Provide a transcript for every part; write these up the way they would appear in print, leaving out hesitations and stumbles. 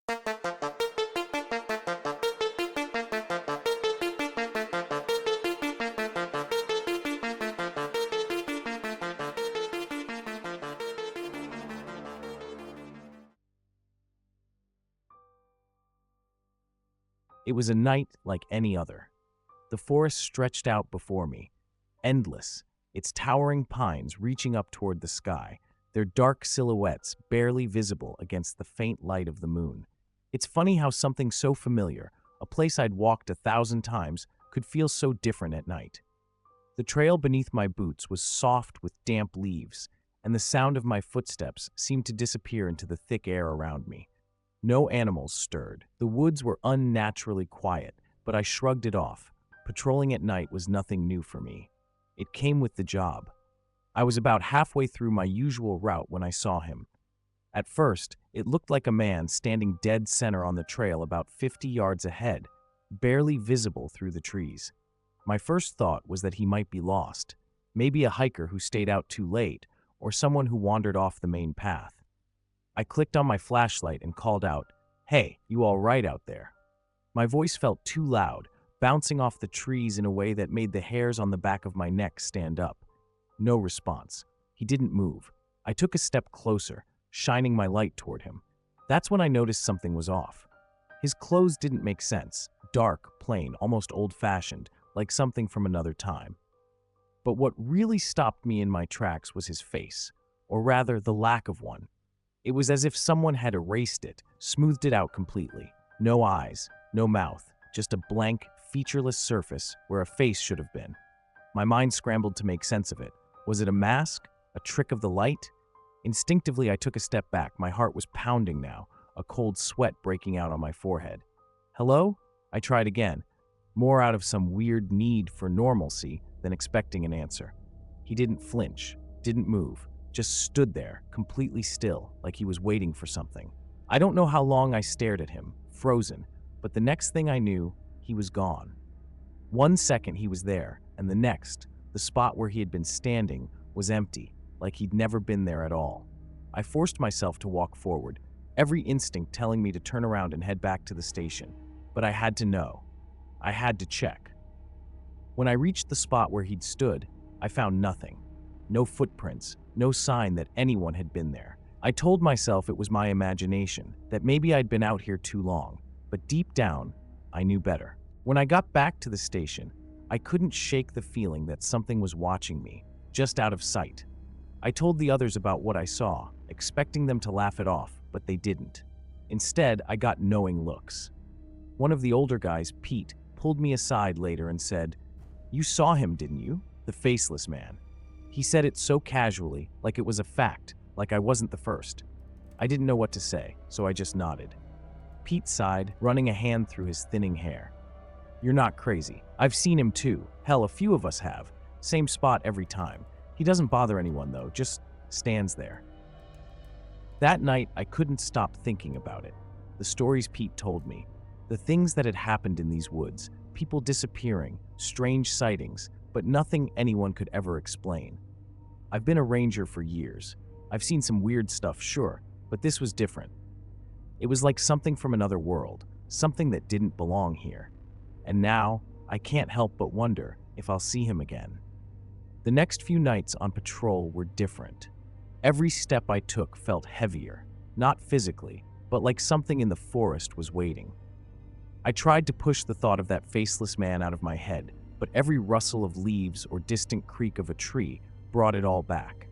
It was a night like any other. The forest stretched out before me, endless, its towering pines reaching up toward the sky, their dark silhouettes barely visible against the faint light of the moon. It's funny how something so familiar, a place I'd walked 1,000 times, could feel so different at night. The trail beneath my boots was soft with damp leaves, and the sound of my footsteps seemed to disappear into the thick air around me. No animals stirred. The woods were unnaturally quiet, but I shrugged it off. Patrolling at night was nothing new for me. It came with the job. I was about halfway through my usual route when I saw him. At first, it looked like a man standing dead center on the trail about 50 yards ahead, barely visible through the trees. My first thought was that he might be lost, maybe a hiker who stayed out too late, or someone who wandered off the main path. I clicked on my flashlight and called out, "Hey, you all right out there?" My voice felt too loud, bouncing off the trees in a way that made the hairs on the back of my neck stand up. No response. He didn't move. I took a step closer, shining my light toward him. That's when I noticed something was off. His clothes didn't make sense, dark, plain, almost old-fashioned, like something from another time. But what really stopped me in my tracks was his face, or rather, the lack of one. It was as if someone had erased it, smoothed it out completely. No eyes, no mouth, just a blank, featureless surface where a face should have been. My mind scrambled to make sense of it. Was it a mask? A trick of the light? Instinctively, I took a step back. My heart was pounding now, a cold sweat breaking out on my forehead. "Hello?" I tried again, more out of some weird need for normalcy than expecting an answer. He didn't flinch, didn't move, just stood there, completely still, like he was waiting for something. I don't know how long I stared at him, frozen, but the next thing I knew, he was gone. 1 second he was there, and the next, the spot where he had been standing was empty, like he'd never been there at all. I forced myself to walk forward, every instinct telling me to turn around and head back to the station. But I had to know. I had to check. When I reached the spot where he'd stood, I found nothing. No footprints, no sign that anyone had been there. I told myself it was my imagination, that maybe I'd been out here too long, but deep down, I knew better. When I got back to the station, I couldn't shake the feeling that something was watching me, just out of sight. I told the others about what I saw, expecting them to laugh it off, but they didn't. Instead, I got knowing looks. One of the older guys, Pete, pulled me aside later and said, "You saw him, didn't you? The faceless man." He said it so casually, like it was a fact, like I wasn't the first. I didn't know what to say, so I just nodded. Pete sighed, running a hand through his thinning hair. "You're not crazy. I've seen him too. Hell, a few of us have. Same spot every time. He doesn't bother anyone though, just stands there." That night, I couldn't stop thinking about it. The stories Pete told me, the things that had happened in these woods, people disappearing, strange sightings, but nothing anyone could ever explain. I've been a ranger for years. I've seen some weird stuff, sure, but this was different. It was like something from another world, something that didn't belong here. And now, I can't help but wonder if I'll see him again. The next few nights on patrol were different. Every step I took felt heavier, not physically, but like something in the forest was waiting. I tried to push the thought of that faceless man out of my head, but every rustle of leaves or distant creak of a tree brought it all back.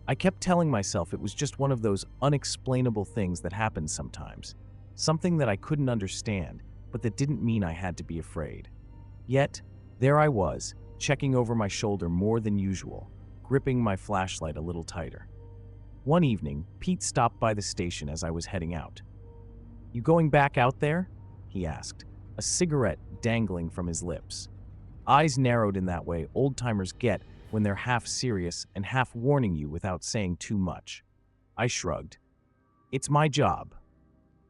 I kept telling myself it was just one of those unexplainable things that happen sometimes, something that I couldn't understand, but that didn't mean I had to be afraid. Yet, there I was, checking over my shoulder more than usual, gripping my flashlight a little tighter. One evening, Pete stopped by the station as I was heading out. "You going back out there?" he asked, a cigarette dangling from his lips. Eyes narrowed in that way old-timers get when they're half serious and half warning you without saying too much. I shrugged. "It's my job."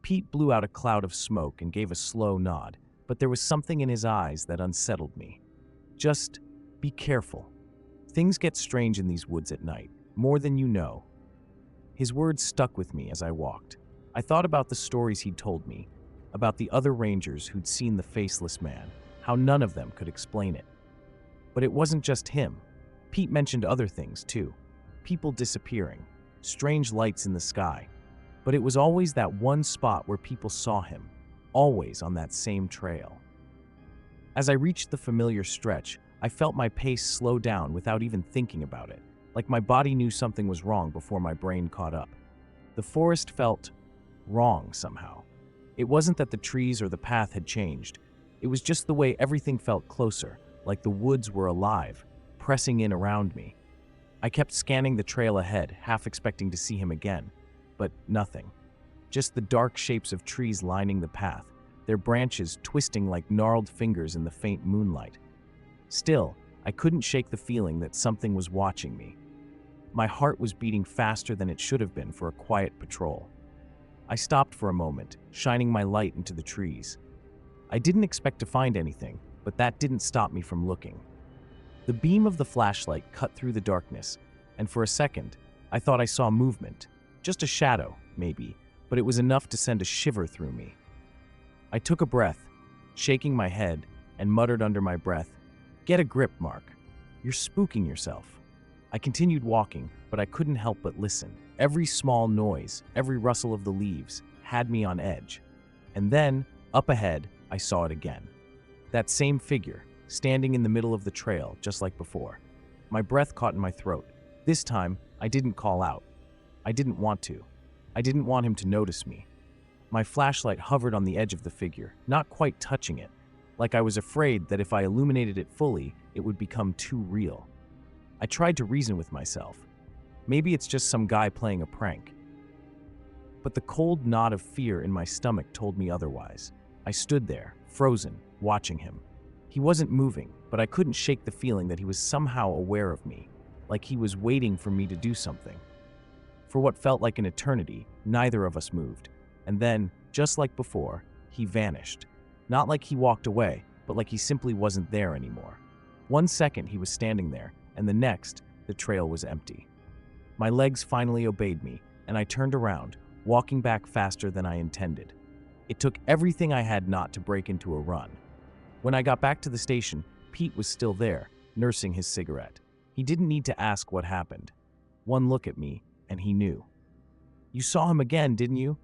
Pete blew out a cloud of smoke and gave a slow nod, but there was something in his eyes that unsettled me. "Just be careful. Things get strange in these woods at night, more than you know." His words stuck with me as I walked. I thought about the stories he'd told me, about the other rangers who'd seen the faceless man, how none of them could explain it. But it wasn't just him. Pete mentioned other things, too. People disappearing, strange lights in the sky. But it was always that one spot where people saw him, always on that same trail. As I reached the familiar stretch, I felt my pace slow down without even thinking about it, like my body knew something was wrong before my brain caught up. The forest felt wrong somehow. It wasn't that the trees or the path had changed. It was just the way everything felt closer, like the woods were alive, pressing in around me. I kept scanning the trail ahead, half expecting to see him again, but nothing. Just the dark shapes of trees lining the path, their branches twisting like gnarled fingers in the faint moonlight. Still, I couldn't shake the feeling that something was watching me. My heart was beating faster than it should have been for a quiet patrol. I stopped for a moment, shining my light into the trees. I didn't expect to find anything, but that didn't stop me from looking. The beam of the flashlight cut through the darkness, and for a second, I thought I saw movement. Just a shadow, maybe, but it was enough to send a shiver through me. I took a breath, shaking my head, and muttered under my breath, "Get a grip, Mark. You're spooking yourself." I continued walking, but I couldn't help but listen. Every small noise, every rustle of the leaves, had me on edge. And then, up ahead, I saw it again. That same figure, standing in the middle of the trail, just like before. My breath caught in my throat. This time, I didn't call out. I didn't want to. I didn't want him to notice me. My flashlight hovered on the edge of the figure, not quite touching it, like I was afraid that if I illuminated it fully, it would become too real. I tried to reason with myself. Maybe it's just some guy playing a prank. But the cold knot of fear in my stomach told me otherwise. I stood there, frozen, watching him. He wasn't moving, but I couldn't shake the feeling that he was somehow aware of me, like he was waiting for me to do something. For what felt like an eternity, neither of us moved. And then, just like before, he vanished. Not like he walked away, but like he simply wasn't there anymore. 1 second he was standing there, and the next, the trail was empty. My legs finally obeyed me, and I turned around, walking back faster than I intended. It took everything I had not to break into a run. When I got back to the station, Pete was still there, nursing his cigarette. He didn't need to ask what happened. One look at me, and he knew. "You saw him again, didn't you?"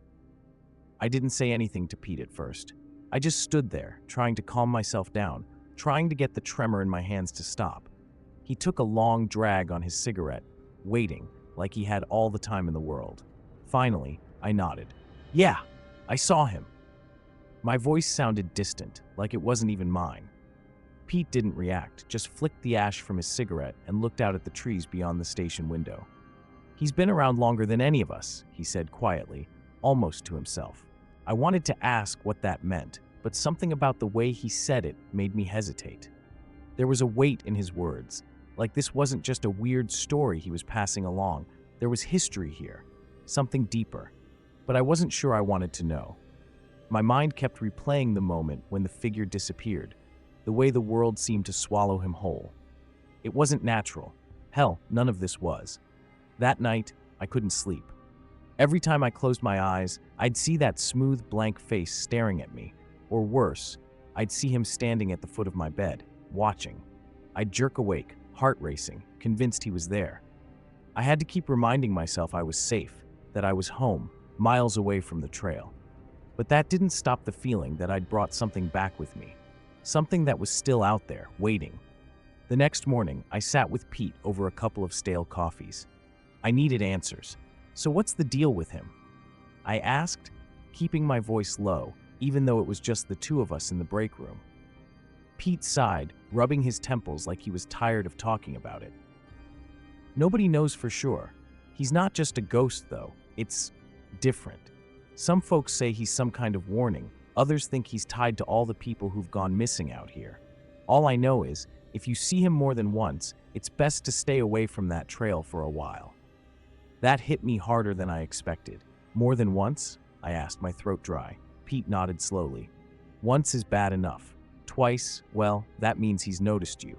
I didn't say anything to Pete at first. I just stood there, trying to calm myself down, trying to get the tremor in my hands to stop. He took a long drag on his cigarette, waiting, like he had all the time in the world. Finally, I nodded. "Yeah, I saw him." My voice sounded distant, like it wasn't even mine. Pete didn't react, just flicked the ash from his cigarette and looked out at the trees beyond the station window. "He's been around longer than any of us," he said quietly, almost to himself. I wanted to ask what that meant, but something about the way he said it made me hesitate. There was a weight in his words, like this wasn't just a weird story he was passing along. There was history here, something deeper, but I wasn't sure I wanted to know. My mind kept replaying the moment when the figure disappeared, the way the world seemed to swallow him whole. It wasn't natural. Hell, none of this was. That night, I couldn't sleep. Every time I closed my eyes, I'd see that smooth, blank face staring at me. Or worse, I'd see him standing at the foot of my bed, watching. I'd jerk awake, heart racing, convinced he was there. I had to keep reminding myself I was safe, that I was home, miles away from the trail. But that didn't stop the feeling that I'd brought something back with me. Something that was still out there, waiting. The next morning, I sat with Pete over a couple of stale coffees. I needed answers. "So what's the deal with him?" I asked, keeping my voice low, even though it was just the two of us in the break room. Pete sighed, rubbing his temples like he was tired of talking about it. "Nobody knows for sure. He's not just a ghost, though. It's different. Some folks say he's some kind of warning. Others think he's tied to all the people who've gone missing out here. All I know is, if you see him more than once, it's best to stay away from that trail for a while." That hit me harder than I expected. "More than once?" I asked, my throat dry. Pete nodded slowly. "Once is bad enough. Twice, well, that means he's noticed you."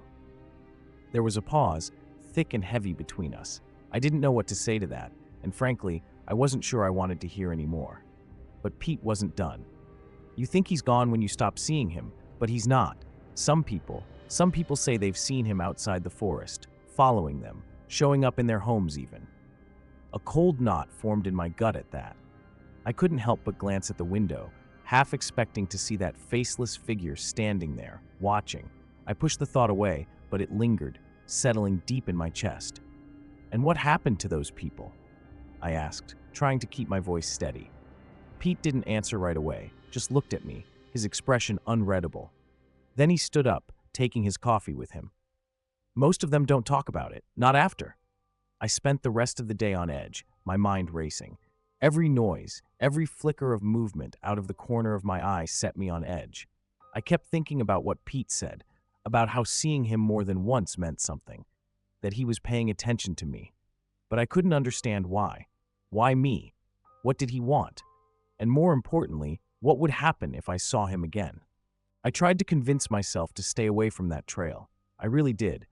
There was a pause, thick and heavy between us. I didn't know what to say to that, and frankly, I wasn't sure I wanted to hear any more. But Pete wasn't done. You think he's gone when you stop seeing him, but he's not. Some people say they've seen him outside the forest, following them, showing up in their homes even. A cold knot formed in my gut at that. I couldn't help but glance at the window, half expecting to see that faceless figure standing there, watching. I pushed the thought away, but it lingered, settling deep in my chest. "And what happened to those people?" I asked, trying to keep my voice steady. Pete didn't answer right away, just looked at me, his expression unreadable. Then he stood up, taking his coffee with him. "Most of them don't talk about it, not after." I spent the rest of the day on edge, my mind racing. Every noise, every flicker of movement out of the corner of my eye set me on edge. I kept thinking about what Pete said, about how seeing him more than once meant something, that he was paying attention to me. But I couldn't understand why. Why me? What did he want? And more importantly, what would happen if I saw him again? I tried to convince myself to stay away from that trail. I really did.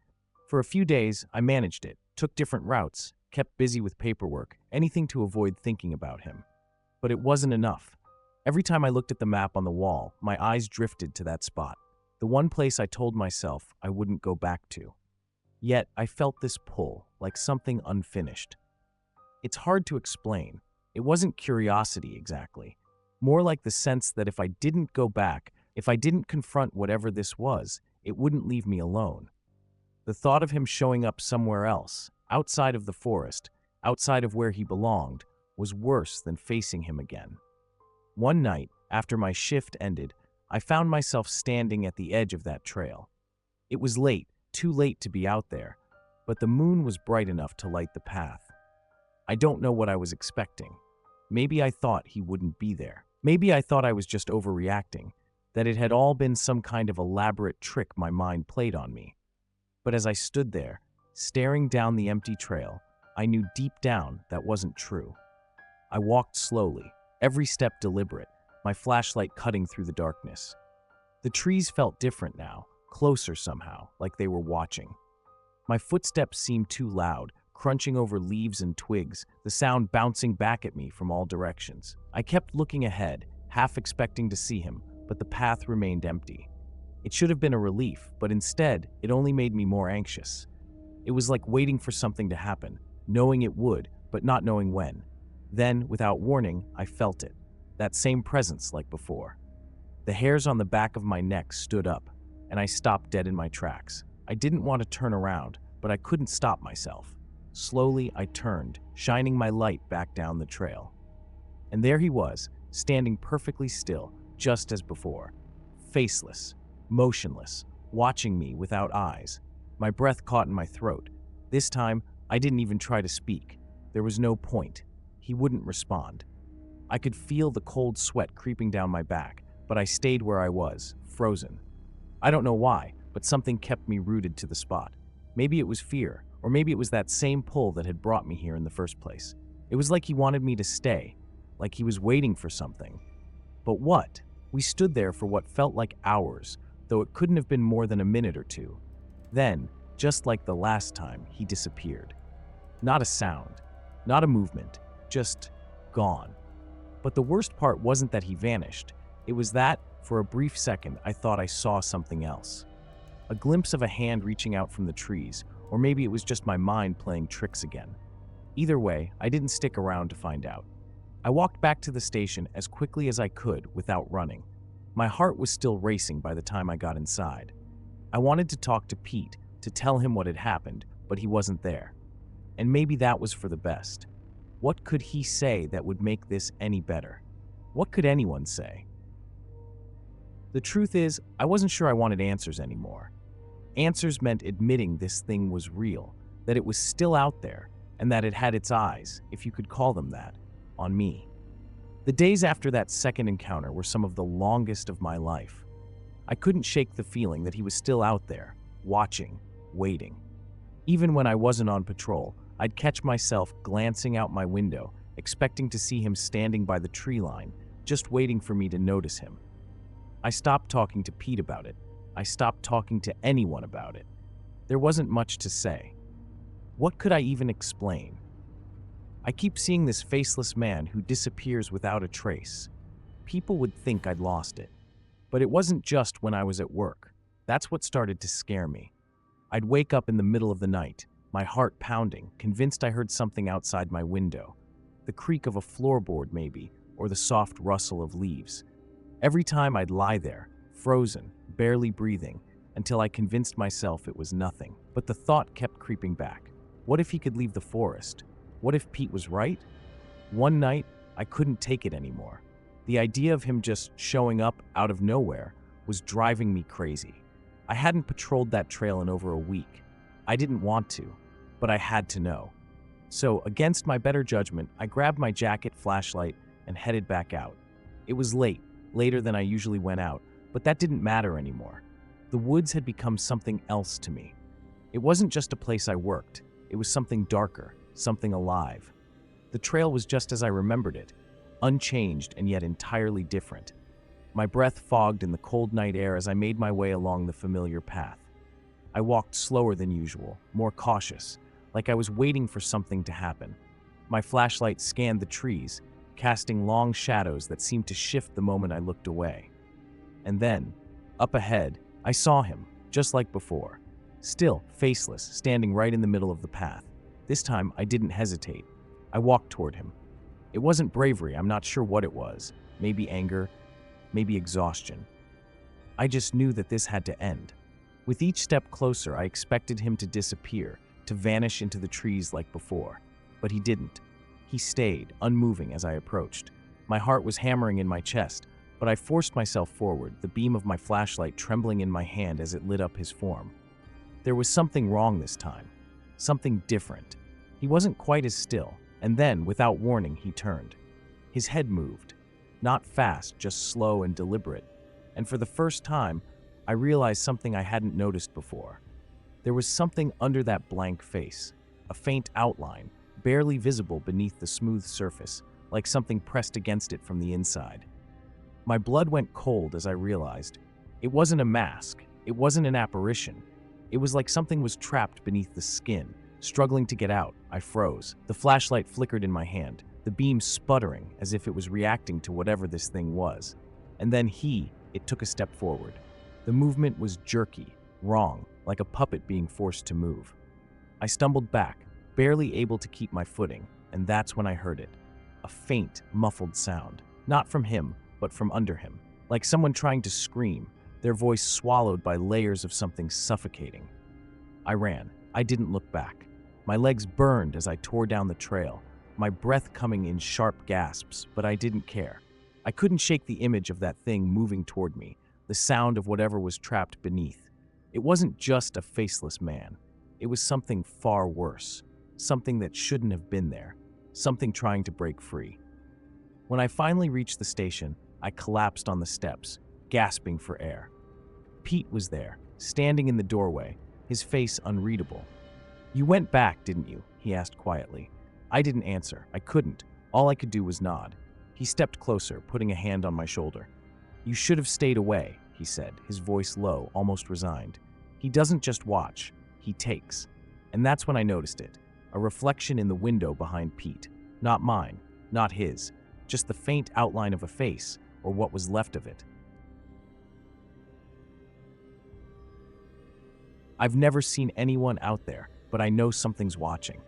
For a few days, I managed it, took different routes, kept busy with paperwork, anything to avoid thinking about him. But it wasn't enough. Every time I looked at the map on the wall, my eyes drifted to that spot, the one place I told myself I wouldn't go back to. Yet, I felt this pull, like something unfinished. It's hard to explain. It wasn't curiosity exactly. More like the sense that if I didn't go back, if I didn't confront whatever this was, it wouldn't leave me alone. The thought of him showing up somewhere else, outside of the forest, outside of where he belonged, was worse than facing him again. One night, after my shift ended, I found myself standing at the edge of that trail. It was late, too late to be out there, but the moon was bright enough to light the path. I don't know what I was expecting. Maybe I thought he wouldn't be there. Maybe I thought I was just overreacting, that it had all been some kind of elaborate trick my mind played on me. But as I stood there, staring down the empty trail, I knew deep down that wasn't true. I walked slowly, every step deliberate, my flashlight cutting through the darkness. The trees felt different now, closer somehow, like they were watching. My footsteps seemed too loud, crunching over leaves and twigs, the sound bouncing back at me from all directions. I kept looking ahead, half expecting to see him, but the path remained empty. It should have been a relief, but instead, it only made me more anxious. It was like waiting for something to happen, knowing it would, but not knowing when. Then, without warning, I felt it. That same presence like before. The hairs on the back of my neck stood up, and I stopped dead in my tracks. I didn't want to turn around, but I couldn't stop myself. Slowly, I turned, shining my light back down the trail. And there he was, standing perfectly still, just as before. Faceless, motionless, watching me without eyes. My breath caught in my throat. This time, I didn't even try to speak. There was no point. He wouldn't respond. I could feel the cold sweat creeping down my back, but I stayed where I was, frozen. I don't know why, but something kept me rooted to the spot. Maybe it was fear, or maybe it was that same pull that had brought me here in the first place. It was like he wanted me to stay, like he was waiting for something. But what? We stood there for what felt like hours, though it couldn't have been more than a minute or two. Then, just like the last time, he disappeared. Not a sound, not a movement, just gone. But the worst part wasn't that he vanished. It was that, for a brief second, I thought I saw something else. A glimpse of a hand reaching out from the trees, or maybe it was just my mind playing tricks again. Either way, I didn't stick around to find out. I walked back to the station as quickly as I could without running. My heart was still racing by the time I got inside. I wanted to talk to Pete, to tell him what had happened, but he wasn't there. And maybe that was for the best. What could he say that would make this any better? What could anyone say? The truth is, I wasn't sure I wanted answers anymore. Answers meant admitting this thing was real, that it was still out there, and that it had its eyes, if you could call them that, on me. The days after that second encounter were some of the longest of my life. I couldn't shake the feeling that he was still out there, watching, waiting. Even when I wasn't on patrol, I'd catch myself glancing out my window, expecting to see him standing by the tree line, just waiting for me to notice him. I stopped talking to Pete about it. I stopped talking to anyone about it. There wasn't much to say. What could I even explain? I keep seeing this faceless man who disappears without a trace. people would think I'd lost it. But it wasn't just when I was at work. That's what started to scare me. I'd wake up in the middle of the night, my heart pounding, convinced I heard something outside my window. The creak of a floorboard maybe, or the soft rustle of leaves. Every time I'd lie there, frozen, barely breathing, until I convinced myself it was nothing. But the thought kept creeping back. What if he could leave the forest? What if Pete was right? One night, I couldn't take it anymore. The idea of him just showing up out of nowhere was driving me crazy. I hadn't patrolled that trail in over a week. I didn't want to, but I had to know. So, against my better judgment, I grabbed my jacket, flashlight, and headed back out. It was late, later than I usually went out, but that didn't matter anymore. The woods had become something else to me. It wasn't just a place I worked. It was something darker, something alive. The trail was just as I remembered it, unchanged and yet entirely different. My breath fogged in the cold night air as I made my way along the familiar path. I walked slower than usual, more cautious, like I was waiting for something to happen. My flashlight scanned the trees, casting long shadows that seemed to shift the moment I looked away. And then, up ahead, I saw him, just like before. Still, faceless, standing right in the middle of the path. This time, I didn't hesitate. I walked toward him. It wasn't bravery, I'm not sure what it was. Maybe anger, maybe exhaustion. I just knew that this had to end. With each step closer, I expected him to disappear, to vanish into the trees like before. But he didn't. He stayed, unmoving as I approached. My heart was hammering in my chest, but I forced myself forward, the beam of my flashlight trembling in my hand as it lit up his form. There was something wrong this time. Something different. He wasn't quite as still, and then, without warning, he turned. His head moved. Not fast, just slow and deliberate. And for the first time, I realized something I hadn't noticed before. There was something under that blank face, a faint outline, barely visible beneath the smooth surface, like something pressed against it from the inside. My blood went cold as I realized. It wasn't a mask. It wasn't an apparition. It was like something was trapped beneath the skin, struggling to get out. I froze. The flashlight flickered in my hand, the beam sputtering as if it was reacting to whatever this thing was. And then it took a step forward. The movement was jerky, wrong, like a puppet being forced to move. I stumbled back, barely able to keep my footing, and that's when I heard it. A faint, muffled sound. Not from him, but from under him. Like someone trying to scream, their voice swallowed by layers of something suffocating. I ran. I didn't look back. My legs burned as I tore down the trail, my breath coming in sharp gasps, but I didn't care. I couldn't shake the image of that thing moving toward me, the sound of whatever was trapped beneath. It wasn't just a faceless man. It was something far worse, something that shouldn't have been there, something trying to break free. When I finally reached the station, I collapsed on the steps, gasping for air. Pete was there, standing in the doorway, his face unreadable. "You went back, didn't you?" he asked quietly. I didn't answer. I couldn't. All I could do was nod. He stepped closer, putting a hand on my shoulder. "You should have stayed away," he said, his voice low, almost resigned. "He doesn't just watch, he takes." And that's when I noticed it, a reflection in the window behind Pete. Not mine, not his, just the faint outline of a face, or what was left of it. I've never seen anyone out there, but I know something's watching.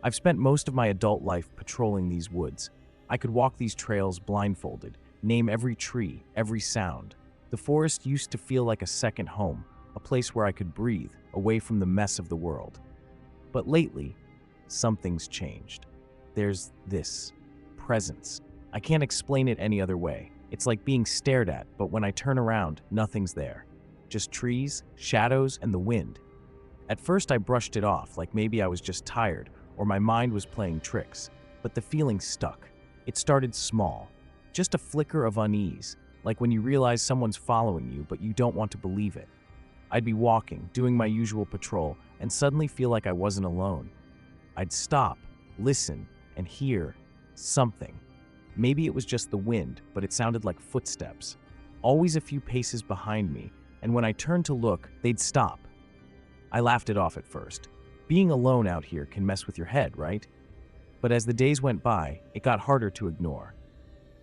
I've spent most of my adult life patrolling these woods. I could walk these trails blindfolded, name every tree, every sound. The forest used to feel like a second home, a place where I could breathe, away from the mess of the world. But lately, something's changed. There's this presence. I can't explain it any other way. It's like being stared at, but when I turn around, nothing's there. Just trees, shadows, and the wind. At first I brushed it off, like maybe I was just tired, or my mind was playing tricks. But the feeling stuck. It started small. Just a flicker of unease, like when you realize someone's following you, but you don't want to believe it. I'd be walking, doing my usual patrol, and suddenly feel like I wasn't alone. I'd stop, listen, and hear something. Maybe it was just the wind, but it sounded like footsteps. Always a few paces behind me, and when I turned to look, they'd stop. I laughed it off at first. Being alone out here can mess with your head, right? But as the days went by, it got harder to ignore.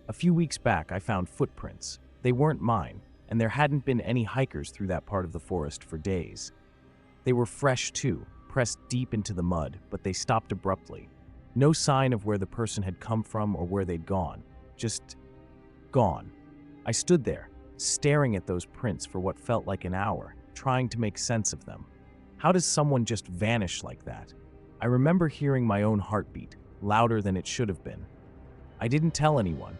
A few weeks back, I found footprints. They weren't mine, and there hadn't been any hikers through that part of the forest for days. They were fresh too, pressed deep into the mud, but they stopped abruptly. No sign of where the person had come from or where they'd gone. Just gone. I stood there, staring at those prints for what felt like an hour, trying to make sense of them. How does someone just vanish like that? I remember hearing my own heartbeat, louder than it should have been. I didn't tell anyone.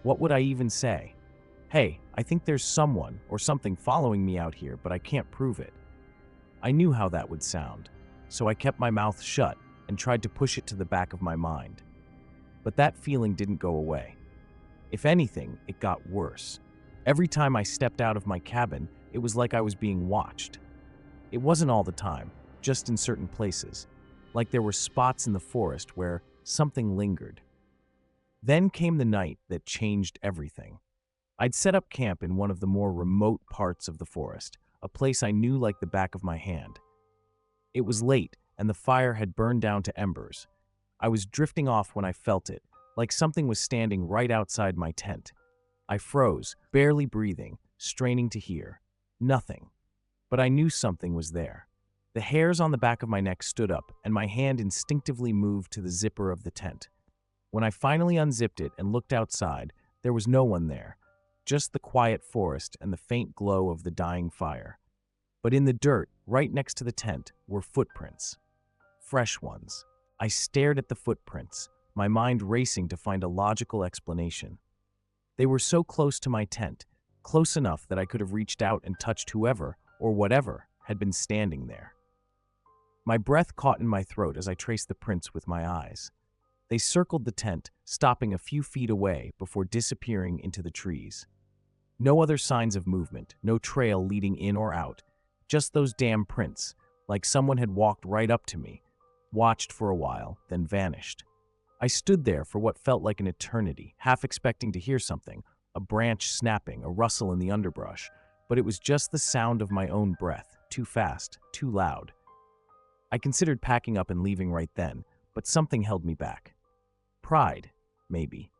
What would I even say? Hey, I think there's someone or something following me out here, but I can't prove it. I knew how that would sound, so I kept my mouth shut and tried to push it to the back of my mind. But that feeling didn't go away. If anything, it got worse. Every time I stepped out of my cabin, it was like I was being watched. It wasn't all the time, just in certain places, like there were spots in the forest where something lingered. Then came the night that changed everything. I'd set up camp in one of the more remote parts of the forest, a place I knew like the back of my hand. It was late, and the fire had burned down to embers. I was drifting off when I felt it, like something was standing right outside my tent. I froze, barely breathing, straining to hear. Nothing. But I knew something was there. The hairs on the back of my neck stood up, and my hand instinctively moved to the zipper of the tent. When I finally unzipped it and looked outside, there was no one there, just the quiet forest and the faint glow of the dying fire. But in the dirt, right next to the tent, were footprints. Fresh ones. I stared at the footprints, my mind racing to find a logical explanation. They were so close to my tent, close enough that I could have reached out and touched whoever, or whatever, had been standing there. My breath caught in my throat as I traced the prints with my eyes. They circled the tent, stopping a few feet away before disappearing into the trees. No other signs of movement, no trail leading in or out, just those damn prints, like someone had walked right up to me, watched for a while, then vanished. I stood there for what felt like an eternity, half expecting to hear something, a branch snapping, a rustle in the underbrush, but it was just the sound of my own breath, too fast, too loud. I considered packing up and leaving right then, but something held me back. Pride, maybe.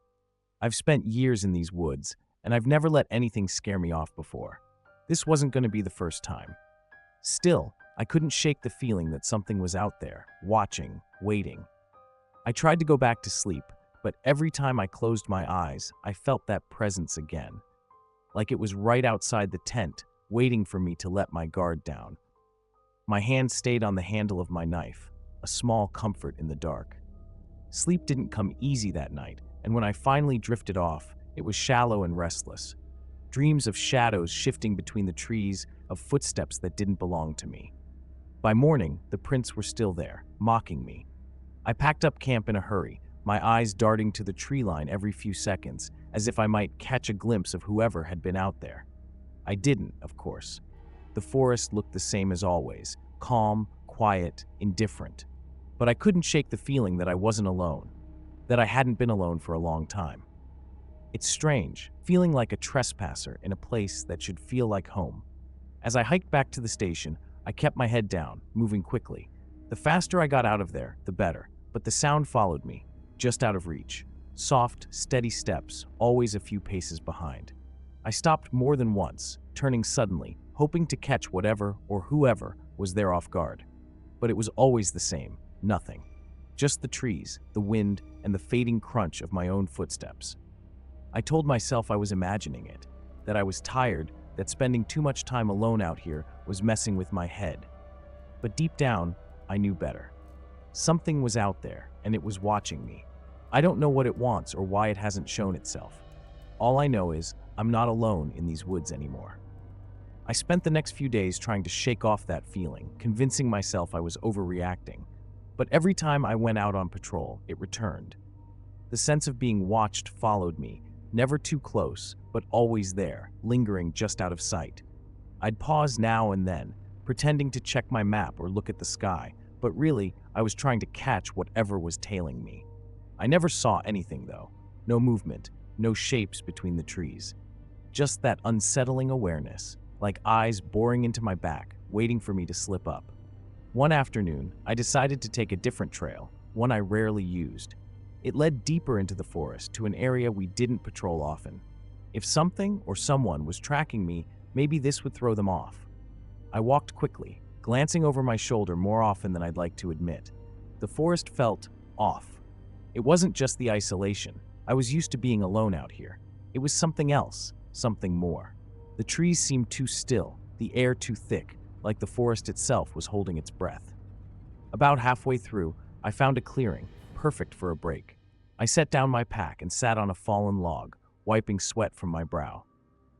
I've spent years in these woods, and I've never let anything scare me off before. This wasn't going to be the first time. Still, I couldn't shake the feeling that something was out there, watching, waiting. I tried to go back to sleep, but every time I closed my eyes, I felt that presence again. Like it was right outside the tent, waiting for me to let my guard down. My hand stayed on the handle of my knife, a small comfort in the dark. Sleep didn't come easy that night, and when I finally drifted off, it was shallow and restless. Dreams of shadows shifting between the trees, of footsteps that didn't belong to me. By morning, the prints were still there, mocking me. I packed up camp in a hurry, my eyes darting to the tree line every few seconds, as if I might catch a glimpse of whoever had been out there. I didn't, of course. The forest looked the same as always, calm, quiet, indifferent. But I couldn't shake the feeling that I wasn't alone, that I hadn't been alone for a long time. It's strange, feeling like a trespasser in a place that should feel like home. As I hiked back to the station, I kept my head down, moving quickly. The faster I got out of there, the better, but the sound followed me, just out of reach. Soft, steady steps, always a few paces behind. I stopped more than once, turning suddenly, hoping to catch whatever or whoever was there off guard. But it was always the same, nothing. Just the trees, the wind, and the fading crunch of my own footsteps. I told myself I was imagining it, that I was tired, that spending too much time alone out here was messing with my head. But deep down, I knew better. Something was out there, and it was watching me. I don't know what it wants or why it hasn't shown itself. All I know is I'm not alone in these woods anymore. I spent the next few days trying to shake off that feeling, convincing myself I was overreacting. But every time I went out on patrol, it returned. The sense of being watched followed me, never too close, but always there, lingering just out of sight. I'd pause now and then, pretending to check my map or look at the sky, but really, I was trying to catch whatever was tailing me. I never saw anything, though. No movement, no shapes between the trees. Just that unsettling awareness, like eyes boring into my back, waiting for me to slip up. One afternoon, I decided to take a different trail, one I rarely used. It led deeper into the forest to an area we didn't patrol often. If something or someone was tracking me, maybe this would throw them off. I walked quickly, glancing over my shoulder more often than I'd like to admit. The forest felt off. It wasn't just the isolation. I was used to being alone out here. It was something else, something more. The trees seemed too still, the air too thick, like the forest itself was holding its breath. About halfway through, I found a clearing, perfect for a break. I set down my pack and sat on a fallen log, wiping sweat from my brow.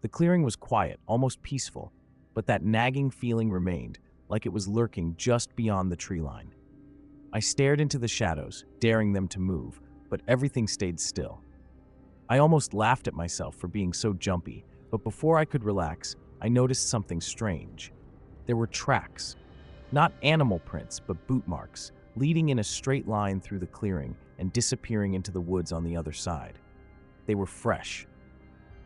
The clearing was quiet, almost peaceful, but that nagging feeling remained, like it was lurking just beyond the tree line. I stared into the shadows, daring them to move, but everything stayed still. I almost laughed at myself for being so jumpy, but before I could relax, I noticed something strange. There were tracks. Not animal prints, but boot marks, leading in a straight line through the clearing and disappearing into the woods on the other side. They were fresh.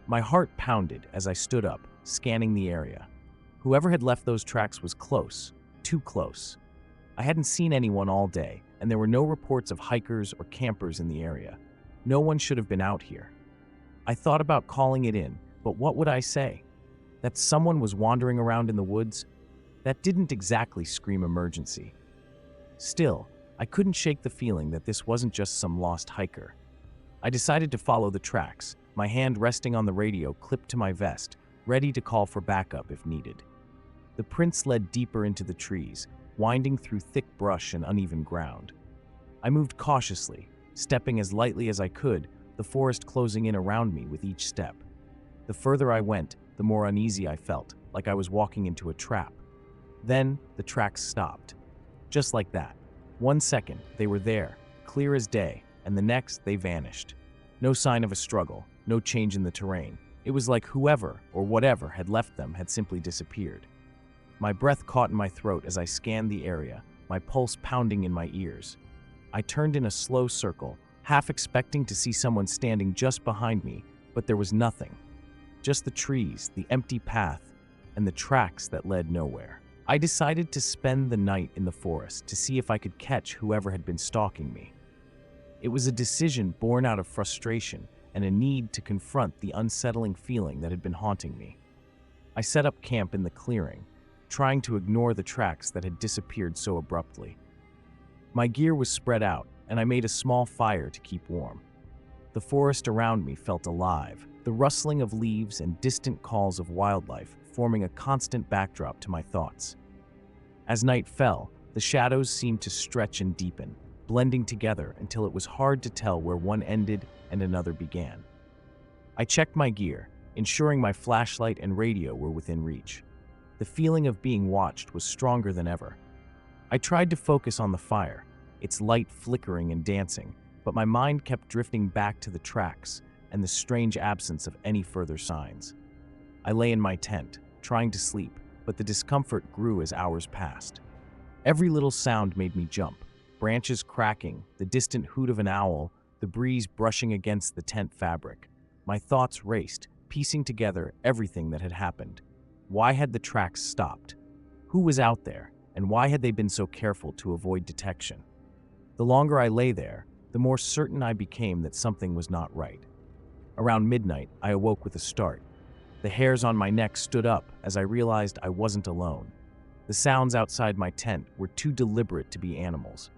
My heart pounded as I stood up, scanning the area. Whoever had left those tracks was close, too close. I hadn't seen anyone all day, and there were no reports of hikers or campers in the area. No one should have been out here. I thought about calling it in, but what would I say? That someone was wandering around in the woods? That didn't exactly scream emergency. Still, I couldn't shake the feeling that this wasn't just some lost hiker. I decided to follow the tracks, my hand resting on the radio clipped to my vest, ready to call for backup if needed. The prints led deeper into the trees, winding through thick brush and uneven ground. I moved cautiously, stepping as lightly as I could, the forest closing in around me with each step. The further I went, the more uneasy I felt, like I was walking into a trap. Then, the tracks stopped. Just like that. 1 second, they were there, clear as day, and the next, they vanished. No sign of a struggle, no change in the terrain. It was like whoever or whatever had left them had simply disappeared. My breath caught in my throat as I scanned the area, my pulse pounding in my ears. I turned in a slow circle, half expecting to see someone standing just behind me, but there was nothing. Just the trees, the empty path, and the tracks that led nowhere. I decided to spend the night in the forest to see if I could catch whoever had been stalking me. It was a decision born out of frustration and a need to confront the unsettling feeling that had been haunting me. I set up camp in the clearing, trying to ignore the tracks that had disappeared so abruptly. My gear was spread out, and I made a small fire to keep warm. The forest around me felt alive, the rustling of leaves and distant calls of wildlife forming a constant backdrop to my thoughts. As night fell, the shadows seemed to stretch and deepen, blending together until it was hard to tell where one ended and another began. I checked my gear, ensuring my flashlight and radio were within reach. The feeling of being watched was stronger than ever. I tried to focus on the fire, its light flickering and dancing, but my mind kept drifting back to the tracks and the strange absence of any further signs. I lay in my tent, trying to sleep, but the discomfort grew as hours passed. Every little sound made me jump, branches cracking, the distant hoot of an owl, the breeze brushing against the tent fabric. My thoughts raced, piecing together everything that had happened. Why had the tracks stopped? Who was out there, and why had they been so careful to avoid detection? The longer I lay there, the more certain I became that something was not right. Around midnight, I awoke with a start. The hairs on my neck stood up as I realized I wasn't alone. The sounds outside my tent were too deliberate to be animals.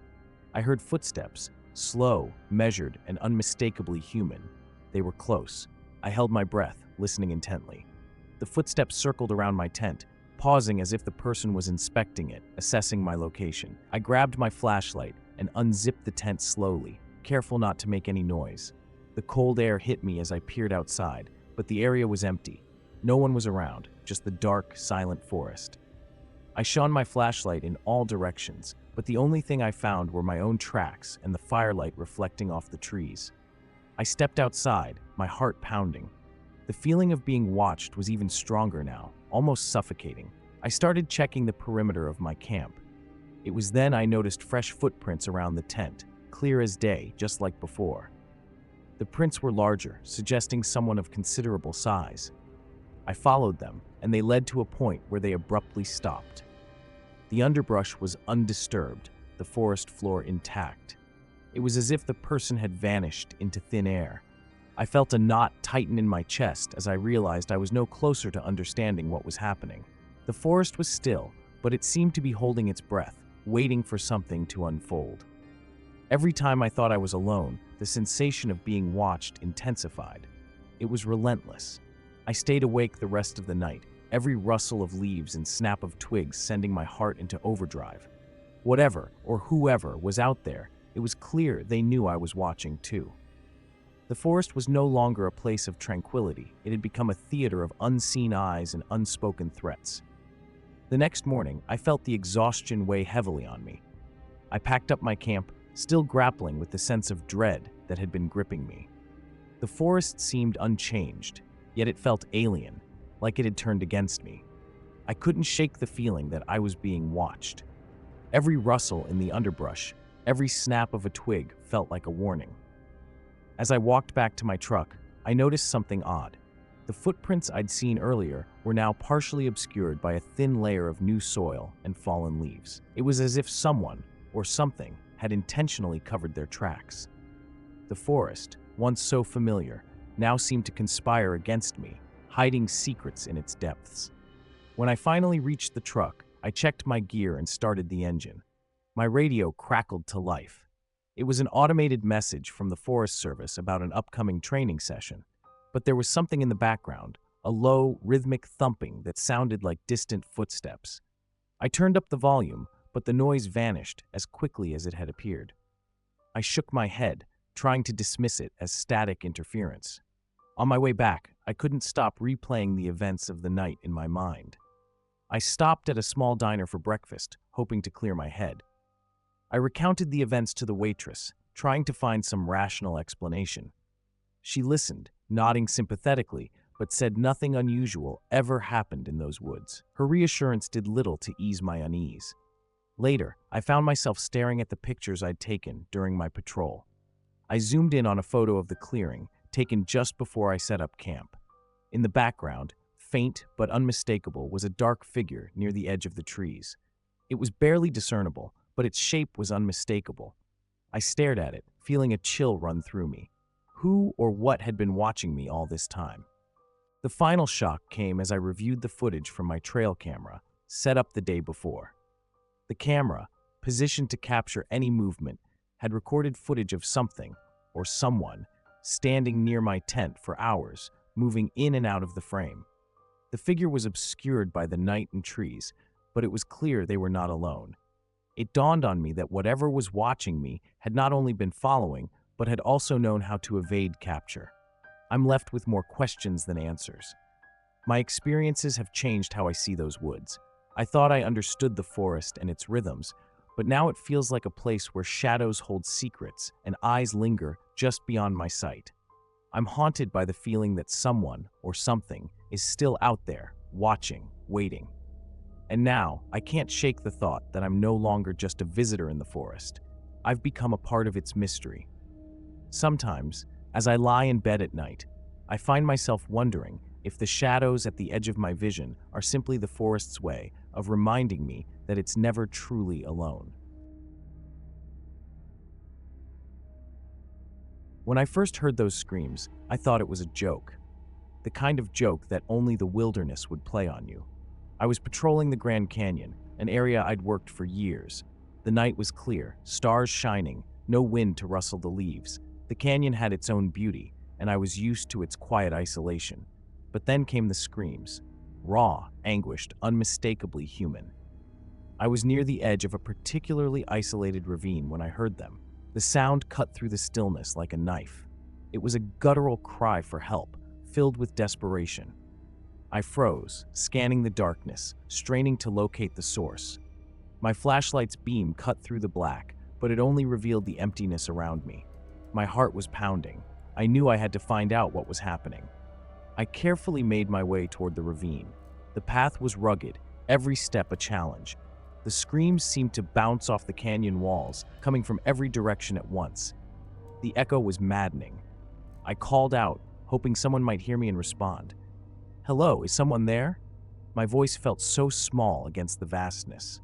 I heard footsteps, slow, measured, and unmistakably human. They were close. I held my breath, listening intently. The footsteps circled around my tent, pausing as if the person was inspecting it, assessing my location. I grabbed my flashlight and unzipped the tent slowly, careful not to make any noise. The cold air hit me as I peered outside, but the area was empty. No one was around, just the dark, silent forest. I shone my flashlight in all directions, but the only thing I found were my own tracks and the firelight reflecting off the trees. I stepped outside, my heart pounding. The feeling of being watched was even stronger now, almost suffocating. I started checking the perimeter of my camp. It was then I noticed fresh footprints around the tent, clear as day, just like before. The prints were larger, suggesting someone of considerable size. I followed them, and they led to a point where they abruptly stopped. The underbrush was undisturbed, the forest floor intact. It was as if the person had vanished into thin air. I felt a knot tighten in my chest as I realized I was no closer to understanding what was happening. The forest was still, but it seemed to be holding its breath, waiting for something to unfold. Every time I thought I was alone, the sensation of being watched intensified. It was relentless. I stayed awake the rest of the night, every rustle of leaves and snap of twigs sending my heart into overdrive. Whatever or whoever was out there, it was clear they knew I was watching too. The forest was no longer a place of tranquility. It had become a theater of unseen eyes and unspoken threats. The next morning, I felt the exhaustion weigh heavily on me. I packed up my camp, still grappling with the sense of dread that had been gripping me. The forest seemed unchanged, yet it felt alien, like it had turned against me. I couldn't shake the feeling that I was being watched. Every rustle in the underbrush, every snap of a twig felt like a warning. As I walked back to my truck, I noticed something odd. The footprints I'd seen earlier were now partially obscured by a thin layer of new soil and fallen leaves. It was as if someone, or something, had intentionally covered their tracks. The forest, once so familiar, now seemed to conspire against me, hiding secrets in its depths. When I finally reached the truck, I checked my gear and started the engine. My radio crackled to life. It was an automated message from the Forest Service about an upcoming training session, but there was something in the background, a low, rhythmic thumping that sounded like distant footsteps. I turned up the volume, but the noise vanished as quickly as it had appeared. I shook my head, trying to dismiss it as static interference. On my way back, I couldn't stop replaying the events of the night in my mind. I stopped at a small diner for breakfast, hoping to clear my head. I recounted the events to the waitress, trying to find some rational explanation. She listened, nodding sympathetically, but said nothing unusual ever happened in those woods. Her reassurance did little to ease my unease. Later, I found myself staring at the pictures I'd taken during my patrol. I zoomed in on a photo of the clearing, taken just before I set up camp. In the background, faint but unmistakable, was a dark figure near the edge of the trees. It was barely discernible, but its shape was unmistakable. I stared at it, feeling a chill run through me. Who or what had been watching me all this time? The final shock came as I reviewed the footage from my trail camera, set up the day before. The camera, positioned to capture any movement, had recorded footage of something, or someone, standing near my tent for hours, moving in and out of the frame. The figure was obscured by the night and trees, but it was clear they were not alone. It dawned on me that whatever was watching me had not only been following, but had also known how to evade capture. I'm left with more questions than answers. My experiences have changed how I see those woods. I thought I understood the forest and its rhythms, but now it feels like a place where shadows hold secrets and eyes linger just beyond my sight. I'm haunted by the feeling that someone or something is still out there, watching, waiting. And now, I can't shake the thought that I'm no longer just a visitor in the forest. I've become a part of its mystery. Sometimes, as I lie in bed at night, I find myself wondering if the shadows at the edge of my vision are simply the forest's way of reminding me that it's never truly alone. When I first heard those screams, I thought it was a joke. The kind of joke that only the wilderness would play on you. I was patrolling the Grand Canyon, an area I'd worked for years. The night was clear, stars shining, no wind to rustle the leaves. The canyon had its own beauty, and I was used to its quiet isolation. But then came the screams. Raw, anguished, unmistakably human. I was near the edge of a particularly isolated ravine when I heard them. The sound cut through the stillness like a knife. It was a guttural cry for help, filled with desperation. I froze, scanning the darkness, straining to locate the source. My flashlight's beam cut through the black, but it only revealed the emptiness around me. My heart was pounding. I knew I had to find out what was happening. I carefully made my way toward the ravine. The path was rugged, every step a challenge. The screams seemed to bounce off the canyon walls, coming from every direction at once. The echo was maddening. I called out, hoping someone might hear me and respond. "Hello, is someone there?" My voice felt so small against the vastness.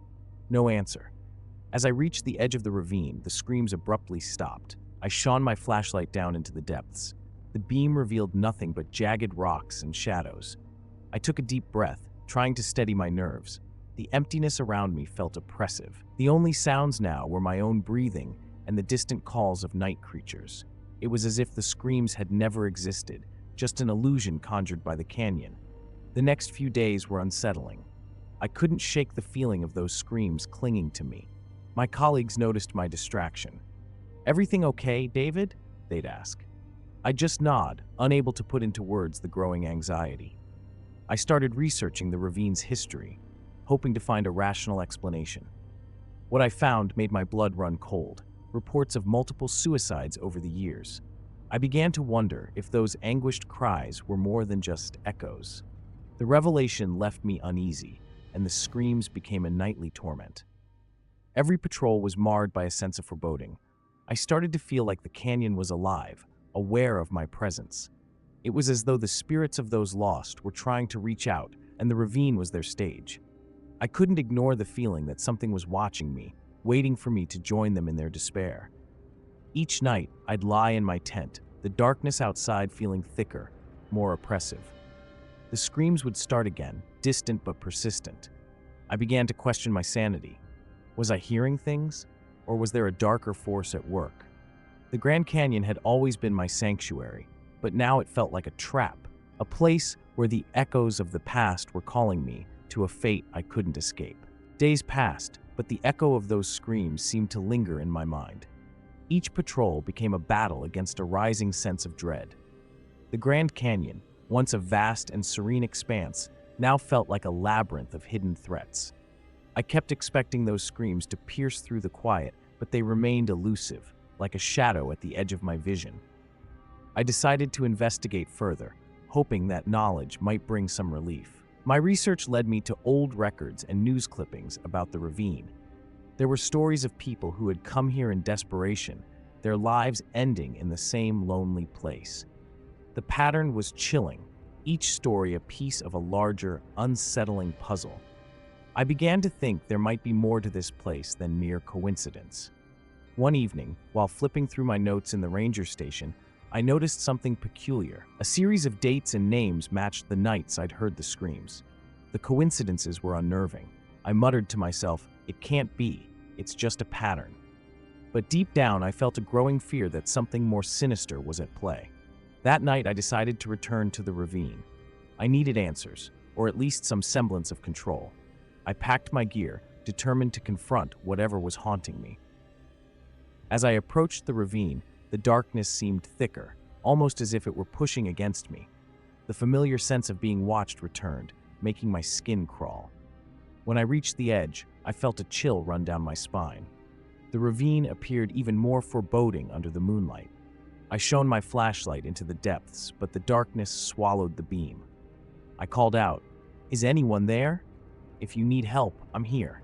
No answer. As I reached the edge of the ravine, the screams abruptly stopped. I shone my flashlight down into the depths. The beam revealed nothing but jagged rocks and shadows. I took a deep breath, trying to steady my nerves. The emptiness around me felt oppressive. The only sounds now were my own breathing and the distant calls of night creatures. It was as if the screams had never existed, just an illusion conjured by the canyon. The next few days were unsettling. I couldn't shake the feeling of those screams clinging to me. My colleagues noticed my distraction. "Everything okay, David?" they'd ask. I'd just nod, unable to put into words the growing anxiety. I started researching the ravine's history, hoping to find a rational explanation. What I found made my blood run cold. Reports of multiple suicides over the years. I began to wonder if those anguished cries were more than just echoes. The revelation left me uneasy, and the screams became a nightly torment. Every patrol was marred by a sense of foreboding. I started to feel like the canyon was alive, aware of my presence. It was as though the spirits of those lost were trying to reach out, and the ravine was their stage. I couldn't ignore the feeling that something was watching me, waiting for me to join them in their despair. Each night, I'd lie in my tent, the darkness outside feeling thicker, more oppressive. The screams would start again, distant but persistent. I began to question my sanity. Was I hearing things, or was there a darker force at work? The Grand Canyon had always been my sanctuary, but now it felt like a trap, a place where the echoes of the past were calling me to a fate I couldn't escape. Days passed, but the echo of those screams seemed to linger in my mind. Each patrol became a battle against a rising sense of dread. The Grand Canyon, once a vast and serene expanse, now felt like a labyrinth of hidden threats. I kept expecting those screams to pierce through the quiet, but they remained elusive, like a shadow at the edge of my vision. I decided to investigate further, hoping that knowledge might bring some relief. My research led me to old records and news clippings about the ravine. There were stories of people who had come here in desperation, their lives ending in the same lonely place. The pattern was chilling, each story a piece of a larger, unsettling puzzle. I began to think there might be more to this place than mere coincidence. One evening, while flipping through my notes in the ranger station, I noticed something peculiar. A series of dates and names matched the nights I'd heard the screams. The coincidences were unnerving. I muttered to myself, "It can't be. It's just a pattern." But deep down, I felt a growing fear that something more sinister was at play. That night, I decided to return to the ravine. I needed answers, or at least some semblance of control. I packed my gear, determined to confront whatever was haunting me. As I approached the ravine, the darkness seemed thicker, almost as if it were pushing against me. The familiar sense of being watched returned, making my skin crawl. When I reached the edge, I felt a chill run down my spine. The ravine appeared even more foreboding under the moonlight. I shone my flashlight into the depths, but the darkness swallowed the beam. I called out, "Is anyone there? If you need help, I'm here."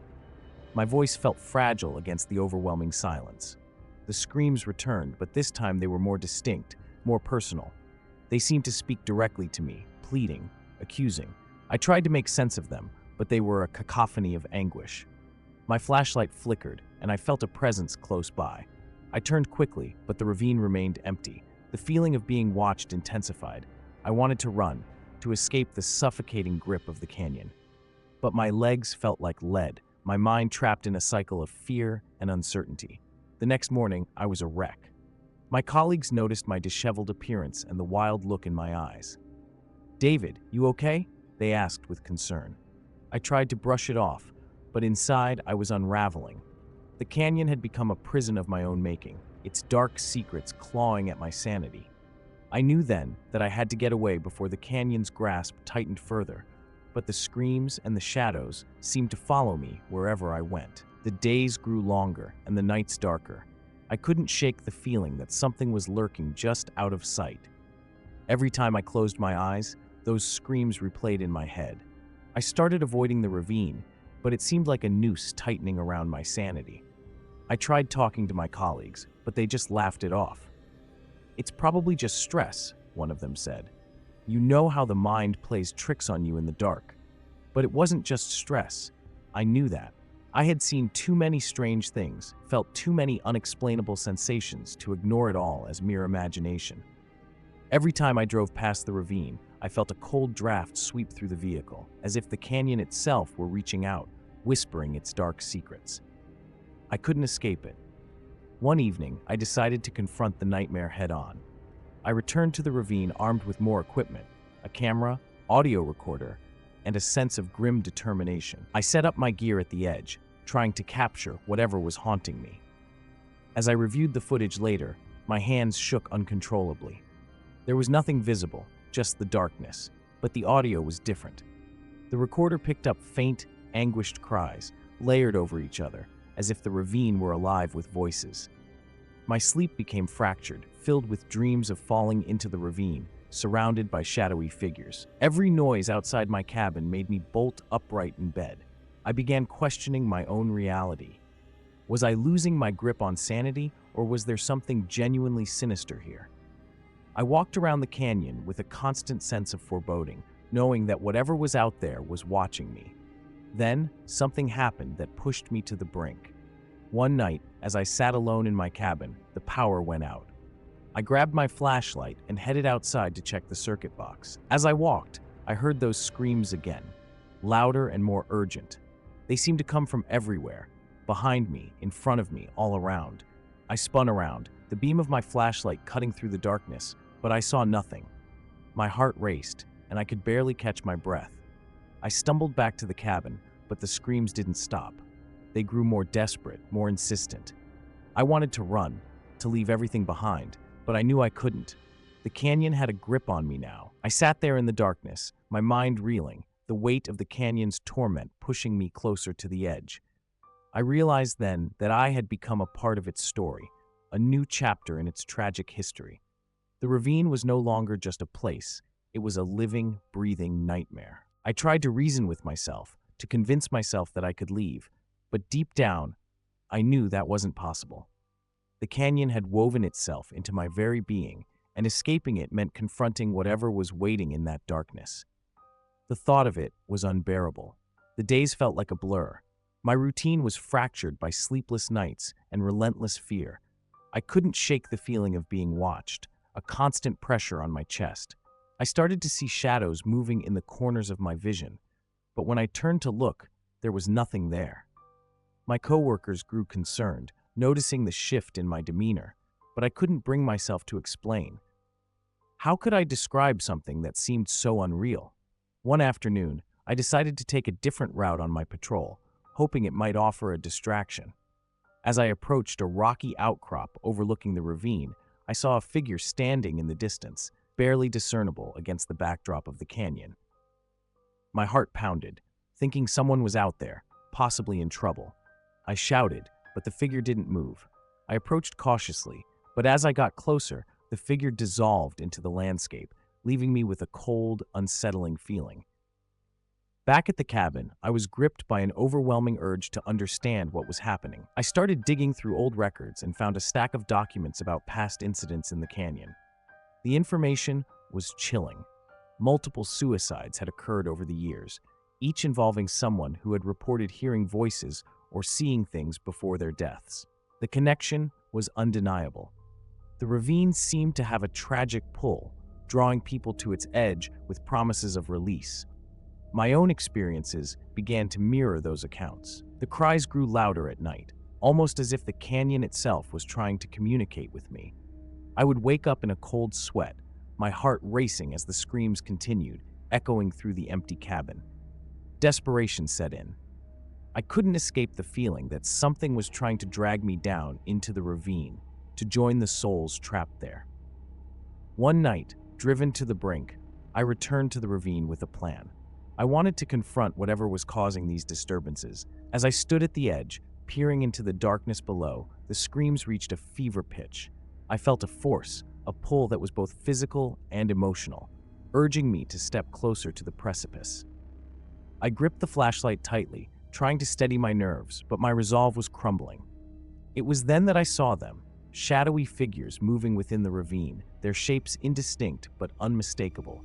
My voice felt fragile against the overwhelming silence. The screams returned, but this time they were more distinct, more personal. They seemed to speak directly to me, pleading, accusing. I tried to make sense of them, but they were a cacophony of anguish. My flashlight flickered, and I felt a presence close by. I turned quickly, but the ravine remained empty. The feeling of being watched intensified. I wanted to run, to escape the suffocating grip of the canyon. But my legs felt like lead, my mind trapped in a cycle of fear and uncertainty. The next morning, I was a wreck. My colleagues noticed my disheveled appearance and the wild look in my eyes. "David, you okay?" they asked with concern. I tried to brush it off, but inside I was unraveling. The canyon had become a prison of my own making, its dark secrets clawing at my sanity. I knew then that I had to get away before the canyon's grasp tightened further, but the screams and the shadows seemed to follow me wherever I went. The days grew longer and the nights darker. I couldn't shake the feeling that something was lurking just out of sight. Every time I closed my eyes, those screams replayed in my head. I started avoiding the ravine, but it seemed like a noose tightening around my sanity. I tried talking to my colleagues, but they just laughed it off. "It's probably just stress," one of them said. "You know how the mind plays tricks on you in the dark." But it wasn't just stress. I knew that. I had seen too many strange things, felt too many unexplainable sensations to ignore it all as mere imagination. Every time I drove past the ravine, I felt a cold draft sweep through the vehicle, as if the canyon itself were reaching out, whispering its dark secrets. I couldn't escape it. One evening, I decided to confront the nightmare head-on. I returned to the ravine armed with more equipment, a camera, audio recorder, and a sense of grim determination. I set up my gear at the edge, trying to capture whatever was haunting me. As I reviewed the footage later, my hands shook uncontrollably. There was nothing visible, just the darkness, but the audio was different. The recorder picked up faint, anguished cries, layered over each other, as if the ravine were alive with voices. My sleep became fractured, filled with dreams of falling into the ravine, surrounded by shadowy figures. Every noise outside my cabin made me bolt upright in bed. I began questioning my own reality. Was I losing my grip on sanity, or was there something genuinely sinister here? I walked around the canyon with a constant sense of foreboding, knowing that whatever was out there was watching me. Then, something happened that pushed me to the brink. One night, as I sat alone in my cabin, the power went out. I grabbed my flashlight and headed outside to check the circuit box. As I walked, I heard those screams again, louder and more urgent. They seemed to come from everywhere, behind me, in front of me, all around. I spun around, the beam of my flashlight cutting through the darkness, but I saw nothing. My heart raced, and I could barely catch my breath. I stumbled back to the cabin, but the screams didn't stop. They grew more desperate, more insistent. I wanted to run, to leave everything behind, but I knew I couldn't. The canyon had a grip on me now. I sat there in the darkness, my mind reeling, the weight of the canyon's torment pushing me closer to the edge. I realized then that I had become a part of its story, a new chapter in its tragic history. The ravine was no longer just a place, it was a living, breathing nightmare. I tried to reason with myself, to convince myself that I could leave, but deep down, I knew that wasn't possible. The canyon had woven itself into my very being, and escaping it meant confronting whatever was waiting in that darkness. The thought of it was unbearable. The days felt like a blur. My routine was fractured by sleepless nights and relentless fear. I couldn't shake the feeling of being watched, a constant pressure on my chest. I started to see shadows moving in the corners of my vision, but when I turned to look, there was nothing there. My coworkers grew concerned, noticing the shift in my demeanor, but I couldn't bring myself to explain. How could I describe something that seemed so unreal? One afternoon, I decided to take a different route on my patrol, hoping it might offer a distraction. As I approached a rocky outcrop overlooking the ravine, I saw a figure standing in the distance, barely discernible against the backdrop of the canyon. My heart pounded, thinking someone was out there, possibly in trouble. I shouted, but the figure didn't move. I approached cautiously, but as I got closer, the figure dissolved into the landscape, leaving me with a cold, unsettling feeling. Back at the cabin, I was gripped by an overwhelming urge to understand what was happening. I started digging through old records and found a stack of documents about past incidents in the canyon. The information was chilling. Multiple suicides had occurred over the years, each involving someone who had reported hearing voices or seeing things before their deaths. The connection was undeniable. The ravine seemed to have a tragic pull, drawing people to its edge with promises of release. My own experiences began to mirror those accounts. The cries grew louder at night, almost as if the canyon itself was trying to communicate with me. I would wake up in a cold sweat, my heart racing as the screams continued, echoing through the empty cabin. Desperation set in. I couldn't escape the feeling that something was trying to drag me down into the ravine, to join the souls trapped there. One night, driven to the brink, I returned to the ravine with a plan. I wanted to confront whatever was causing these disturbances. As I stood at the edge, peering into the darkness below, the screams reached a fever pitch. I felt a force, a pull that was both physical and emotional, urging me to step closer to the precipice. I gripped the flashlight tightly, trying to steady my nerves, but my resolve was crumbling. It was then that I saw them, shadowy figures moving within the ravine, their shapes indistinct but unmistakable.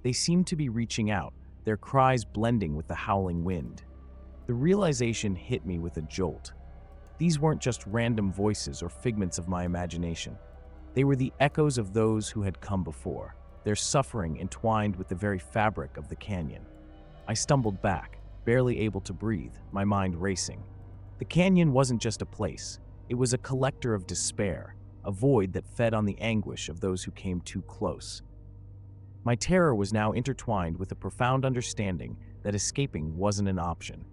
They seemed to be reaching out, their cries blending with the howling wind. The realization hit me with a jolt. These weren't just random voices or figments of my imagination. They were the echoes of those who had come before, their suffering entwined with the very fabric of the canyon. I stumbled back, barely able to breathe, my mind racing. The canyon wasn't just a place, it was a collector of despair, a void that fed on the anguish of those who came too close. My terror was now intertwined with a profound understanding that escaping wasn't an option.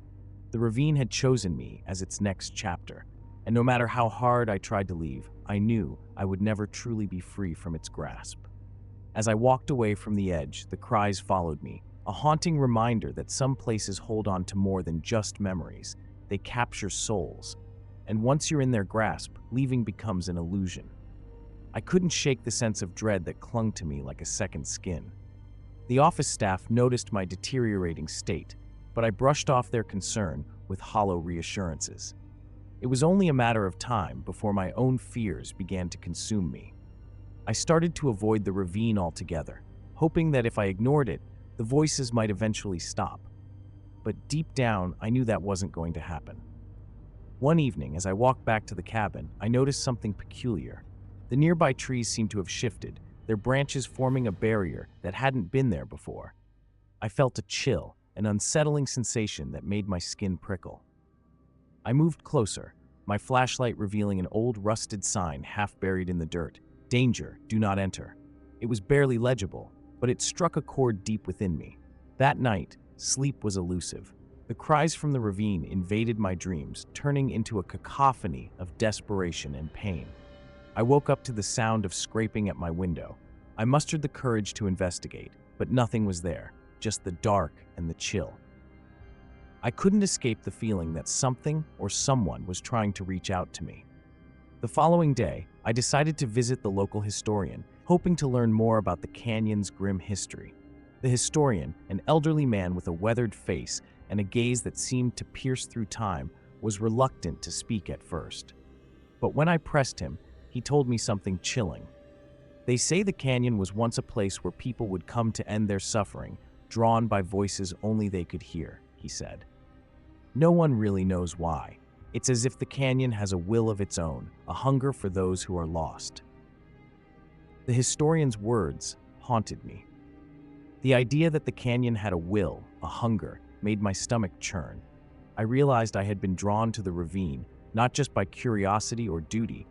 The ravine had chosen me as its next chapter, and no matter how hard I tried to leave, I knew I would never truly be free from its grasp. As I walked away from the edge, the cries followed me, a haunting reminder that some places hold on to more than just memories. They capture souls, and once you're in their grasp, leaving becomes an illusion. I couldn't shake the sense of dread that clung to me like a second skin. The office staff noticed my deteriorating state, but I brushed off their concern with hollow reassurances. It was only a matter of time before my own fears began to consume me. I started to avoid the ravine altogether, hoping that if I ignored it, the voices might eventually stop. But deep down, I knew that wasn't going to happen. One evening, as I walked back to the cabin, I noticed something peculiar. The nearby trees seemed to have shifted, their branches forming a barrier that hadn't been there before. I felt a chill, an unsettling sensation that made my skin prickle. I moved closer, my flashlight revealing an old rusted sign half buried in the dirt. "Danger, do not enter." It was barely legible, but it struck a chord deep within me. That night, sleep was elusive. The cries from the ravine invaded my dreams, turning into a cacophony of desperation and pain. I woke up to the sound of scraping at my window. I mustered the courage to investigate, but nothing was there, just the dark and the chill. I couldn't escape the feeling that something or someone was trying to reach out to me. The following day, I decided to visit the local historian, hoping to learn more about the canyon's grim history. The historian, an elderly man with a weathered face and a gaze that seemed to pierce through time, was reluctant to speak at first. But when I pressed him, he told me something chilling. "They say the canyon was once a place where people would come to end their suffering, drawn by voices only they could hear," he said. "No one really knows why. It's as if the canyon has a will of its own, a hunger for those who are lost." The historian's words haunted me. The idea that the canyon had a will, a hunger, made my stomach churn. I realized I had been drawn to the ravine, not just by curiosity or duty,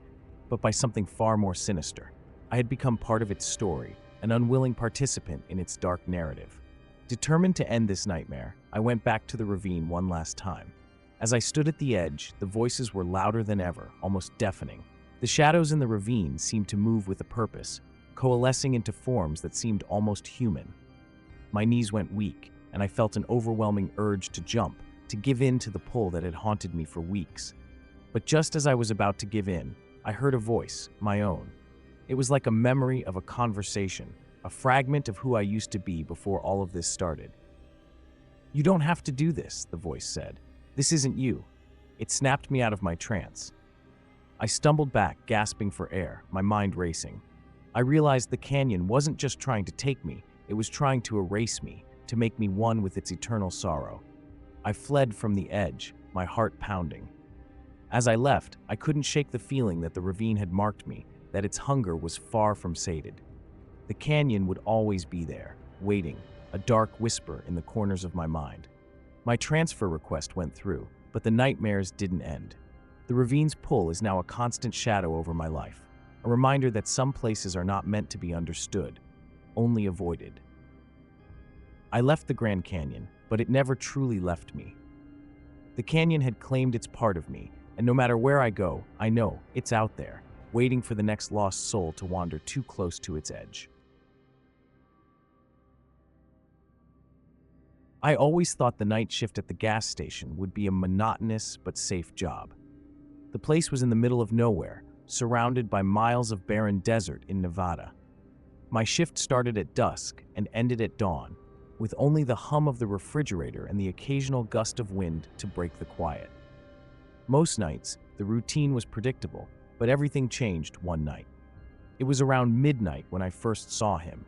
but by something far more sinister. I had become part of its story, an unwilling participant in its dark narrative. Determined to end this nightmare, I went back to the ravine one last time. As I stood at the edge, the voices were louder than ever, almost deafening. The shadows in the ravine seemed to move with a purpose, coalescing into forms that seemed almost human. My knees went weak, and I felt an overwhelming urge to jump, to give in to the pull that had haunted me for weeks. But just as I was about to give in, I heard a voice, my own. It was like a memory of a conversation, a fragment of who I used to be before all of this started. "You don't have to do this," the voice said. "This isn't you." It snapped me out of my trance. I stumbled back, gasping for air, my mind racing. I realized the canyon wasn't just trying to take me, it was trying to erase me, to make me one with its eternal sorrow. I fled from the edge, my heart pounding. As I left, I couldn't shake the feeling that the ravine had marked me, that its hunger was far from sated. The canyon would always be there, waiting, a dark whisper in the corners of my mind. My transfer request went through, but the nightmares didn't end. The ravine's pull is now a constant shadow over my life, a reminder that some places are not meant to be understood, only avoided. I left the Grand Canyon, but it never truly left me. The canyon had claimed its part of me, and no matter where I go, I know it's out there, waiting for the next lost soul to wander too close to its edge. I always thought the night shift at the gas station would be a monotonous but safe job. The place was in the middle of nowhere, surrounded by miles of barren desert in Nevada. My shift started at dusk and ended at dawn, with only the hum of the refrigerator and the occasional gust of wind to break the quiet. Most nights, the routine was predictable, but everything changed one night. It was around midnight when I first saw him,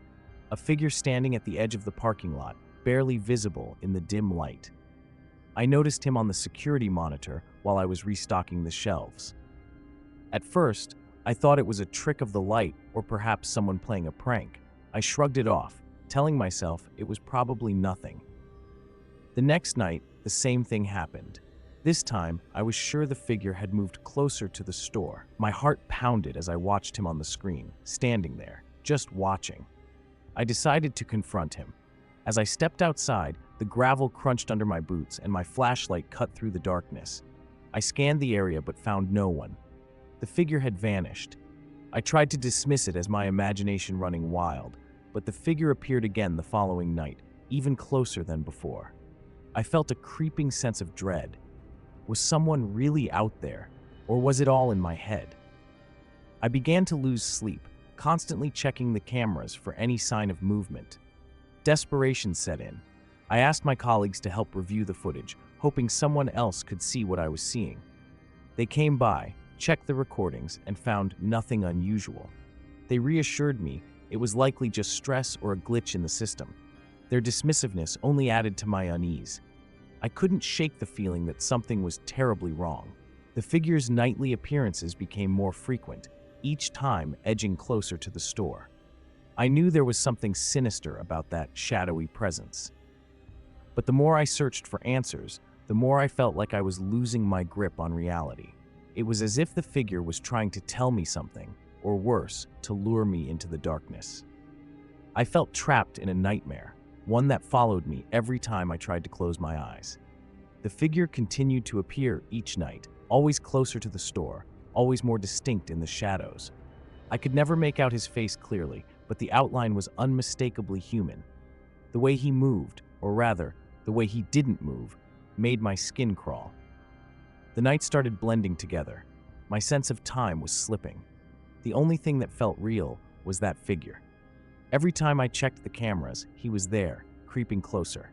a figure standing at the edge of the parking lot, barely visible in the dim light. I noticed him on the security monitor while I was restocking the shelves. At first, I thought it was a trick of the light or perhaps someone playing a prank. I shrugged it off, telling myself it was probably nothing. The next night, the same thing happened. This time, I was sure the figure had moved closer to the store. My heart pounded as I watched him on the screen, standing there, just watching. I decided to confront him. As I stepped outside, the gravel crunched under my boots and my flashlight cut through the darkness. I scanned the area but found no one. The figure had vanished. I tried to dismiss it as my imagination running wild, but the figure appeared again the following night, even closer than before. I felt a creeping sense of dread. Was someone really out there, or was it all in my head? I began to lose sleep, constantly checking the cameras for any sign of movement. Desperation set in. I asked my colleagues to help review the footage, hoping someone else could see what I was seeing. They came by, checked the recordings, and found nothing unusual. They reassured me it was likely just stress or a glitch in the system. Their dismissiveness only added to my unease. I couldn't shake the feeling that something was terribly wrong. The figure's nightly appearances became more frequent, each time edging closer to the store. I knew there was something sinister about that shadowy presence. But the more I searched for answers, the more I felt like I was losing my grip on reality. It was as if the figure was trying to tell me something, or worse, to lure me into the darkness. I felt trapped in a nightmare, one that followed me every time I tried to close my eyes. The figure continued to appear each night, always closer to the store, always more distinct in the shadows. I could never make out his face clearly, but the outline was unmistakably human. The way he moved, or rather, the way he didn't move, made my skin crawl. The nights started blending together. My sense of time was slipping. The only thing that felt real was that figure. Every time I checked the cameras, he was there, creeping closer.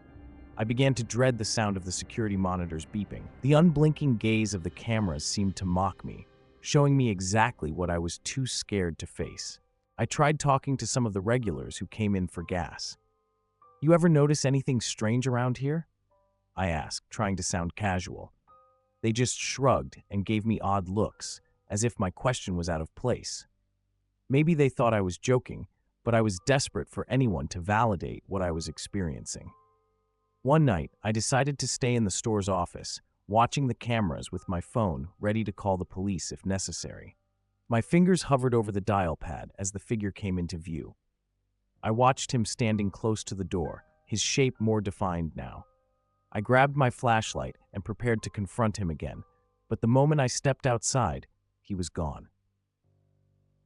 I began to dread the sound of the security monitors beeping. The unblinking gaze of the cameras seemed to mock me, showing me exactly what I was too scared to face. I tried talking to some of the regulars who came in for gas. "You ever notice anything strange around here?" I asked, trying to sound casual. They just shrugged and gave me odd looks, as if my question was out of place. Maybe they thought I was joking, but I was desperate for anyone to validate what I was experiencing. One night, I decided to stay in the store's office, watching the cameras with my phone, ready to call the police if necessary. My fingers hovered over the dial pad as the figure came into view. I watched him standing close to the door, his shape more defined now. I grabbed my flashlight and prepared to confront him again, but the moment I stepped outside, he was gone.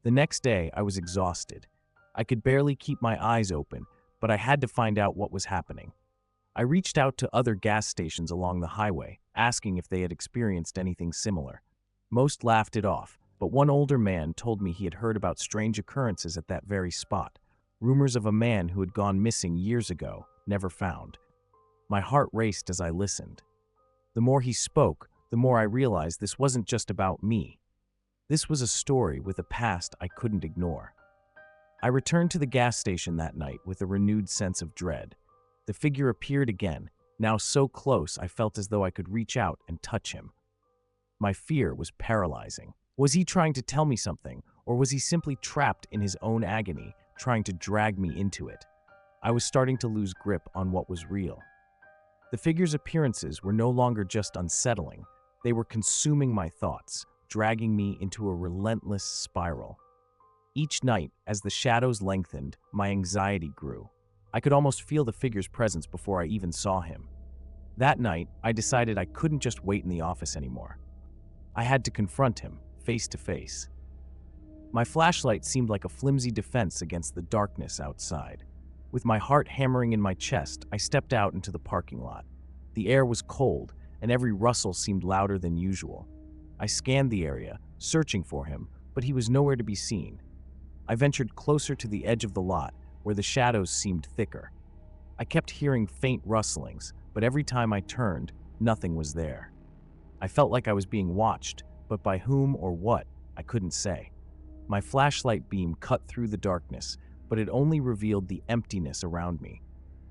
The next day, I was exhausted. I could barely keep my eyes open, but I had to find out what was happening. I reached out to other gas stations along the highway, asking if they had experienced anything similar. Most laughed it off, but one older man told me he had heard about strange occurrences at that very spot, rumors of a man who had gone missing years ago, never found. My heart raced as I listened. The more he spoke, the more I realized this wasn't just about me. This was a story with a past I couldn't ignore. I returned to the gas station that night with a renewed sense of dread. The figure appeared again, now so close I felt as though I could reach out and touch him. My fear was paralyzing. Was he trying to tell me something, or was he simply trapped in his own agony, trying to drag me into it? I was starting to lose grip on what was real. The figure's appearances were no longer just unsettling. They were consuming my thoughts, dragging me into a relentless spiral. Each night, as the shadows lengthened, my anxiety grew. I could almost feel the figure's presence before I even saw him. That night, I decided I couldn't just wait in the office anymore. I had to confront him, face to face. My flashlight seemed like a flimsy defense against the darkness outside. With my heart hammering in my chest, I stepped out into the parking lot. The air was cold, and every rustle seemed louder than usual. I scanned the area, searching for him, but he was nowhere to be seen. I ventured closer to the edge of the lot, where the shadows seemed thicker. I kept hearing faint rustlings, but every time I turned, nothing was there. I felt like I was being watched, but by whom or what, I couldn't say. My flashlight beam cut through the darkness, but it only revealed the emptiness around me.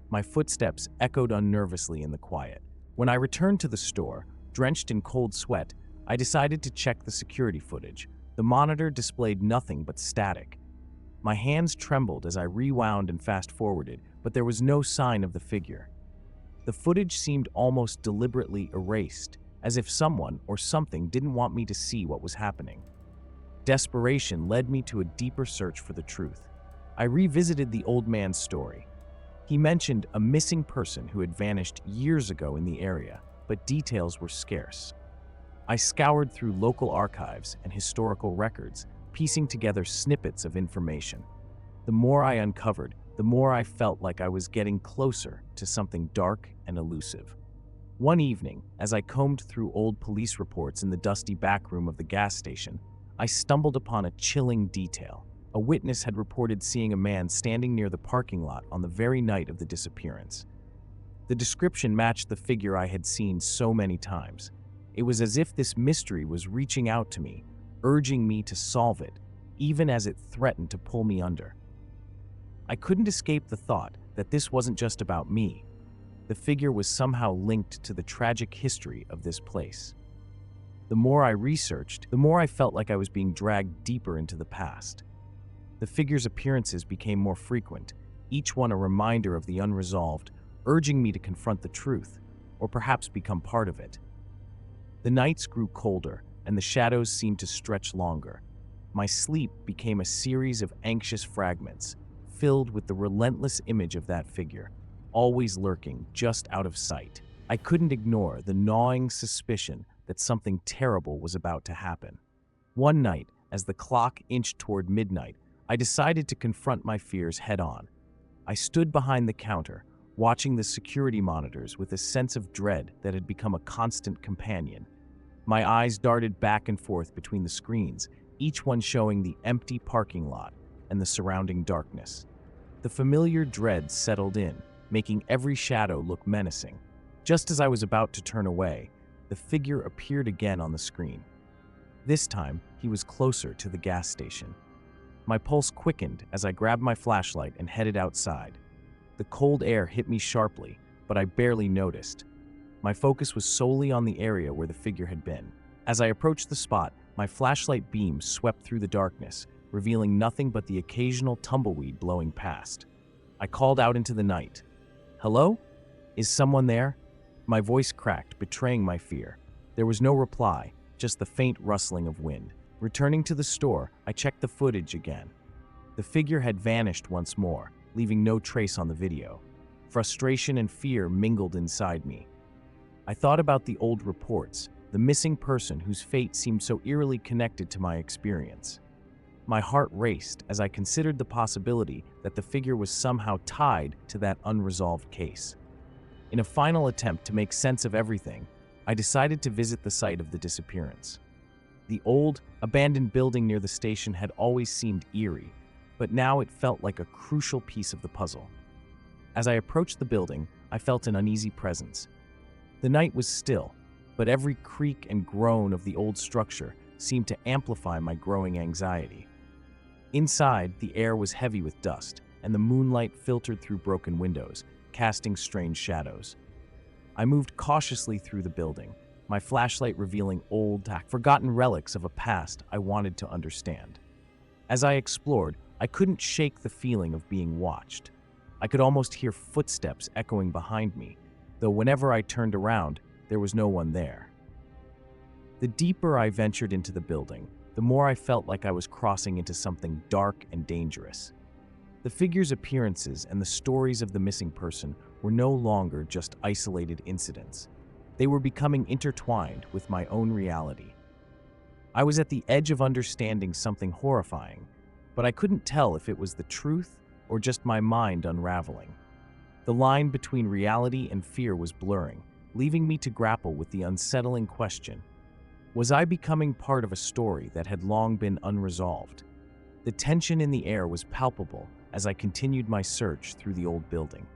My footsteps echoed unnervously in the quiet. When I returned to the store, drenched in cold sweat, I decided to check the security footage. The monitor displayed nothing but static. My hands trembled as I rewound and fast-forwarded, but there was no sign of the figure. The footage seemed almost deliberately erased, as if someone or something didn't want me to see what was happening. Desperation led me to a deeper search for the truth. I revisited the old man's story. He mentioned a missing person who had vanished years ago in the area, but details were scarce. I scoured through local archives and historical records, piecing together snippets of information. The more I uncovered, the more I felt like I was getting closer to something dark and elusive. One evening, as I combed through old police reports in the dusty back room of the gas station, I stumbled upon a chilling detail. A witness had reported seeing a man standing near the parking lot on the very night of the disappearance. The description matched the figure I had seen so many times. It was as if this mystery was reaching out to me, urging me to solve it, even as it threatened to pull me under. I couldn't escape the thought that this wasn't just about me. The figure was somehow linked to the tragic history of this place. The more I researched, the more I felt like I was being dragged deeper into the past. The figure's appearances became more frequent, each one a reminder of the unresolved, urging me to confront the truth, or perhaps become part of it. The nights grew colder, and the shadows seemed to stretch longer. My sleep became a series of anxious fragments, filled with the relentless image of that figure, always lurking just out of sight. I couldn't ignore the gnawing suspicion that something terrible was about to happen. One night, as the clock inched toward midnight, I decided to confront my fears head-on. I stood behind the counter, watching the security monitors with a sense of dread that had become a constant companion. My eyes darted back and forth between the screens, each one showing the empty parking lot and the surrounding darkness. The familiar dread settled in, making every shadow look menacing. Just as I was about to turn away, the figure appeared again on the screen. This time, he was closer to the gas station. My pulse quickened as I grabbed my flashlight and headed outside. The cold air hit me sharply, but I barely noticed. My focus was solely on the area where the figure had been. As I approached the spot, my flashlight beam swept through the darkness, revealing nothing but the occasional tumbleweed blowing past. I called out into the night. "Hello? Is someone there?" My voice cracked, betraying my fear. There was no reply, just the faint rustling of wind. Returning to the store, I checked the footage again. The figure had vanished once more, leaving no trace on the video. Frustration and fear mingled inside me. I thought about the old reports, the missing person whose fate seemed so eerily connected to my experience. My heart raced as I considered the possibility that the figure was somehow tied to that unresolved case. In a final attempt to make sense of everything, I decided to visit the site of the disappearance. The old, abandoned building near the station had always seemed eerie, but now it felt like a crucial piece of the puzzle. As I approached the building, I felt an uneasy presence. The night was still, but every creak and groan of the old structure seemed to amplify my growing anxiety. Inside, the air was heavy with dust, and the moonlight filtered through broken windows, casting strange shadows. I moved cautiously through the building, my flashlight revealing old, forgotten relics of a past I wanted to understand. As I explored, I couldn't shake the feeling of being watched. I could almost hear footsteps echoing behind me, though whenever I turned around, there was no one there. The deeper I ventured into the building, the more I felt like I was crossing into something dark and dangerous. The figure's appearances and the stories of the missing person were no longer just isolated incidents. They were becoming intertwined with my own reality. I was at the edge of understanding something horrifying, but I couldn't tell if it was the truth or just my mind unraveling. The line between reality and fear was blurring, leaving me to grapple with the unsettling question: was I becoming part of a story that had long been unresolved? The tension in the air was palpable as I continued my search through the old building.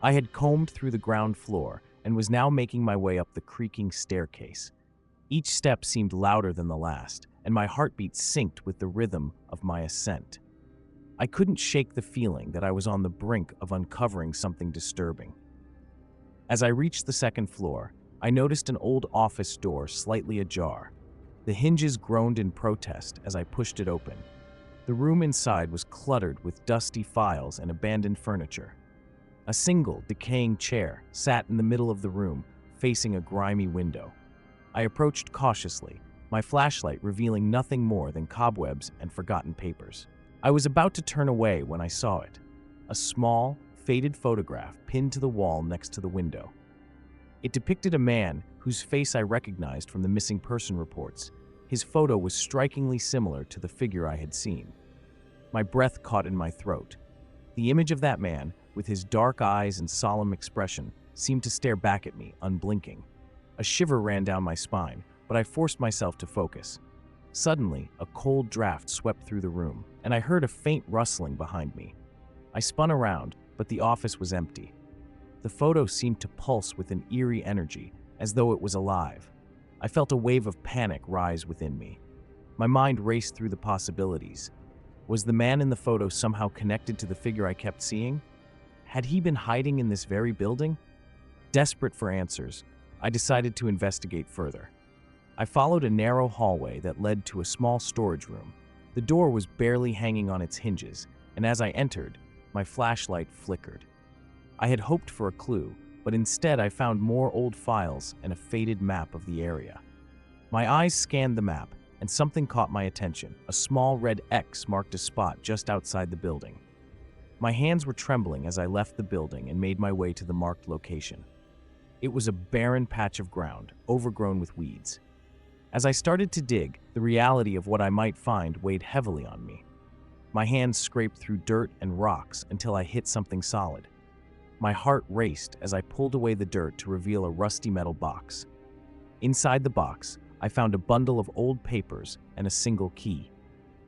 I had combed through the ground floor and was now making my way up the creaking staircase. Each step seemed louder than the last, and my heartbeat synced with the rhythm of my ascent. I couldn't shake the feeling that I was on the brink of uncovering something disturbing. As I reached the second floor, I noticed an old office door slightly ajar. The hinges groaned in protest as I pushed it open. The room inside was cluttered with dusty files and abandoned furniture. A single, decaying chair sat in the middle of the room, facing a grimy window. I approached cautiously, my flashlight revealing nothing more than cobwebs and forgotten papers. I was about to turn away when I saw it. A small, faded photograph pinned to the wall next to the window. It depicted a man whose face I recognized from the missing person reports. His photo was strikingly similar to the figure I had seen. My breath caught in my throat. The image of that man, with his dark eyes and solemn expression, seemed to stare back at me, unblinking. A shiver ran down my spine, but I forced myself to focus. Suddenly, a cold draft swept through the room, and I heard a faint rustling behind me. I spun around, but the office was empty. The photo seemed to pulse with an eerie energy, as though it was alive. I felt a wave of panic rise within me. My mind raced through the possibilities. Was the man in the photo somehow connected to the figure I kept seeing? Had he been hiding in this very building? Desperate for answers, I decided to investigate further. I followed a narrow hallway that led to a small storage room. The door was barely hanging on its hinges, and as I entered, my flashlight flickered. I had hoped for a clue, but instead I found more old files and a faded map of the area. My eyes scanned the map, and something caught my attention. A small red X marked a spot just outside the building. My hands were trembling as I left the building and made my way to the marked location. It was a barren patch of ground, overgrown with weeds. As I started to dig, the reality of what I might find weighed heavily on me. My hands scraped through dirt and rocks until I hit something solid. My heart raced as I pulled away the dirt to reveal a rusty metal box. Inside the box, I found a bundle of old papers and a single key.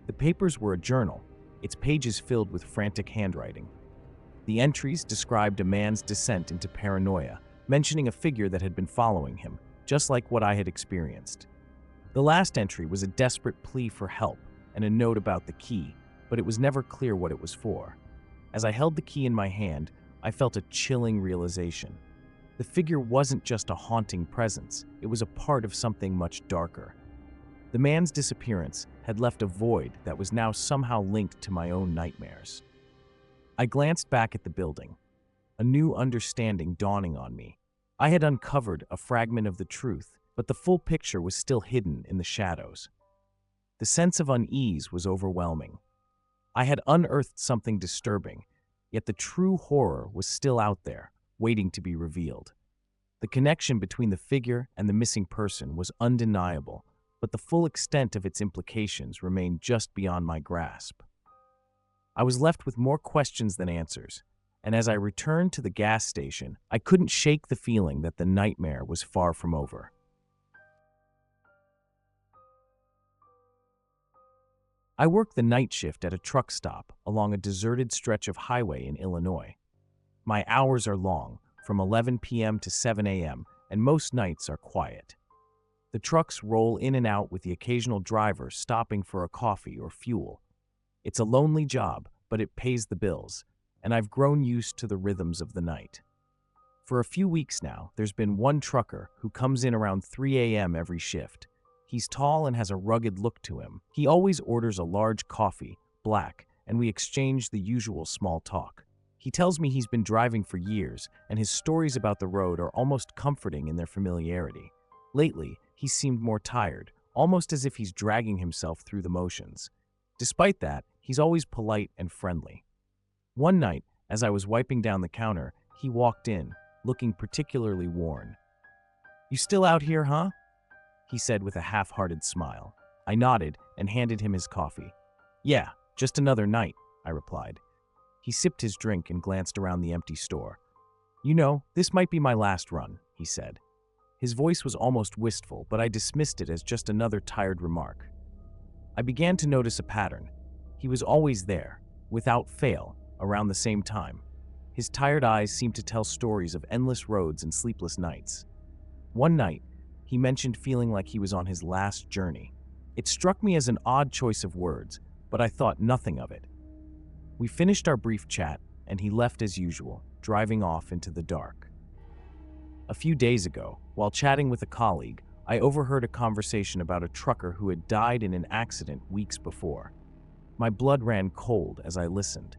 The papers were a journal, its pages filled with frantic handwriting. The entries described a man's descent into paranoia, mentioning a figure that had been following him, just like what I had experienced. The last entry was a desperate plea for help and a note about the key, but it was never clear what it was for. As I held the key in my hand, I felt a chilling realization. The figure wasn't just a haunting presence, it was a part of something much darker. The man's disappearance had left a void that was now somehow linked to my own nightmares. I glanced back at the building, a new understanding dawning on me. I had uncovered a fragment of the truth, but the full picture was still hidden in the shadows. The sense of unease was overwhelming. I had unearthed something disturbing, yet the true horror was still out there, waiting to be revealed. The connection between the figure and the missing person was undeniable, but the full extent of its implications remained just beyond my grasp. I was left with more questions than answers, and as I returned to the gas station, I couldn't shake the feeling that the nightmare was far from over. I worked the night shift at a truck stop along a deserted stretch of highway in Illinois. My hours are long, from 11 p.m. to 7 a.m., and most nights are quiet. The trucks roll in and out with the occasional driver stopping for a coffee or fuel. It's a lonely job, but it pays the bills, and I've grown used to the rhythms of the night. For a few weeks now, there's been one trucker who comes in around 3 a.m. every shift. He's tall and has a rugged look to him. He always orders a large coffee, black, and we exchange the usual small talk. He tells me he's been driving for years, and his stories about the road are almost comforting in their familiarity. Lately, he seemed more tired, almost as if he's dragging himself through the motions. Despite that, he's always polite and friendly. One night, as I was wiping down the counter, he walked in, looking particularly worn. "You still out here, huh?" he said with a half-hearted smile. I nodded and handed him his coffee. "Yeah, just another night," I replied. He sipped his drink and glanced around the empty store. "You know, this might be my last run," he said. His voice was almost wistful, but I dismissed it as just another tired remark. I began to notice a pattern. He was always there, without fail, around the same time. His tired eyes seemed to tell stories of endless roads and sleepless nights. One night, he mentioned feeling like he was on his last journey. It struck me as an odd choice of words, but I thought nothing of it. We finished our brief chat, and he left as usual, driving off into the dark. A few days ago, while chatting with a colleague, I overheard a conversation about a trucker who had died in an accident weeks before. My blood ran cold as I listened.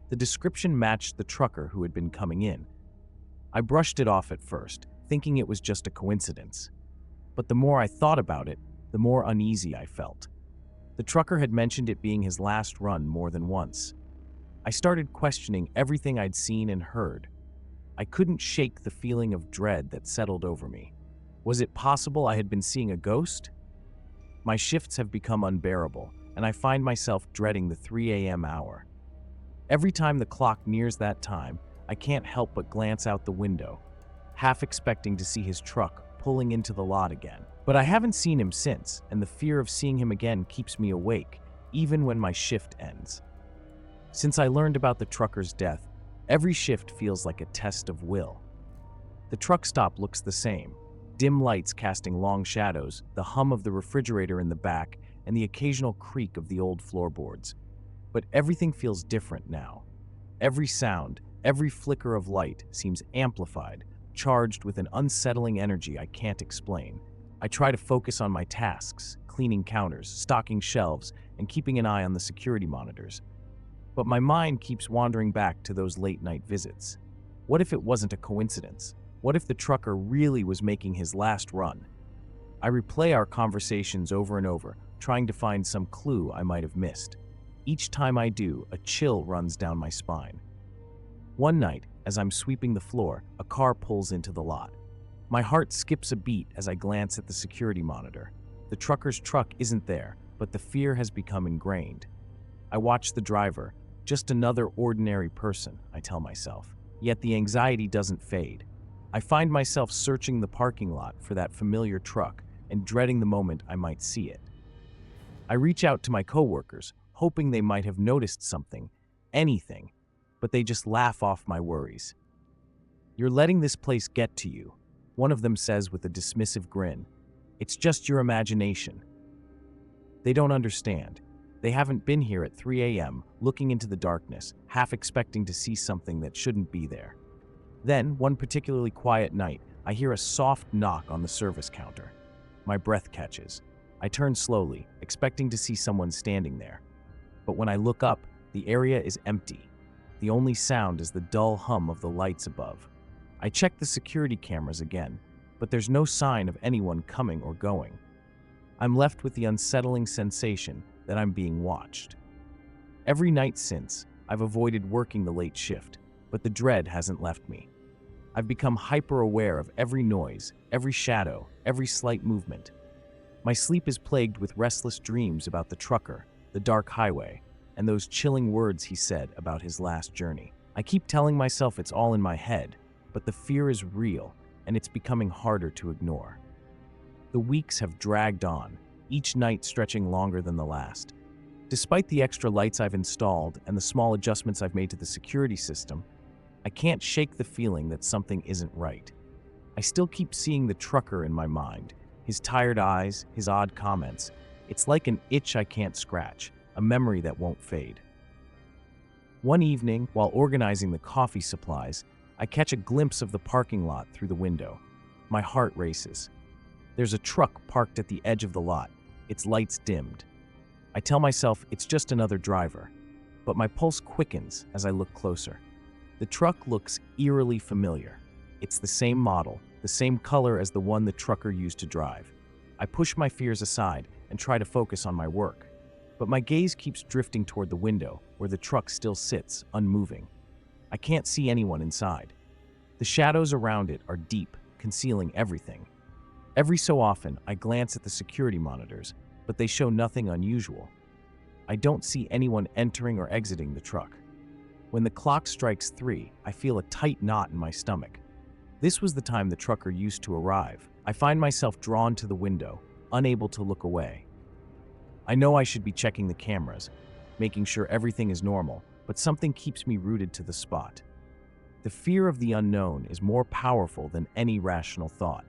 The description matched the trucker who had been coming in. I brushed it off at first, thinking it was just a coincidence. But the more I thought about it, the more uneasy I felt. The trucker had mentioned it being his last run more than once. I started questioning everything I'd seen and heard. I couldn't shake the feeling of dread that settled over me. Was it possible I had been seeing a ghost? My shifts have become unbearable, and I find myself dreading the 3 a.m. hour. Every time the clock nears that time, I can't help but glance out the window, half expecting to see his truck pulling into the lot again. But I haven't seen him since, and the fear of seeing him again keeps me awake, even when my shift ends. Since I learned about the trucker's death, every shift feels like a test of will. The truck stop looks the same, dim lights casting long shadows, the hum of the refrigerator in the back, and the occasional creak of the old floorboards. But everything feels different now. Every sound, every flicker of light seems amplified, charged with an unsettling energy I can't explain. I try to focus on my tasks, cleaning counters, stocking shelves, and keeping an eye on the security monitors. But my mind keeps wandering back to those late-night visits. What if it wasn't a coincidence? What if the trucker really was making his last run? I replay our conversations over and over, trying to find some clue I might have missed. Each time I do, a chill runs down my spine. One night, as I'm sweeping the floor, a car pulls into the lot. My heart skips a beat as I glance at the security monitor. The trucker's truck isn't there, but the fear has become ingrained. I watch the driver. Just another ordinary person, I tell myself. Yet the anxiety doesn't fade. I find myself searching the parking lot for that familiar truck and dreading the moment I might see it. I reach out to my coworkers, hoping they might have noticed something, anything, but they just laugh off my worries. "You're letting this place get to you," one of them says with a dismissive grin. "It's just your imagination." They don't understand. They haven't been here at 3 a.m., looking into the darkness, half expecting to see something that shouldn't be there. Then, one particularly quiet night, I hear a soft knock on the service counter. My breath catches. I turn slowly, expecting to see someone standing there. But when I look up, the area is empty. The only sound is the dull hum of the lights above. I check the security cameras again, but there's no sign of anyone coming or going. I'm left with the unsettling sensation that I'm being watched. Every night since, I've avoided working the late shift, but the dread hasn't left me. I've become hyper-aware of every noise, every shadow, every slight movement. My sleep is plagued with restless dreams about the trucker, the dark highway, and those chilling words he said about his last journey. I keep telling myself it's all in my head, but the fear is real, and it's becoming harder to ignore. The weeks have dragged on, each night stretching longer than the last. Despite the extra lights I've installed and the small adjustments I've made to the security system, I can't shake the feeling that something isn't right. I still keep seeing the trucker in my mind, his tired eyes, his odd comments. It's like an itch I can't scratch, a memory that won't fade. One evening, while organizing the coffee supplies, I catch a glimpse of the parking lot through the window. My heart races. There's a truck parked at the edge of the lot, its lights dimmed. I tell myself it's just another driver, but my pulse quickens as I look closer. The truck looks eerily familiar. It's the same model, the same color as the one the trucker used to drive. I push my fears aside and try to focus on my work, but my gaze keeps drifting toward the window where the truck still sits, unmoving. I can't see anyone inside. The shadows around it are deep, concealing everything. Every so often, I glance at the security monitors, but they show nothing unusual. I don't see anyone entering or exiting the truck. When the clock strikes 3, I feel a tight knot in my stomach. This was the time the trucker used to arrive. I find myself drawn to the window, unable to look away. I know I should be checking the cameras, making sure everything is normal, but something keeps me rooted to the spot. The fear of the unknown is more powerful than any rational thought.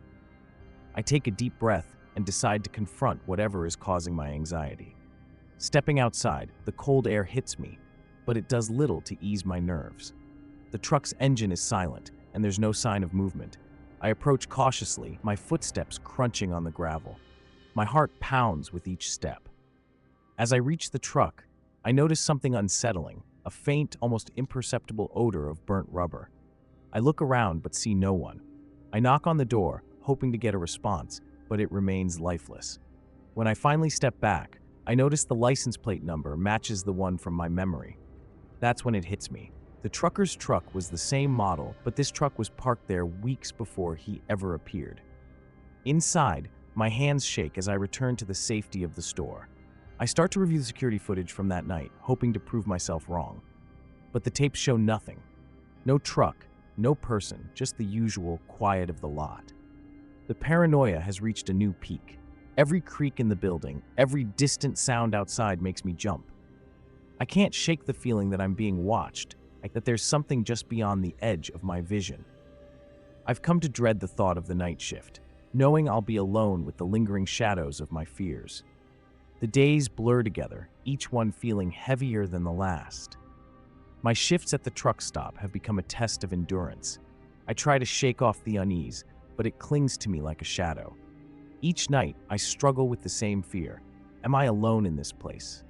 I take a deep breath and decide to confront whatever is causing my anxiety. Stepping outside, the cold air hits me, but it does little to ease my nerves. The truck's engine is silent, and there's no sign of movement. I approach cautiously, my footsteps crunching on the gravel. My heart pounds with each step. As I reach the truck, I notice something unsettling, a faint, almost imperceptible odor of burnt rubber. I look around but see no one. I knock on the door, hoping to get a response, but it remains lifeless. When I finally step back, I notice the license plate number matches the one from my memory. That's when it hits me. The trucker's truck was the same model, but this truck was parked there weeks before he ever appeared. Inside, my hands shake as I return to the safety of the store. I start to review the security footage from that night, hoping to prove myself wrong. But the tapes show nothing. No truck, no person, just the usual quiet of the lot. The paranoia has reached a new peak. Every creak in the building, every distant sound outside makes me jump. I can't shake the feeling that I'm being watched, that there's something just beyond the edge of my vision. I've come to dread the thought of the night shift, knowing I'll be alone with the lingering shadows of my fears. The days blur together, each one feeling heavier than the last. My shifts at the truck stop have become a test of endurance. I try to shake off the unease, but it clings to me like a shadow. Each night, I struggle with the same fear. Am I alone in this place?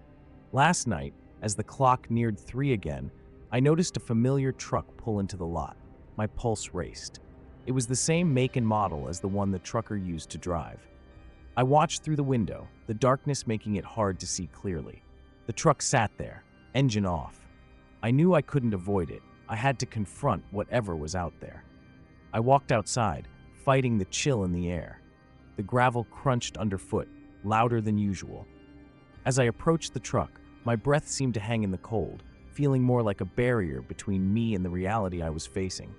Last night, as the clock neared 3 again, I noticed a familiar truck pull into the lot. My pulse raced. It was the same make and model as the one the trucker used to drive. I watched through the window, the darkness making it hard to see clearly. The truck sat there, engine off. I knew I couldn't avoid it. I had to confront whatever was out there. I walked outside, fighting the chill in the air. The gravel crunched underfoot, louder than usual. As I approached the truck, my breath seemed to hang in the cold, feeling more like a barrier between me and the reality I was facing.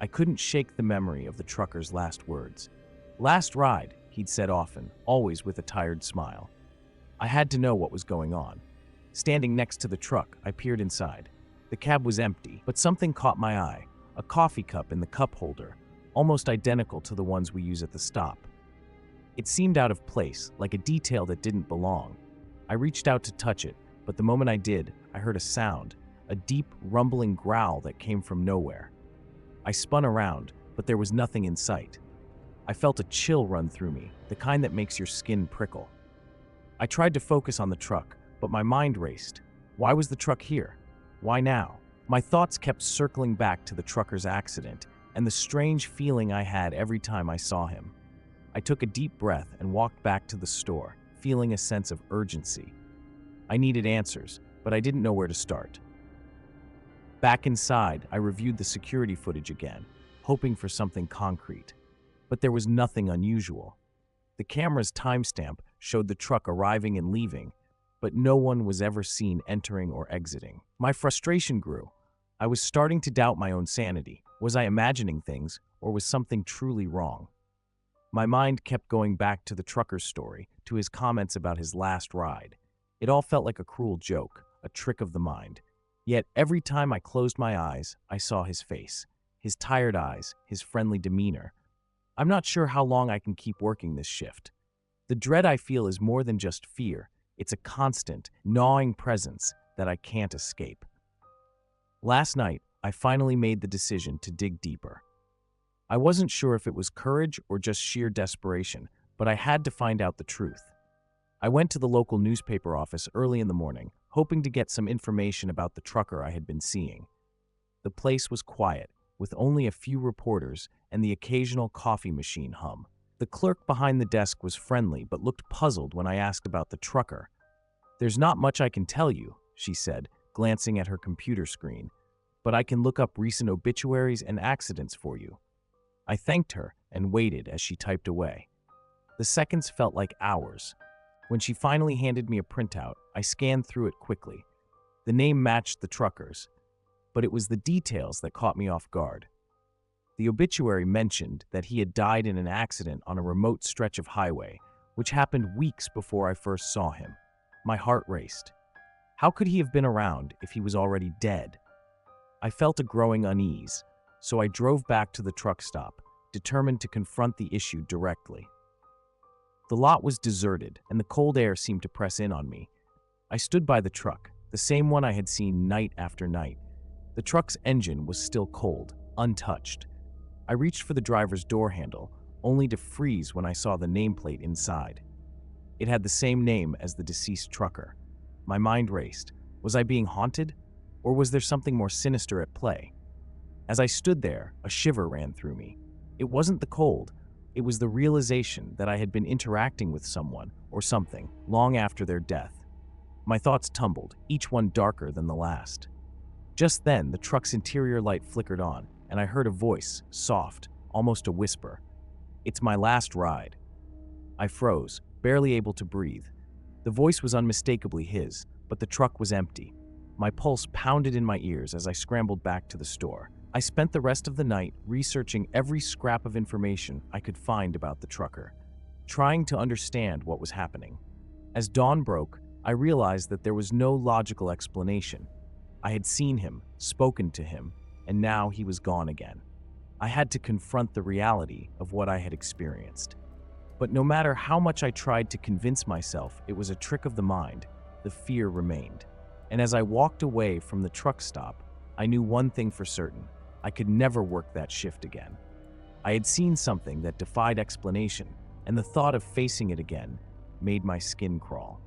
I couldn't shake the memory of the trucker's last words. "Last ride," he'd said often, always with a tired smile. I had to know what was going on. Standing next to the truck, I peered inside. The cab was empty, but something caught my eye, a coffee cup in the cup holder, almost identical to the ones we use at the stop. It seemed out of place, like a detail that didn't belong. I reached out to touch it, but the moment I did, I heard a sound, a deep, rumbling growl that came from nowhere. I spun around, but there was nothing in sight. I felt a chill run through me, the kind that makes your skin prickle. I tried to focus on the truck, but my mind raced. Why was the truck here? Why now? My thoughts kept circling back to the trucker's accident and the strange feeling I had every time I saw him. I took a deep breath and walked back to the store, feeling a sense of urgency. I needed answers, but I didn't know where to start. Back inside, I reviewed the security footage again, hoping for something concrete. But there was nothing unusual. The camera's timestamp showed the truck arriving and leaving, but no one was ever seen entering or exiting. My frustration grew. I was starting to doubt my own sanity. Was I imagining things, or was something truly wrong? My mind kept going back to the trucker's story, to his comments about his last ride. It all felt like a cruel joke, a trick of the mind. Yet every time I closed my eyes, I saw his face, his tired eyes, his friendly demeanor. I'm not sure how long I can keep working this shift. The dread I feel is more than just fear. It's a constant, gnawing presence that I can't escape. Last night, I finally made the decision to dig deeper. I wasn't sure if it was courage or just sheer desperation, but I had to find out the truth. I went to the local newspaper office early in the morning, hoping to get some information about the trucker I had been seeing. The place was quiet, with only a few reporters and the occasional coffee machine hum. The clerk behind the desk was friendly but looked puzzled when I asked about the trucker. "There's not much I can tell you," she said, glancing at her computer screen, "but I can look up recent obituaries and accidents for you." I thanked her and waited as she typed away. The seconds felt like hours. When she finally handed me a printout, I scanned through it quickly. The name matched the trucker's, but it was the details that caught me off guard. The obituary mentioned that he had died in an accident on a remote stretch of highway, which happened weeks before I first saw him. My heart raced. How could he have been around if he was already dead? I felt a growing unease, so I drove back to the truck stop, determined to confront the issue directly. The lot was deserted, and the cold air seemed to press in on me. I stood by the truck, the same one I had seen night after night. The truck's engine was still cold, untouched. I reached for the driver's door handle, only to freeze when I saw the nameplate inside. It had the same name as the deceased trucker. My mind raced. Was I being haunted? Or was there something more sinister at play? As I stood there, a shiver ran through me. It wasn't the cold. It was the realization that I had been interacting with someone or something long after their death. My thoughts tumbled, each one darker than the last. Just then, the truck's interior light flickered on, and I heard a voice, soft, almost a whisper. "It's my last ride." I froze, barely able to breathe. The voice was unmistakably his, but the truck was empty. My pulse pounded in my ears as I scrambled back to the store. I spent the rest of the night researching every scrap of information I could find about the trucker, trying to understand what was happening. As dawn broke, I realized that there was no logical explanation. I had seen him, spoken to him, and now he was gone again. I had to confront the reality of what I had experienced. But no matter how much I tried to convince myself it was a trick of the mind, the fear remained. And as I walked away from the truck stop, I knew one thing for certain: I could never work that shift again. I had seen something that defied explanation, and the thought of facing it again made my skin crawl.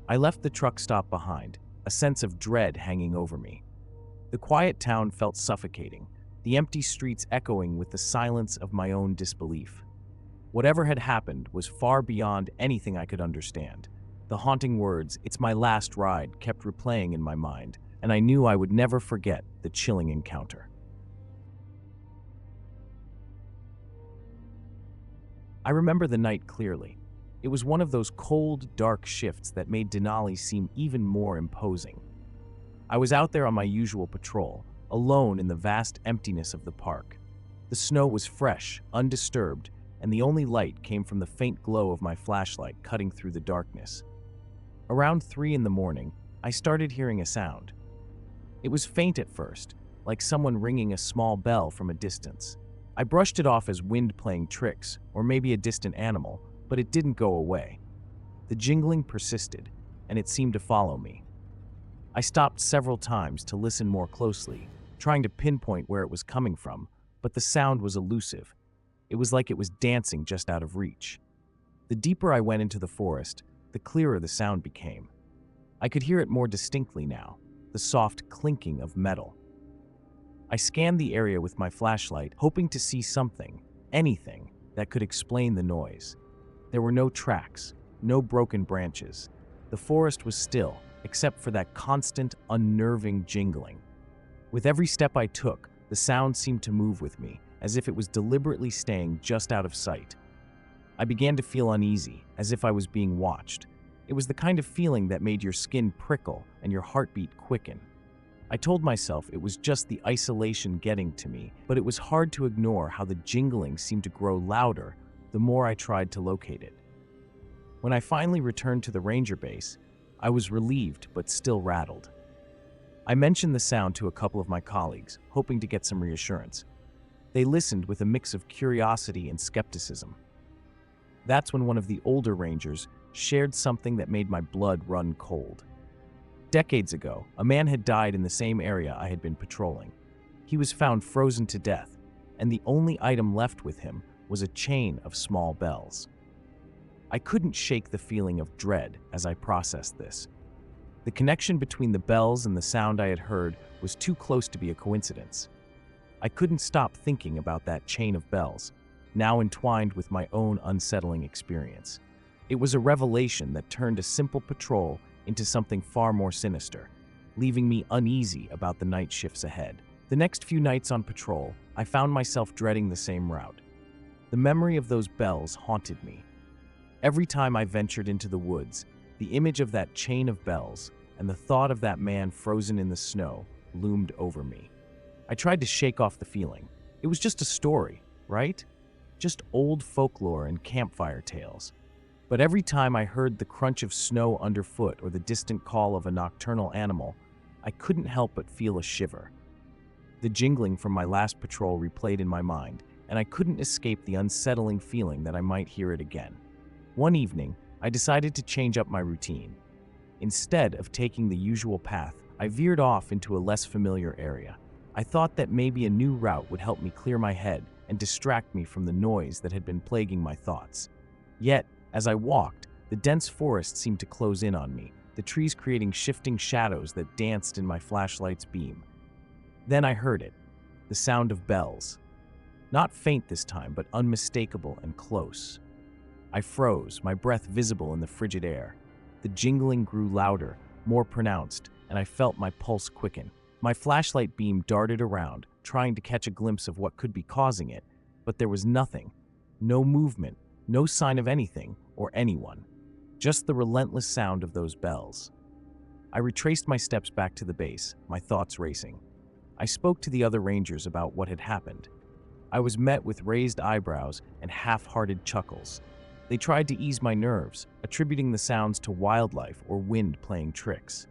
I left the truck stop behind, a sense of dread hanging over me. The quiet town felt suffocating, the empty streets echoing with the silence of my own disbelief. Whatever had happened was far beyond anything I could understand. The haunting words, "It's my last ride," kept replaying in my mind, and I knew I would never forget the chilling encounter. I remember the night clearly. It was one of those cold, dark shifts that made Denali seem even more imposing. I was out there on my usual patrol, alone in the vast emptiness of the park. The snow was fresh, undisturbed, and the only light came from the faint glow of my flashlight cutting through the darkness. Around 3 in the morning, I started hearing a sound. It was faint at first, like someone ringing a small bell from a distance. I brushed it off as wind playing tricks, or maybe a distant animal, but it didn't go away. The jingling persisted, and it seemed to follow me. I stopped several times to listen more closely, trying to pinpoint where it was coming from, but the sound was elusive. It was like it was dancing just out of reach. The deeper I went into the forest, the clearer the sound became. I could hear it more distinctly now, the soft clinking of metal. I scanned the area with my flashlight, hoping to see something, anything, that could explain the noise. There were no tracks, no broken branches. The forest was still, except for that constant, unnerving jingling. With every step I took, the sound seemed to move with me, as if it was deliberately staying just out of sight. I began to feel uneasy, as if I was being watched. It was the kind of feeling that made your skin prickle and your heartbeat quicken. I told myself it was just the isolation getting to me, but it was hard to ignore how the jingling seemed to grow louder the more I tried to locate it. When I finally returned to the ranger base, I was relieved but still rattled. I mentioned the sound to a couple of my colleagues, hoping to get some reassurance. They listened with a mix of curiosity and skepticism. That's when one of the older rangers shared something that made my blood run cold. Decades ago, a man had died in the same area I had been patrolling. He was found frozen to death, and the only item left with him was a chain of small bells. I couldn't shake the feeling of dread as I processed this. The connection between the bells and the sound I had heard was too close to be a coincidence. I couldn't stop thinking about that chain of bells, now entwined with my own unsettling experience. It was a revelation that turned a simple patrol into something far more sinister, leaving me uneasy about the night shifts ahead. The next few nights on patrol, I found myself dreading the same route. The memory of those bells haunted me. Every time I ventured into the woods, the image of that chain of bells and the thought of that man frozen in the snow loomed over me. I tried to shake off the feeling. It was just a story, right? Just old folklore and campfire tales. But every time I heard the crunch of snow underfoot or the distant call of a nocturnal animal, I couldn't help but feel a shiver. The jingling from my last patrol replayed in my mind, and I couldn't escape the unsettling feeling that I might hear it again. One evening, I decided to change up my routine. Instead of taking the usual path, I veered off into a less familiar area. I thought that maybe a new route would help me clear my head and distract me from the noise that had been plaguing my thoughts. Yet, as I walked, the dense forest seemed to close in on me, the trees creating shifting shadows that danced in my flashlight's beam. Then I heard it, the sound of bells. Not faint this time, but unmistakable and close. I froze, my breath visible in the frigid air. The jingling grew louder, more pronounced, and I felt my pulse quicken. My flashlight beam darted around, trying to catch a glimpse of what could be causing it, but there was nothing. No movement, no sign of anything or anyone. Just the relentless sound of those bells. I retraced my steps back to the base, my thoughts racing. I spoke to the other rangers about what had happened. I was met with raised eyebrows and half-hearted chuckles. They tried to ease my nerves, attributing the sounds to wildlife or wind playing tricks.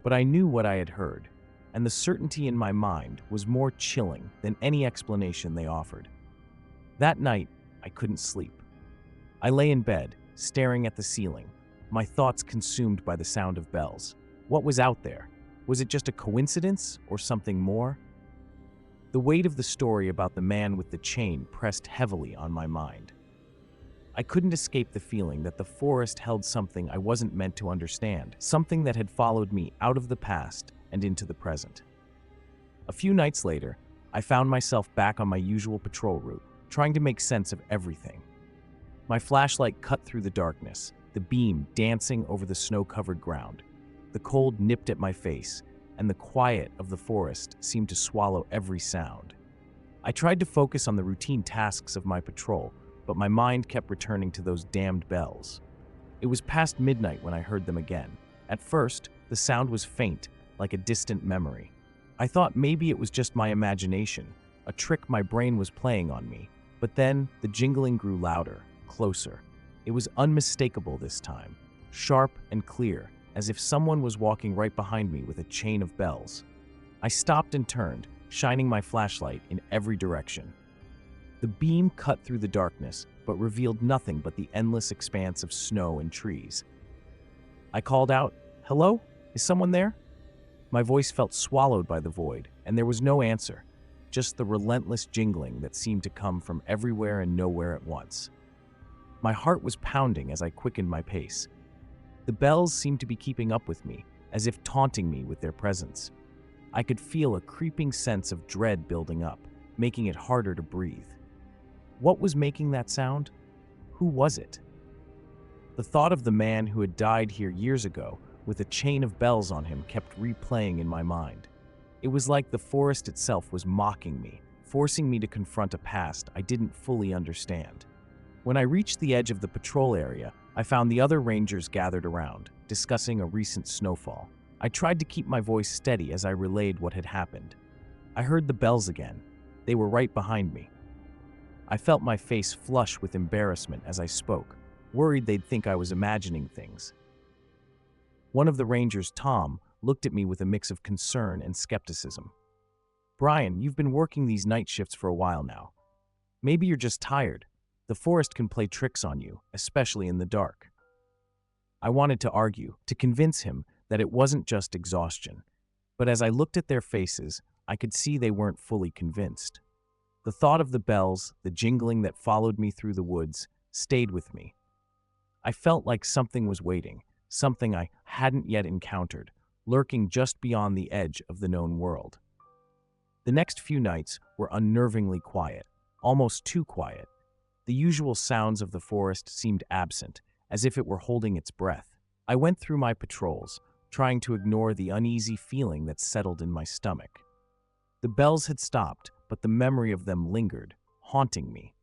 But I knew what I had heard, and the certainty in my mind was more chilling than any explanation they offered. That night, I couldn't sleep. I lay in bed, staring at the ceiling, my thoughts consumed by the sound of bells. What was out there? Was it just a coincidence or something more? The weight of the story about the man with the chain pressed heavily on my mind. I couldn't escape the feeling that the forest held something I wasn't meant to understand, something that had followed me out of the past and into the present. A few nights later, I found myself back on my usual patrol route, trying to make sense of everything. My flashlight cut through the darkness, the beam dancing over the snow-covered ground. The cold nipped at my face, and the quiet of the forest seemed to swallow every sound. I tried to focus on the routine tasks of my patrol, but my mind kept returning to those damned bells. It was past midnight when I heard them again. At first, the sound was faint, like a distant memory. I thought maybe it was just my imagination, a trick my brain was playing on me. But then, the jingling grew louder, closer. It was unmistakable this time, sharp and clear, as if someone was walking right behind me with a chain of bells. I stopped and turned, shining my flashlight in every direction. The beam cut through the darkness, but revealed nothing but the endless expanse of snow and trees. I called out, "Hello? Is someone there?" My voice felt swallowed by the void, and there was no answer, just the relentless jingling that seemed to come from everywhere and nowhere at once. My heart was pounding as I quickened my pace. The bells seemed to be keeping up with me, as if taunting me with their presence. I could feel a creeping sense of dread building up, making it harder to breathe. What was making that sound? Who was it? The thought of the man who had died here years ago, with a chain of bells on him, kept replaying in my mind. It was like the forest itself was mocking me, forcing me to confront a past I didn't fully understand. When I reached the edge of the patrol area, I found the other rangers gathered around, discussing a recent snowfall. I tried to keep my voice steady as I relayed what had happened. I heard the bells again. They were right behind me. I felt my face flush with embarrassment as I spoke, worried they'd think I was imagining things. One of the rangers, Tom, looked at me with a mix of concern and skepticism. "Brian, you've been working these night shifts for a while now. Maybe you're just tired. The forest can play tricks on you, especially in the dark." I wanted to argue, to convince him that it wasn't just exhaustion. But as I looked at their faces, I could see they weren't fully convinced. The thought of the bells, the jingling that followed me through the woods, stayed with me. I felt like something was waiting, something I hadn't yet encountered, lurking just beyond the edge of the known world. The next few nights were unnervingly quiet, almost too quiet. The usual sounds of the forest seemed absent, as if it were holding its breath. I went through my patrols, trying to ignore the uneasy feeling that settled in my stomach. The bells had stopped, but the memory of them lingered, haunting me.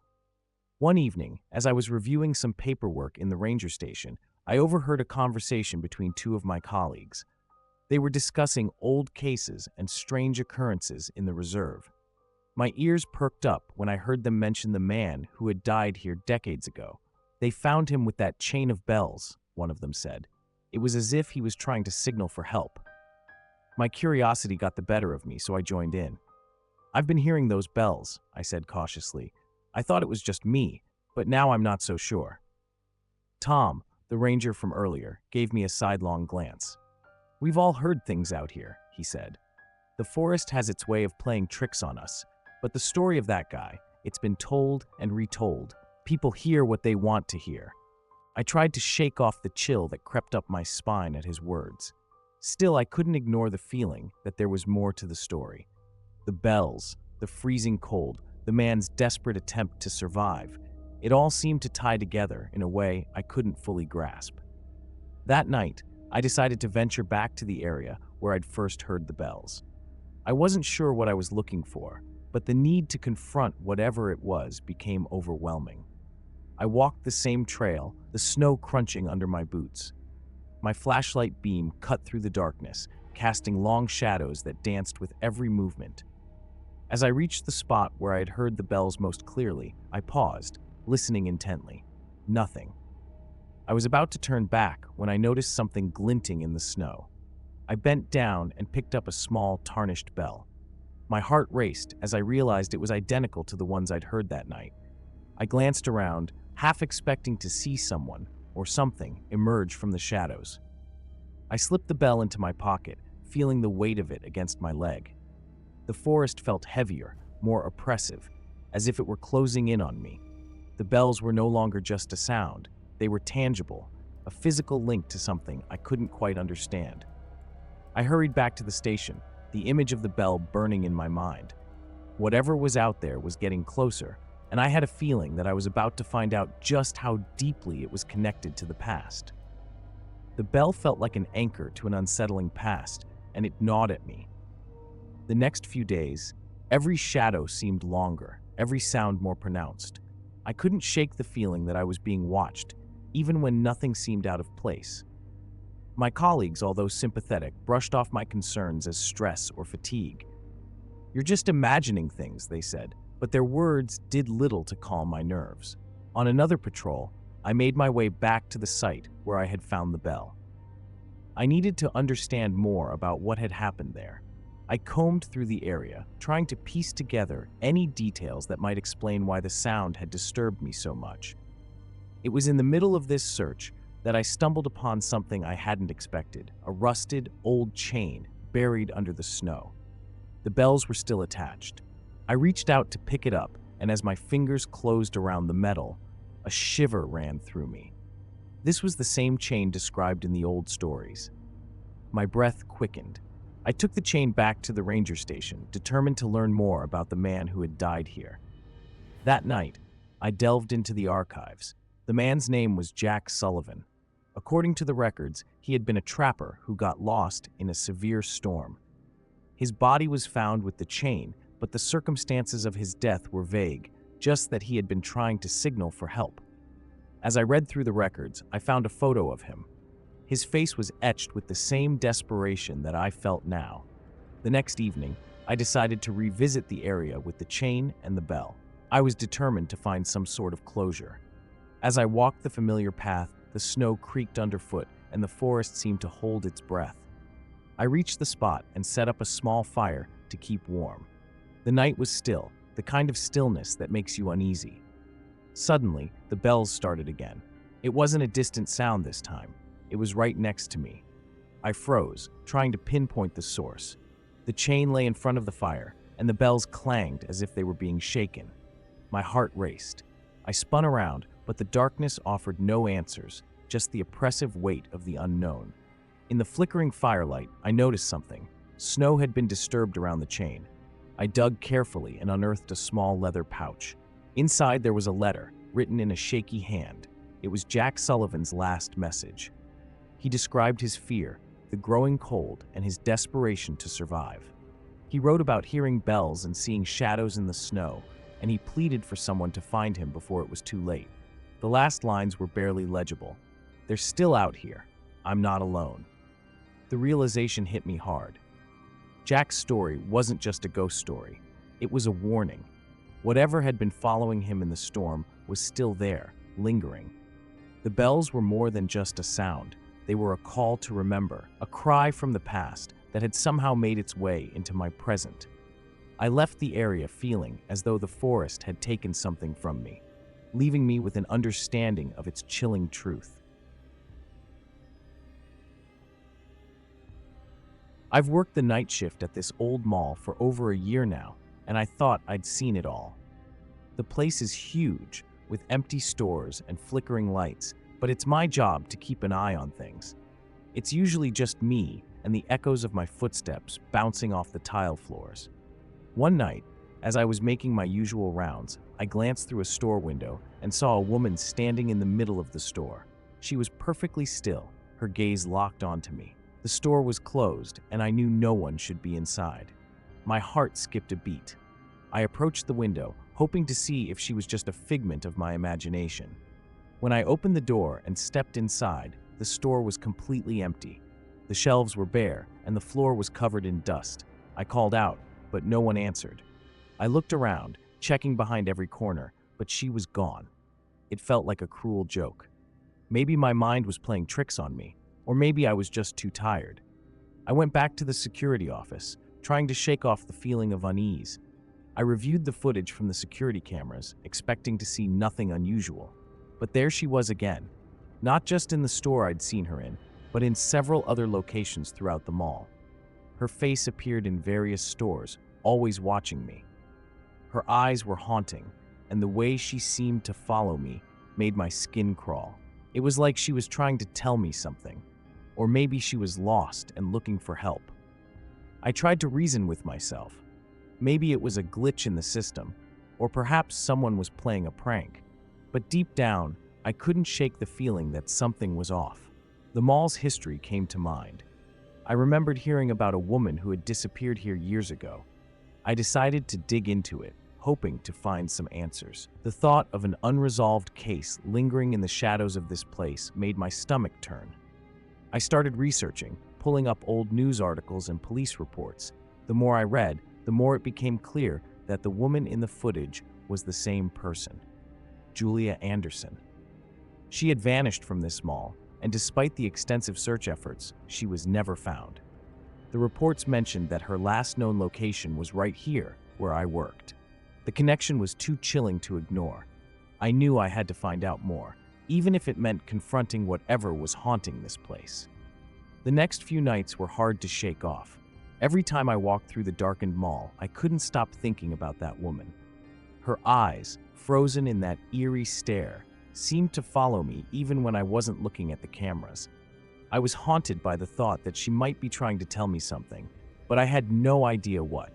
One evening, as I was reviewing some paperwork in the ranger station, I overheard a conversation between two of my colleagues. They were discussing old cases and strange occurrences in the reserve. My ears perked up when I heard them mention the man who had died here decades ago. "They found him with that chain of bells," one of them said. It was as if he was trying to signal for help. My curiosity got the better of me, so I joined in. "I've been hearing those bells," I said cautiously. "I thought it was just me, but now I'm not so sure." Tom, the ranger from earlier, gave me a sidelong glance. "We've all heard things out here," he said. "The forest has its way of playing tricks on us, but the story of that guy, It's been told and retold. People hear what they want to hear. I tried to shake off the chill that crept up my spine at his words. Still, I couldn't ignore the feeling that there was more to the story. The bells, the freezing cold, the man's desperate attempt to survive. It all seemed to tie together in a way I couldn't fully grasp. That night, I decided to venture back to the area where I'd first heard the bells. I wasn't sure what I was looking for, but the need to confront whatever it was became overwhelming. I walked the same trail, the snow crunching under my boots. My flashlight beam cut through the darkness, casting long shadows that danced with every movement. As I reached the spot where I had heard the bells most clearly, I paused, listening intently. Nothing. I was about to turn back when I noticed something glinting in the snow. I bent down and picked up a small, tarnished bell. My heart raced as I realized it was identical to the ones I'd heard that night. I glanced around, half expecting to see someone or something emerge from the shadows. I slipped the bell into my pocket, feeling the weight of it against my leg. The forest felt heavier, more oppressive, as if it were closing in on me. The bells were no longer just a sound. They were tangible, a physical link to something I couldn't quite understand. I hurried back to the station, the image of the bell burning in my mind. Whatever was out there was getting closer, and I had a feeling that I was about to find out just how deeply it was connected to the past. The bell felt like an anchor to an unsettling past, and it gnawed at me. The next few days, every shadow seemed longer, every sound more pronounced. I couldn't shake the feeling that I was being watched, even when nothing seemed out of place. My colleagues, although sympathetic, brushed off my concerns as stress or fatigue. "You're just imagining things," they said, but their words did little to calm my nerves. On another patrol, I made my way back to the site where I had found the bell. I needed to understand more about what had happened there. I combed through the area, trying to piece together any details that might explain why the sound had disturbed me so much. It was in the middle of this search that I stumbled upon something I hadn't expected, a rusted, old chain buried under the snow. The bells were still attached. I reached out to pick it up, and as my fingers closed around the metal, a shiver ran through me. This was the same chain described in the old stories. My breath quickened. I took the chain back to the ranger station, determined to learn more about the man who had died here. That night, I delved into the archives. The man's name was Jack Sullivan. According to the records, he had been a trapper who got lost in a severe storm. His body was found with the chain, but the circumstances of his death were vague, just that he had been trying to signal for help. As I read through the records, I found a photo of him. His face was etched with the same desperation that I felt now. The next evening, I decided to revisit the area with the chain and the bell. I was determined to find some sort of closure. As I walked the familiar path, the snow creaked underfoot and the forest seemed to hold its breath. I reached the spot and set up a small fire to keep warm. The night was still, the kind of stillness that makes you uneasy. Suddenly, the bells started again. It wasn't a distant sound this time. It was right next to me. I froze, trying to pinpoint the source. The chain lay in front of the fire, and the bells clanged as if they were being shaken. My heart raced. I spun around, but the darkness offered no answers, just the oppressive weight of the unknown. In the flickering firelight, I noticed something. Snow had been disturbed around the chain. I dug carefully and unearthed a small leather pouch. Inside there was a letter, written in a shaky hand. It was Jack Sullivan's last message. He described his fear, the growing cold, and his desperation to survive. He wrote about hearing bells and seeing shadows in the snow, and he pleaded for someone to find him before it was too late. The last lines were barely legible. "They're still out here. I'm not alone." The realization hit me hard. Jack's story wasn't just a ghost story. It was a warning. Whatever had been following him in the storm was still there, lingering. The bells were more than just a sound. They were a call to remember, a cry from the past that had somehow made its way into my present. I left the area feeling as though the forest had taken something from me, leaving me with an understanding of its chilling truth. I've worked the night shift at this old mall for over a year now, and I thought I'd seen it all. The place is huge, with empty stores and flickering lights, but it's my job to keep an eye on things. It's usually just me and the echoes of my footsteps bouncing off the tile floors. One night, as I was making my usual rounds, I glanced through a store window and saw a woman standing in the middle of the store. She was perfectly still, her gaze locked onto me. The store was closed, and I knew no one should be inside. My heart skipped a beat. I approached the window, hoping to see if she was just a figment of my imagination. When I opened the door and stepped inside, the store was completely empty. The shelves were bare, and the floor was covered in dust. I called out, but no one answered. I looked around, checking behind every corner, but she was gone. It felt like a cruel joke. Maybe my mind was playing tricks on me, or maybe I was just too tired. I went back to the security office, trying to shake off the feeling of unease. I reviewed the footage from the security cameras, expecting to see nothing unusual. But there she was again, not just in the store I'd seen her in, but in several other locations throughout the mall. Her face appeared in various stores, always watching me. Her eyes were haunting, and the way she seemed to follow me made my skin crawl. It was like she was trying to tell me something, or maybe she was lost and looking for help. I tried to reason with myself. Maybe it was a glitch in the system, or perhaps someone was playing a prank. But deep down, I couldn't shake the feeling that something was off. The mall's history came to mind. I remembered hearing about a woman who had disappeared here years ago. I decided to dig into it, hoping to find some answers. The thought of an unresolved case lingering in the shadows of this place made my stomach turn. I started researching, pulling up old news articles and police reports. The more I read, the more it became clear that the woman in the footage was the same person, Julia Anderson. She had vanished from this mall, and despite the extensive search efforts, she was never found. The reports mentioned that her last known location was right here, where I worked. The connection was too chilling to ignore. I knew I had to find out more, even if it meant confronting whatever was haunting this place. The next few nights were hard to shake off. Every time I walked through the darkened mall, I couldn't stop thinking about that woman. Her eyes, frozen in that eerie stare, seemed to follow me even when I wasn't looking at the cameras. I was haunted by the thought that she might be trying to tell me something, but I had no idea what.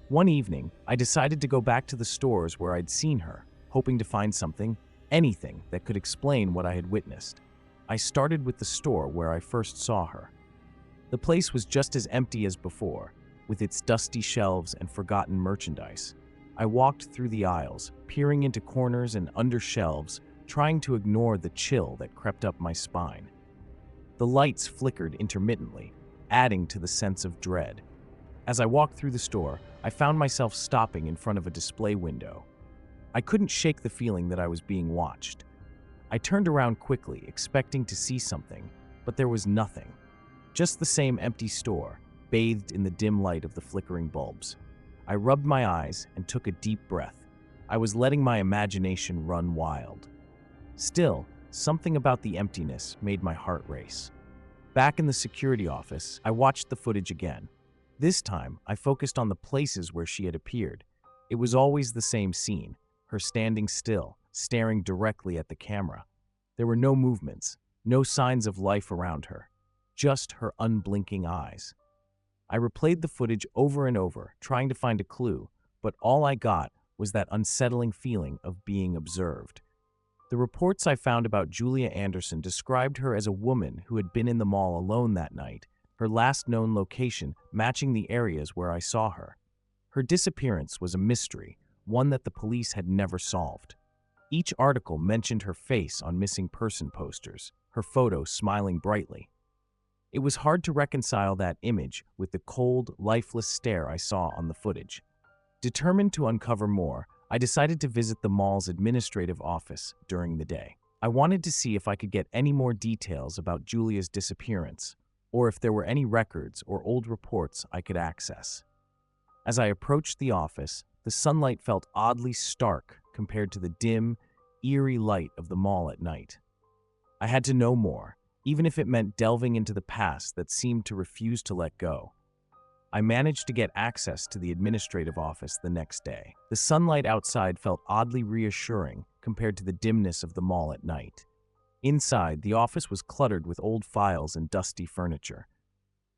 One evening, I decided to go back to the stores where I'd seen her, hoping to find something, anything that could explain what I had witnessed. I started with the store where I first saw her. The place was just as empty as before, with its dusty shelves and forgotten merchandise. I walked through the aisles, peering into corners and under shelves, trying to ignore the chill that crept up my spine. The lights flickered intermittently, adding to the sense of dread. As I walked through the store, I found myself stopping in front of a display window. I couldn't shake the feeling that I was being watched. I turned around quickly, expecting to see something, but there was nothing. Just the same empty store, bathed in the dim light of the flickering bulbs. I rubbed my eyes and took a deep breath. I was letting my imagination run wild. Still, something about the emptiness made my heart race. Back in the security office, I watched the footage again. This time, I focused on the places where she had appeared. It was always the same scene, her standing still, staring directly at the camera. There were no movements, no signs of life around her, just her unblinking eyes. I replayed the footage over and over, trying to find a clue, but all I got was that unsettling feeling of being observed. The reports I found about Julia Anderson described her as a woman who had been in the mall alone that night, her last known location matching the areas where I saw her. Her disappearance was a mystery, one that the police had never solved. Each article mentioned her face on missing person posters, her photo smiling brightly. It was hard to reconcile that image with the cold, lifeless stare I saw on the footage. Determined to uncover more, I decided to visit the mall's administrative office during the day. I wanted to see if I could get any more details about Julia's disappearance, or if there were any records or old reports I could access. As I approached the office, the sunlight felt oddly stark compared to the dim, eerie light of the mall at night. I had to know more, even if it meant delving into the past that seemed to refuse to let go. I managed to get access to the administrative office the next day. The sunlight outside felt oddly reassuring compared to the dimness of the mall at night. Inside, the office was cluttered with old files and dusty furniture.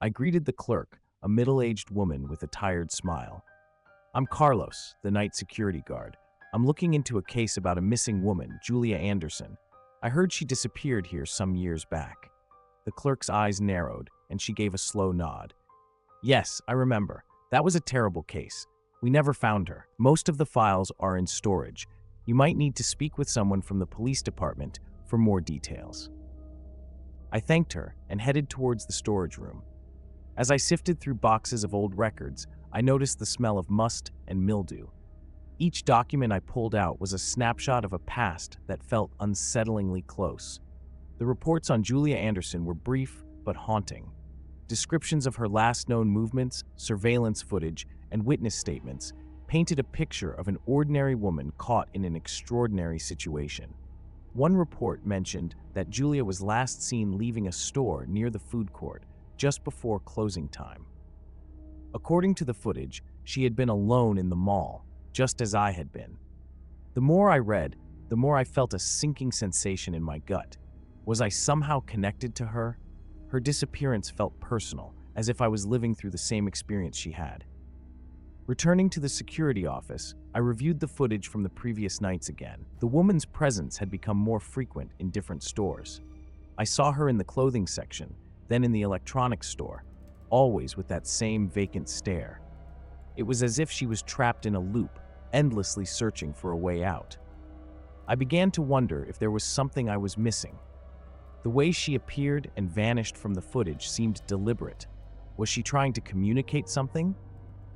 I greeted the clerk, a middle-aged woman with a tired smile. "I'm Carlos, the night security guard. I'm looking into a case about a missing woman, Julia Anderson. I heard she disappeared here some years back." The clerk's eyes narrowed, and she gave a slow nod. "Yes, I remember. That was a terrible case. We never found her. Most of the files are in storage. You might need to speak with someone from the police department for more details." I thanked her and headed towards the storage room. As I sifted through boxes of old records, I noticed the smell of must and mildew. Each document I pulled out was a snapshot of a past that felt unsettlingly close. The reports on Julia Anderson were brief but haunting. Descriptions of her last known movements, surveillance footage, and witness statements painted a picture of an ordinary woman caught in an extraordinary situation. One report mentioned that Julia was last seen leaving a store near the food court just before closing time. According to the footage, she had been alone in the mall, just as I had been. The more I read, the more I felt a sinking sensation in my gut. Was I somehow connected to her? Her disappearance felt personal, as if I was living through the same experience she had. Returning to the security office, I reviewed the footage from the previous nights again. The woman's presence had become more frequent in different stores. I saw her in the clothing section, then in the electronics store, always with that same vacant stare. It was as if she was trapped in a loop, endlessly searching for a way out. I began to wonder if there was something I was missing. The way she appeared and vanished from the footage seemed deliberate. Was she trying to communicate something?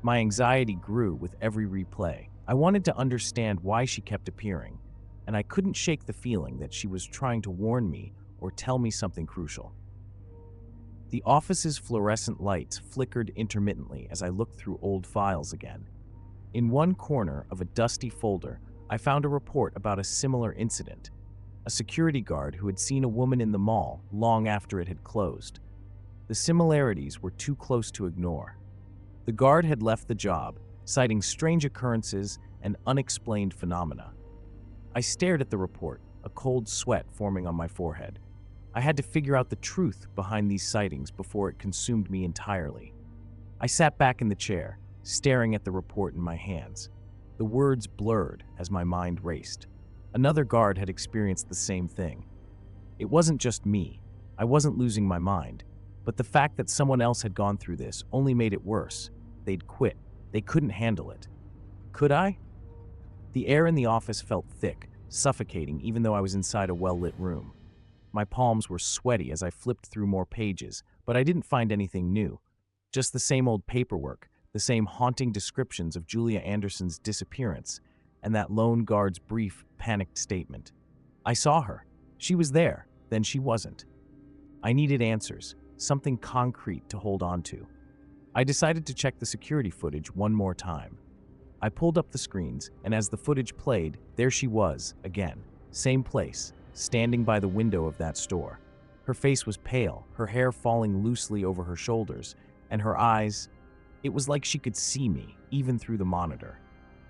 My anxiety grew with every replay. I wanted to understand why she kept appearing, and I couldn't shake the feeling that she was trying to warn me or tell me something crucial. The office's fluorescent lights flickered intermittently as I looked through old files again. In one corner of a dusty folder, I found a report about a similar incident. A security guard who had seen a woman in the mall long after it had closed. The similarities were too close to ignore. The guard had left the job, citing strange occurrences and unexplained phenomena. I stared at the report, a cold sweat forming on my forehead. I had to figure out the truth behind these sightings before it consumed me entirely. I sat back in the chair, staring at the report in my hands. The words blurred as my mind raced. Another guard had experienced the same thing. It wasn't just me. I wasn't losing my mind. But the fact that someone else had gone through this only made it worse. They'd quit. They couldn't handle it. Could I? The air in the office felt thick, suffocating even though I was inside a well-lit room. My palms were sweaty as I flipped through more pages, but I didn't find anything new. Just the same old paperwork, the same haunting descriptions of Julia Anderson's disappearance, and that lone guard's brief, panicked statement. I saw her. She was there, then she wasn't. I needed answers, something concrete to hold on to. I decided to check the security footage one more time. I pulled up the screens, and as the footage played, there she was, again. Same place, standing by the window of that store. Her face was pale, her hair falling loosely over her shoulders, and her eyes, it was like she could see me, even through the monitor.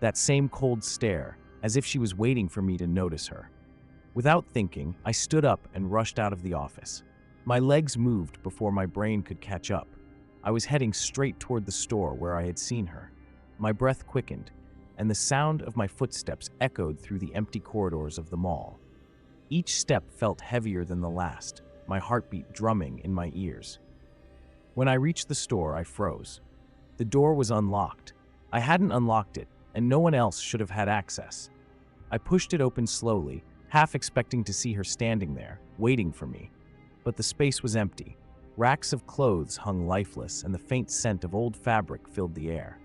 That same cold stare, as if she was waiting for me to notice her. Without thinking, I stood up and rushed out of the office. My legs moved before my brain could catch up. I was heading straight toward the store where I had seen her. My breath quickened, and the sound of my footsteps echoed through the empty corridors of the mall. Each step felt heavier than the last, my heartbeat drumming in my ears. When I reached the store, I froze. The door was unlocked. I hadn't unlocked it, and no one else should have had access. I pushed it open slowly, half expecting to see her standing there, waiting for me. But the space was empty. Racks of clothes hung lifeless, and the faint scent of old fabric filled the air.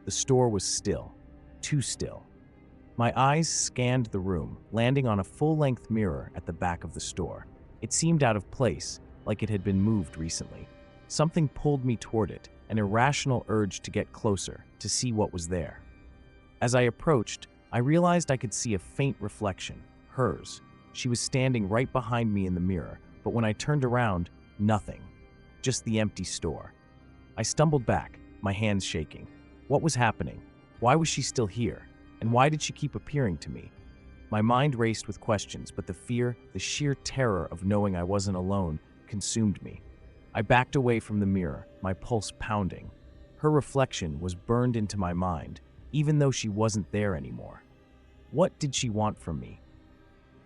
The store was still. Too still. My eyes scanned the room, landing on a full-length mirror at the back of the store. It seemed out of place, like it had been moved recently. Something pulled me toward it, an irrational urge to get closer, to see what was there. As I approached, I realized I could see a faint reflection, hers. She was standing right behind me in the mirror, but when I turned around, nothing. Just the empty store. I stumbled back, my hands shaking. What was happening? Why was she still here? And why did she keep appearing to me? My mind raced with questions, but the fear, the sheer terror of knowing I wasn't alone, consumed me. I backed away from the mirror, my pulse pounding. Her reflection was burned into my mind, even though she wasn't there anymore. What did she want from me?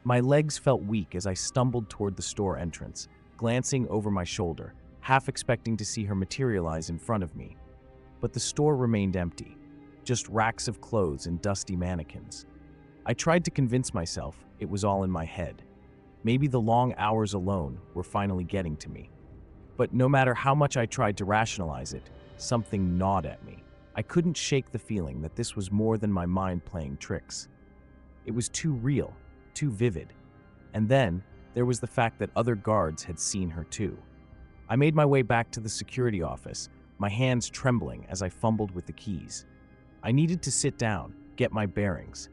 My legs felt weak as I stumbled toward the store entrance, glancing over my shoulder, half expecting to see her materialize in front of me. But the store remained empty, just racks of clothes and dusty mannequins. I tried to convince myself it was all in my head. Maybe the long hours alone were finally getting to me. But no matter how much I tried to rationalize it, something gnawed at me. I couldn't shake the feeling that this was more than my mind playing tricks. It was too real, too vivid. And then there was the fact that other guards had seen her too. I made my way back to the security office, my hands trembling as I fumbled with the keys. I needed to sit down, get my bearings.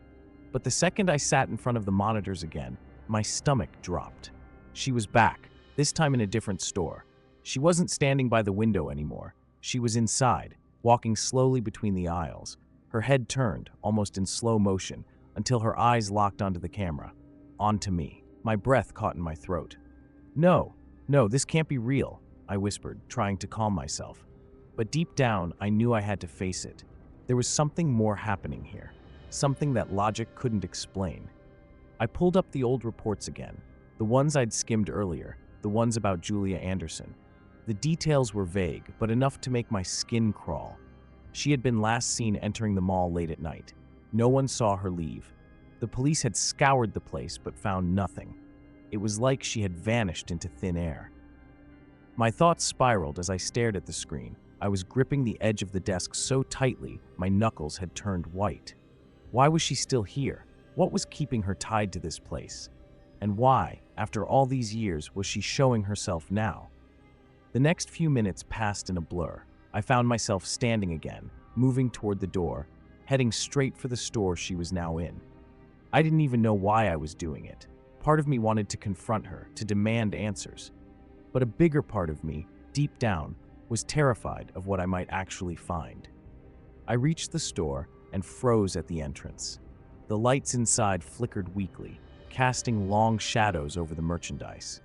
But the second I sat in front of the monitors again, my stomach dropped. She was back, this time in a different store. She wasn't standing by the window anymore. She was inside, walking slowly between the aisles. Her head turned, almost in slow motion, until her eyes locked onto the camera, onto me. My breath caught in my throat. No, this can't be real, I whispered, trying to calm myself. But deep down, I knew I had to face it. There was something more happening here, something that logic couldn't explain. I pulled up the old reports again, the ones I'd skimmed earlier, the ones about Julia Anderson. The details were vague, but enough to make my skin crawl. She had been last seen entering the mall late at night. No one saw her leave. The police had scoured the place but found nothing. It was like she had vanished into thin air. My thoughts spiraled as I stared at the screen. I was gripping the edge of the desk so tightly, my knuckles had turned white. Why was she still here? What was keeping her tied to this place? And why, after all these years, was she showing herself now? The next few minutes passed in a blur. I found myself standing again, moving toward the door, heading straight for the store she was now in. I didn't even know why I was doing it. Part of me wanted to confront her, to demand answers. But a bigger part of me, deep down, was terrified of what I might actually find. I reached the store and froze at the entrance. The lights inside flickered weakly, casting long shadows over the merchandise.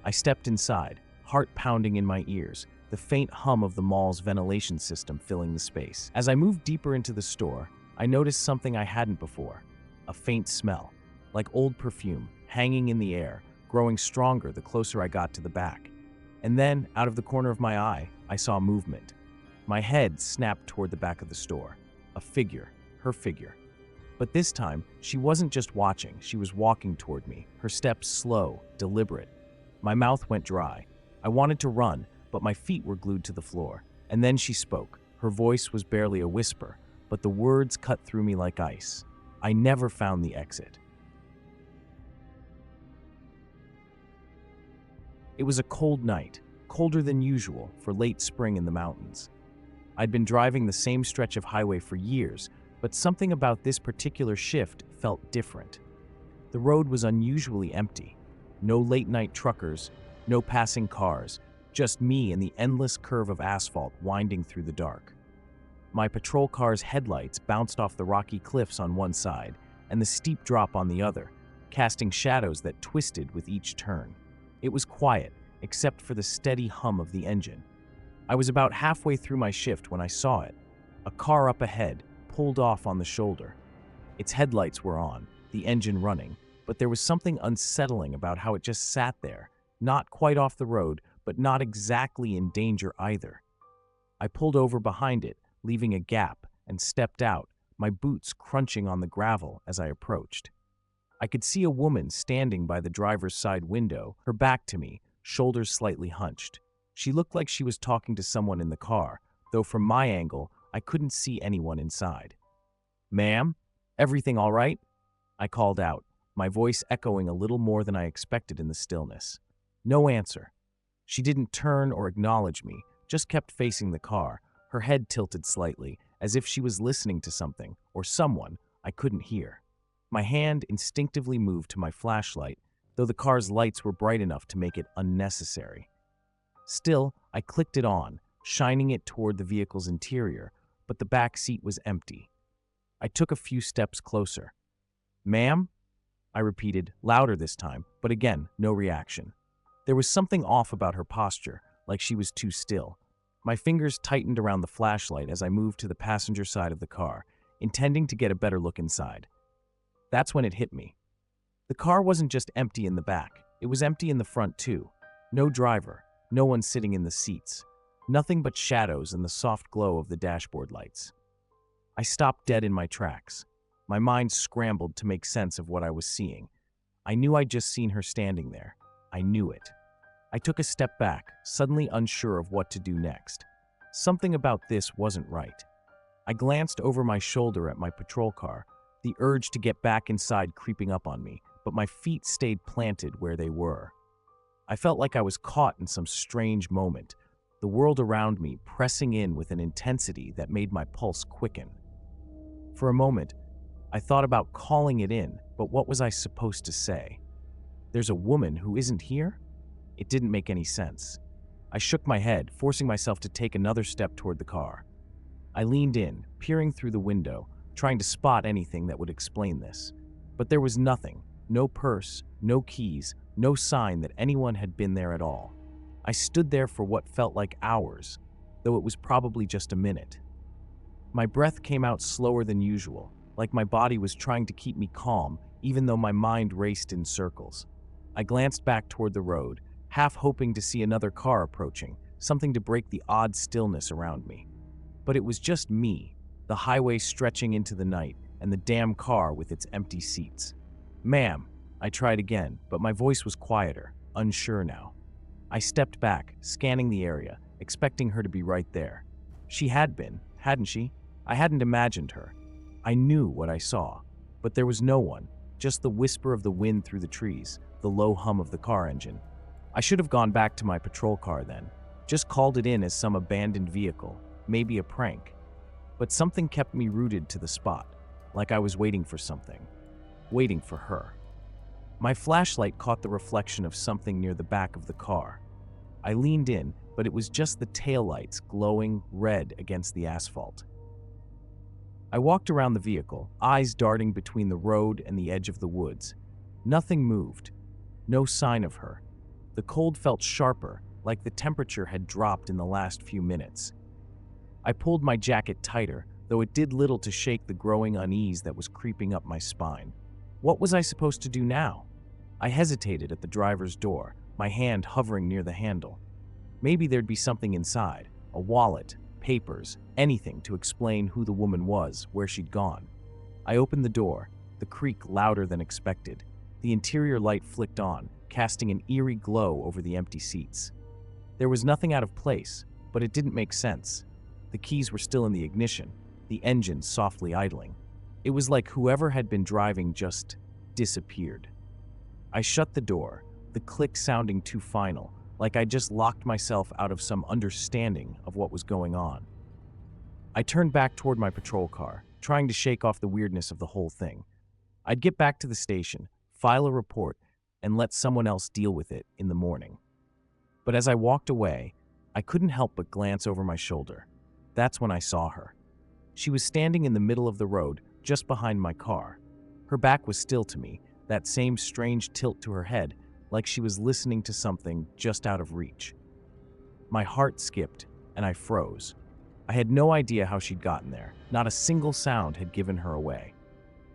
I stepped inside, heart pounding in my ears, the faint hum of the mall's ventilation system filling the space. As I moved deeper into the store, I noticed something I hadn't before. A faint smell, like old perfume, hanging in the air, growing stronger the closer I got to the back. And then, out of the corner of my eye, I saw movement. My head snapped toward the back of the store. A figure, her figure. But this time, she wasn't just watching, she was walking toward me, her steps slow, deliberate. My mouth went dry. I wanted to run, but my feet were glued to the floor. And then she spoke. Her voice was barely a whisper, but the words cut through me like ice. I never found the exit. It was a cold night, colder than usual for late spring in the mountains. I'd been driving the same stretch of highway for years, but something about this particular shift felt different. The road was unusually empty. No late-night truckers, no passing cars, just me and the endless curve of asphalt winding through the dark. My patrol car's headlights bounced off the rocky cliffs on one side and the steep drop on the other, casting shadows that twisted with each turn. It was quiet, except for the steady hum of the engine. I was about halfway through my shift when I saw it. A car up ahead pulled off on the shoulder. Its headlights were on, the engine running, but there was something unsettling about how it just sat there, not quite off the road, but not exactly in danger either. I pulled over behind it, leaving a gap, and stepped out, my boots crunching on the gravel as I approached. I could see a woman standing by the driver's side window, her back to me, shoulders slightly hunched. She looked like she was talking to someone in the car, though from my angle, I couldn't see anyone inside. "Ma'am, everything all right?" I called out, my voice echoing a little more than I expected in the stillness. No answer. She didn't turn or acknowledge me, just kept facing the car, her head tilted slightly, as if she was listening to something, or someone, I couldn't hear. My hand instinctively moved to my flashlight, though the car's lights were bright enough to make it unnecessary. Still, I clicked it on, shining it toward the vehicle's interior, but the back seat was empty. I took a few steps closer. "Ma'am?" I repeated, louder this time, but again, no reaction. There was something off about her posture, like she was too still. My fingers tightened around the flashlight as I moved to the passenger side of the car, intending to get a better look inside. That's when it hit me. The car wasn't just empty in the back, it was empty in the front too. No driver, no one sitting in the seats. Nothing but shadows and the soft glow of the dashboard lights. I stopped dead in my tracks. My mind scrambled to make sense of what I was seeing. I knew I'd just seen her standing there. I knew it. I took a step back, suddenly unsure of what to do next. Something about this wasn't right. I glanced over my shoulder at my patrol car, the urge to get back inside creeping up on me, but my feet stayed planted where they were. I felt like I was caught in some strange moment, the world around me pressing in with an intensity that made my pulse quicken. For a moment, I thought about calling it in, but what was I supposed to say? There's a woman who isn't here? It didn't make any sense. I shook my head, forcing myself to take another step toward the car. I leaned in, peering through the window, trying to spot anything that would explain this. But there was nothing. No purse, no keys, no sign that anyone had been there at all. I stood there for what felt like hours, though it was probably just a minute. My breath came out slower than usual, like my body was trying to keep me calm, even though my mind raced in circles. I glanced back toward the road, half hoping to see another car approaching, something to break the odd stillness around me. But it was just me, the highway stretching into the night, and the damn car with its empty seats. "Ma'am," I tried again, but my voice was quieter, unsure now. I stepped back, scanning the area, expecting her to be right there. She had been, hadn't she? I hadn't imagined her. I knew what I saw, but there was no one, just the whisper of the wind through the trees, the low hum of the car engine. I should have gone back to my patrol car then, just called it in as some abandoned vehicle, maybe a prank. But something kept me rooted to the spot, like I was waiting for something. Waiting for her. My flashlight caught the reflection of something near the back of the car. I leaned in, but it was just the taillights glowing red against the asphalt. I walked around the vehicle, eyes darting between the road and the edge of the woods. Nothing moved. No sign of her. The cold felt sharper, like the temperature had dropped in the last few minutes. I pulled my jacket tighter, though it did little to shake the growing unease that was creeping up my spine. What was I supposed to do now? I hesitated at the driver's door, my hand hovering near the handle. Maybe there'd be something inside, a wallet, papers, anything to explain who the woman was, where she'd gone. I opened the door, the creak louder than expected. The interior light flicked on, casting an eerie glow over the empty seats. There was nothing out of place, but it didn't make sense. The keys were still in the ignition, the engine softly idling. It was like whoever had been driving just disappeared. I shut the door, the click sounding too final, like I just locked myself out of some understanding of what was going on. I turned back toward my patrol car, trying to shake off the weirdness of the whole thing. I'd get back to the station, file a report, and let someone else deal with it in the morning. But as I walked away, I couldn't help but glance over my shoulder. That's when I saw her. She was standing in the middle of the road, just behind my car. Her back was still to me, that same strange tilt to her head, like she was listening to something just out of reach. My heart skipped, and I froze. I had no idea how she'd gotten there. Not a single sound had given her away.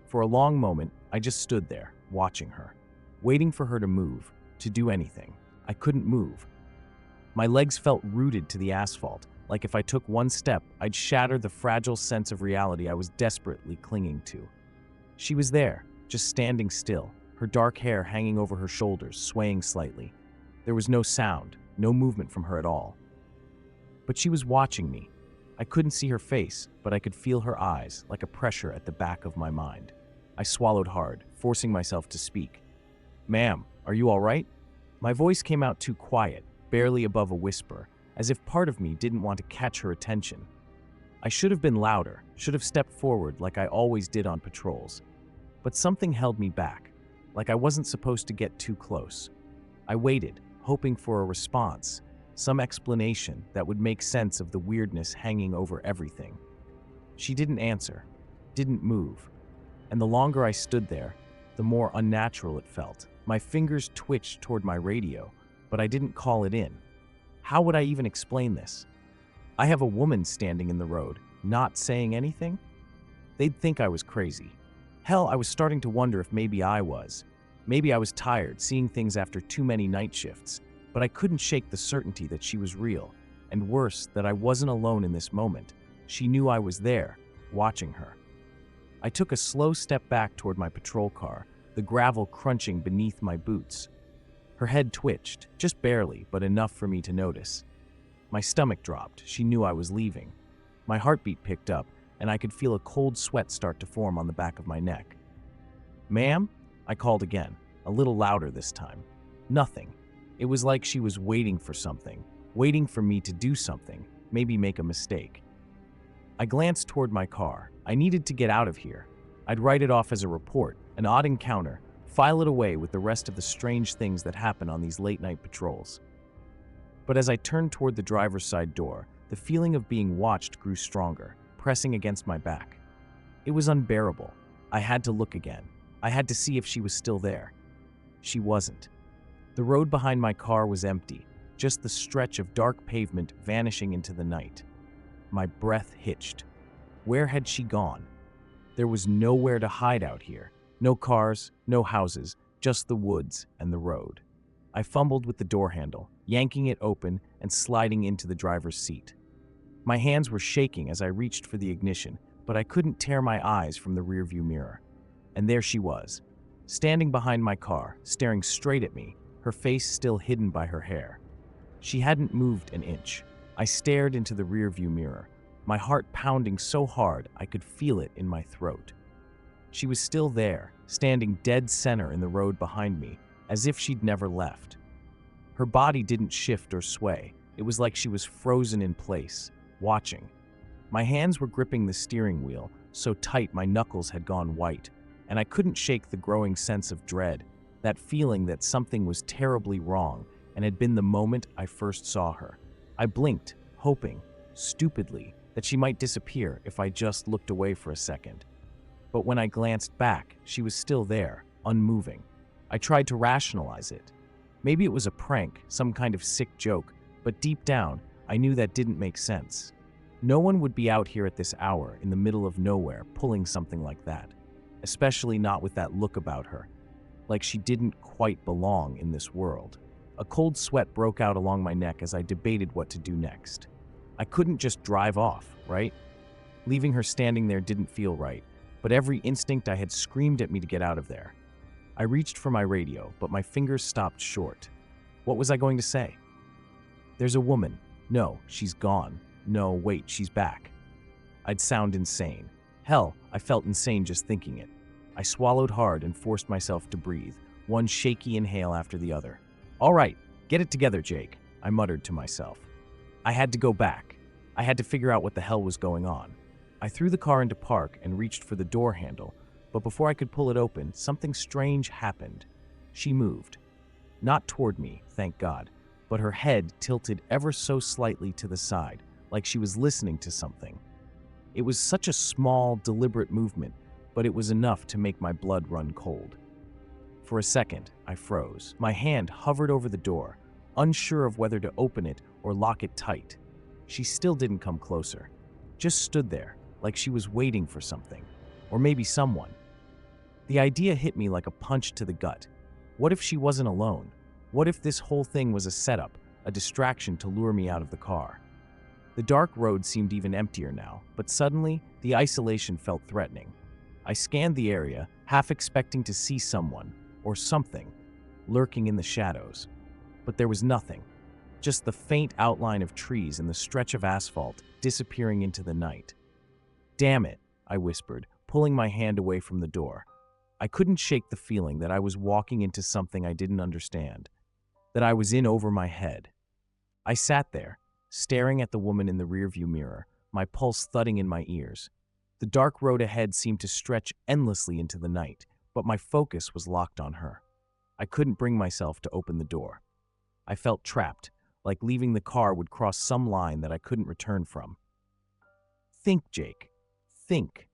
For a long moment, I just stood there, watching her, waiting for her to move, to do anything. I couldn't move. My legs felt rooted to the asphalt, like if I took one step, I'd shatter the fragile sense of reality I was desperately clinging to. She was there, just standing still, her dark hair hanging over her shoulders, swaying slightly. There was no sound, no movement from her at all. But she was watching me. I couldn't see her face, but I could feel her eyes, like a pressure at the back of my mind. I swallowed hard, forcing myself to speak. "Ma'am, are you all right?" My voice came out too quiet, barely above a whisper, as if part of me didn't want to catch her attention. I should have been louder, should have stepped forward like I always did on patrols. But something held me back, like I wasn't supposed to get too close. I waited, hoping for a response, some explanation that would make sense of the weirdness hanging over everything. She didn't answer, didn't move, and the longer I stood there, the more unnatural it felt. My fingers twitched toward my radio, but I didn't call it in. How would I even explain this? I have a woman standing in the road, not saying anything? They'd think I was crazy. Hell, I was starting to wonder if maybe I was. Maybe I was tired, seeing things after too many night shifts, but I couldn't shake the certainty that she was real, and worse, that I wasn't alone in this moment. She knew I was there, watching her. I took a slow step back toward my patrol car, the gravel crunching beneath my boots. Her head twitched, just barely, but enough for me to notice. My stomach dropped. She knew I was leaving. My heartbeat picked up, and I could feel a cold sweat start to form on the back of my neck. "Ma'am?" I called again, a little louder this time. Nothing. It was like she was waiting for something, waiting for me to do something, maybe make a mistake. I glanced toward my car. I needed to get out of here. I'd write it off as a report, an odd encounter, file it away with the rest of the strange things that happen on these late-night patrols. But as I turned toward the driver's side door, the feeling of being watched grew stronger, pressing against my back. It was unbearable. I had to look again. I had to see if she was still there. She wasn't. The road behind my car was empty, just the stretch of dark pavement vanishing into the night. My breath hitched. Where had she gone? There was nowhere to hide out here. No cars, no houses, just the woods and the road. I fumbled with the door handle, yanking it open and sliding into the driver's seat. My hands were shaking as I reached for the ignition, but I couldn't tear my eyes from the rearview mirror. And there she was, standing behind my car, staring straight at me, her face still hidden by her hair. She hadn't moved an inch. I stared into the rearview mirror, my heart pounding so hard I could feel it in my throat. She was still there, standing dead center in the road behind me, as if she'd never left. Her body didn't shift or sway. It was like she was frozen in place, watching. My hands were gripping the steering wheel, so tight my knuckles had gone white, and I couldn't shake the growing sense of dread, that feeling that something was terribly wrong and had been the moment I first saw her. I blinked, hoping, stupidly, that she might disappear if I just looked away for a second. But when I glanced back, she was still there, unmoving. I tried to rationalize it. Maybe it was a prank, some kind of sick joke, but deep down, I knew that didn't make sense. No one would be out here at this hour in the middle of nowhere pulling something like that, especially not with that look about her, like she didn't quite belong in this world. A cold sweat broke out along my neck as I debated what to do next. I couldn't just drive off, right? Leaving her standing there didn't feel right, but every instinct I had screamed at me to get out of there. I reached for my radio, but my fingers stopped short. What was I going to say? "There's a woman. No, she's gone. No, wait, she's back." I'd sound insane. Hell, I felt insane just thinking it. I swallowed hard and forced myself to breathe, one shaky inhale after the other. "All right, get it together, Jake," I muttered to myself. I had to go back. I had to figure out what the hell was going on. I threw the car into park and reached for the door handle, but before I could pull it open, something strange happened. She moved. Not toward me, thank God, but her head tilted ever so slightly to the side, like she was listening to something. It was such a small, deliberate movement, but it was enough to make my blood run cold. For a second, I froze. My hand hovered over the door, unsure of whether to open it or lock it tight. She still didn't come closer, just stood there, like she was waiting for something, or maybe someone. The idea hit me like a punch to the gut. What if she wasn't alone? What if this whole thing was a setup, a distraction to lure me out of the car? The dark road seemed even emptier now, but suddenly, the isolation felt threatening. I scanned the area, half expecting to see someone, or something, lurking in the shadows. But there was nothing, just the faint outline of trees and the stretch of asphalt disappearing into the night. "Damn it," I whispered, pulling my hand away from the door. I couldn't shake the feeling that I was walking into something I didn't understand, that I was in over my head. I sat there, staring at the woman in the rearview mirror, my pulse thudding in my ears. The dark road ahead seemed to stretch endlessly into the night, but my focus was locked on her. I couldn't bring myself to open the door. I felt trapped, like leaving the car would cross some line that I couldn't return from. Think, Jake. Think.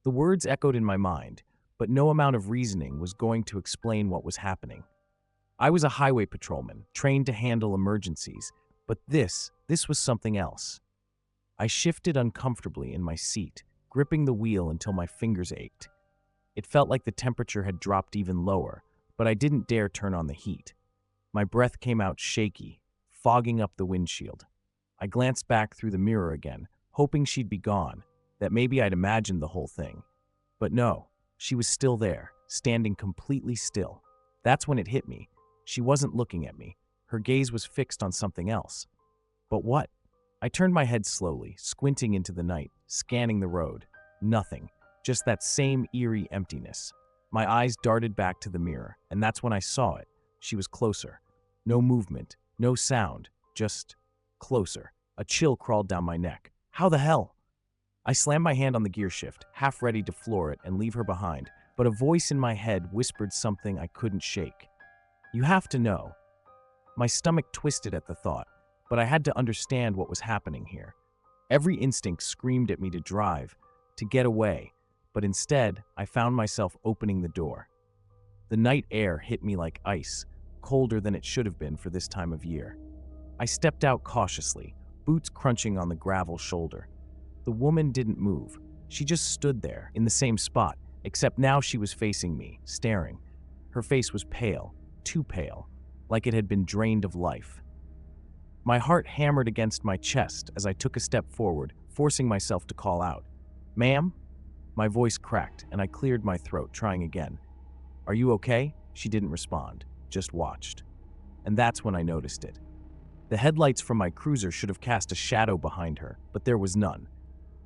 The words echoed in my mind, but no amount of reasoning was going to explain what was happening. I was a highway patrolman, trained to handle emergencies, but this was something else. I shifted uncomfortably in my seat, gripping the wheel until my fingers ached. It felt like the temperature had dropped even lower, but I didn't dare turn on the heat. My breath came out shaky, fogging up the windshield. I glanced back through the mirror again, hoping she'd be gone, that maybe I'd imagined the whole thing. But no, she was still there, standing completely still. That's when it hit me. She wasn't looking at me. Her gaze was fixed on something else. But what? I turned my head slowly, squinting into the night, scanning the road. Nothing. Just that same eerie emptiness. My eyes darted back to the mirror, and that's when I saw it. She was closer. No movement, no sound, just closer. A chill crawled down my neck. How the hell? I slammed my hand on the gear shift, half ready to floor it and leave her behind, but a voice in my head whispered something I couldn't shake. You have to know. My stomach twisted at the thought, but I had to understand what was happening here. Every instinct screamed at me to drive, to get away, but instead, I found myself opening the door. The night air hit me like ice, colder than it should have been for this time of year. I stepped out cautiously, boots crunching on the gravel shoulder. The woman didn't move. She just stood there, in the same spot, except now she was facing me, staring. Her face was pale, too pale, like it had been drained of life. My heart hammered against my chest as I took a step forward, forcing myself to call out, "Ma'am?" My voice cracked, and I cleared my throat, trying again. "Are you okay?" She didn't respond, just watched. And that's when I noticed it. The headlights from my cruiser should have cast a shadow behind her, but there was none.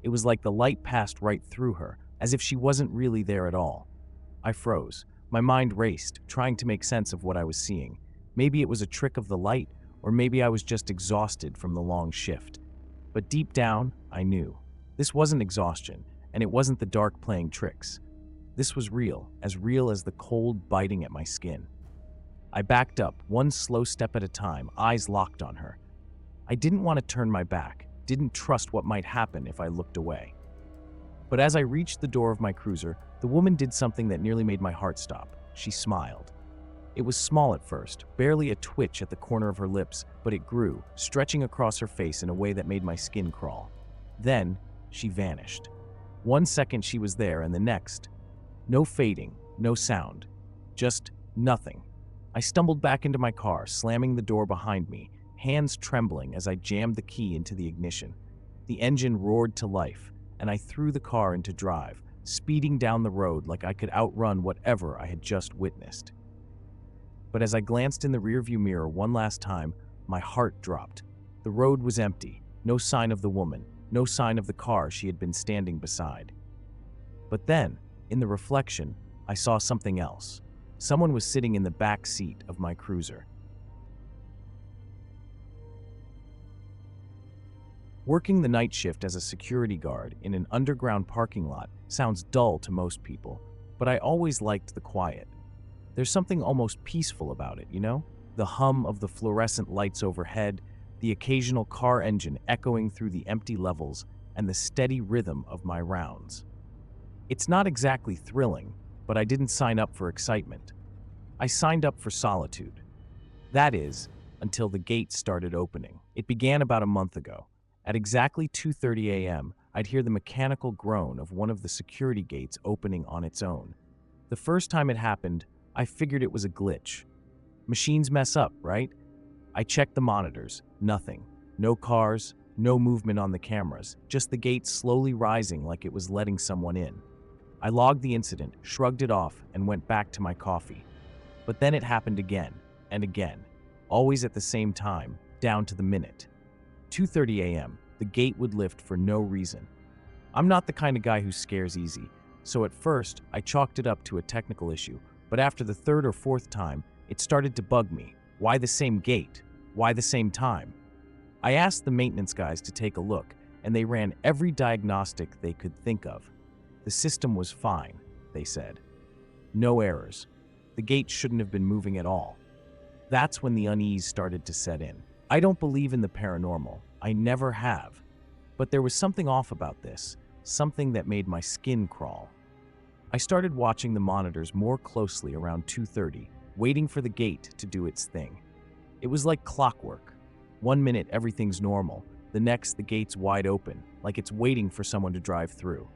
It was like the light passed right through her, as if she wasn't really there at all. I froze. My mind raced, trying to make sense of what I was seeing. Maybe it was a trick of the light, or maybe I was just exhausted from the long shift. But deep down, I knew. This wasn't exhaustion, and it wasn't the dark playing tricks. This was real as the cold biting at my skin. I backed up, one slow step at a time, eyes locked on her. I didn't want to turn my back, didn't trust what might happen if I looked away. But as I reached the door of my cruiser, the woman did something that nearly made my heart stop. She smiled. It was small at first, barely a twitch at the corner of her lips, but it grew, stretching across her face in a way that made my skin crawl. Then, she vanished. 1 second she was there, and the next, no fading, no sound, just nothing. I stumbled back into my car, slamming the door behind me, hands trembling as I jammed the key into the ignition. The engine roared to life, and I threw the car into drive, speeding down the road like I could outrun whatever I had just witnessed. But as I glanced in the rearview mirror one last time, my heart dropped. The road was empty, no sign of the woman, no sign of the car she had been standing beside. But then, in the reflection, I saw something else. Someone was sitting in the back seat of my cruiser. Working the night shift as a security guard in an underground parking lot sounds dull to most people, but I always liked the quiet. There's something almost peaceful about it, you know? The hum of the fluorescent lights overhead, the occasional car engine echoing through the empty levels, and the steady rhythm of my rounds. It's not exactly thrilling, but I didn't sign up for excitement. I signed up for solitude. That is, until the gate started opening. It began about a month ago. At exactly 2:30 a.m., I'd hear the mechanical groan of one of the security gates opening on its own. The first time it happened, I figured it was a glitch. Machines mess up, right? I checked the monitors. Nothing. No cars, no movement on the cameras, just the gate slowly rising like it was letting someone in. I logged the incident, shrugged it off, and went back to my coffee. But then it happened again, and again, always at the same time, down to the minute. 2:30 a.m., the gate would lift for no reason. I'm not the kind of guy who scares easy, so at first, I chalked it up to a technical issue, but after the third or fourth time, it started to bug me. Why the same gate? Why the same time? I asked the maintenance guys to take a look, and they ran every diagnostic they could think of. The system was fine, they said. No errors. The gate shouldn't have been moving at all. That's when the unease started to set in. I don't believe in the paranormal. I never have. But there was something off about this, something that made my skin crawl. I started watching the monitors more closely around 2:30, waiting for the gate to do its thing. It was like clockwork. One minute everything's normal, the next the gate's wide open, like it's waiting for someone to drive through.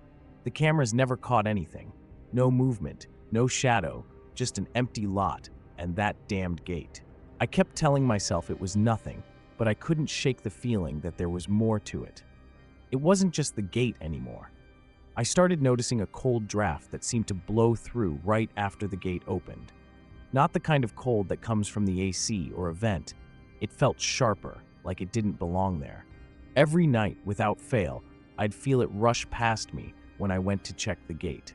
The cameras never caught anything. No movement, no shadow, just an empty lot, and that damned gate. I kept telling myself it was nothing, but I couldn't shake the feeling that there was more to it. It wasn't just the gate anymore. I started noticing a cold draft that seemed to blow through right after the gate opened. Not the kind of cold that comes from the AC or a vent. It felt sharper, like it didn't belong there. Every night, without fail, I'd feel it rush past me when I went to check the gate.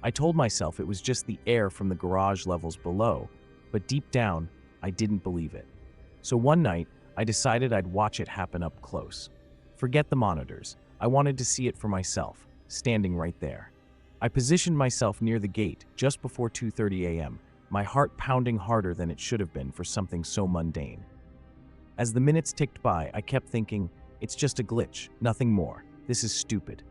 I told myself it was just the air from the garage levels below, but deep down, I didn't believe it. So one night, I decided I'd watch it happen up close. Forget the monitors. I wanted to see it for myself, standing right there. I positioned myself near the gate just before 2:30 a.m., my heart pounding harder than it should have been for something so mundane. As the minutes ticked by, I kept thinking, it's just a glitch, nothing more. This is stupid.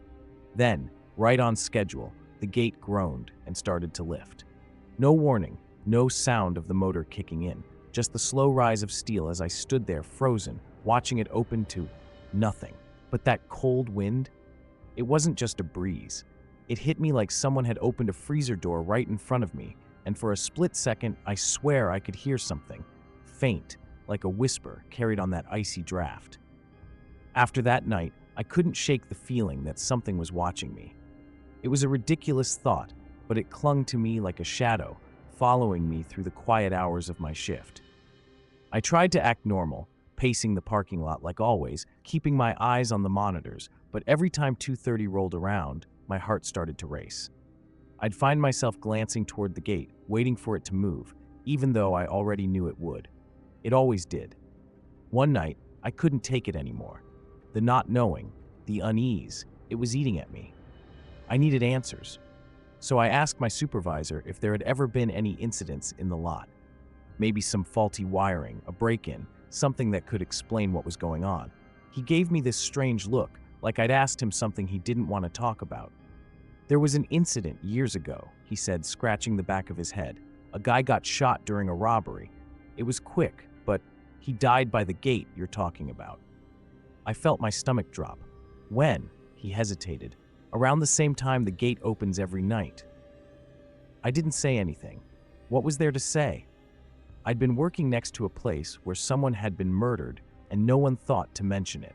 Then, right on schedule, the gate groaned and started to lift. No warning, no sound of the motor kicking in, just the slow rise of steel as I stood there frozen, watching it open to nothing. But that cold wind, it wasn't just a breeze. It hit me like someone had opened a freezer door right in front of me, and for a split second, I swear I could hear something, faint, like a whisper carried on that icy draft. After that night, I couldn't shake the feeling that something was watching me. It was a ridiculous thought, but it clung to me like a shadow, following me through the quiet hours of my shift. I tried to act normal, pacing the parking lot like always, keeping my eyes on the monitors, but every time 2:30 rolled around, my heart started to race. I'd find myself glancing toward the gate, waiting for it to move, even though I already knew it would. It always did. One night, I couldn't take it anymore. The not knowing, the unease, it was eating at me. I needed answers. So I asked my supervisor if there had ever been any incidents in the lot. Maybe some faulty wiring, a break-in, something that could explain what was going on. He gave me this strange look, like I'd asked him something he didn't want to talk about. There was an incident years ago, he said, scratching the back of his head. A guy got shot during a robbery. It was quick, but he died by the gate you're talking about. I felt my stomach drop. When? He hesitated. Around the same time the gate opens every night. I didn't say anything. What was there to say? I'd been working next to a place where someone had been murdered, and no one thought to mention it.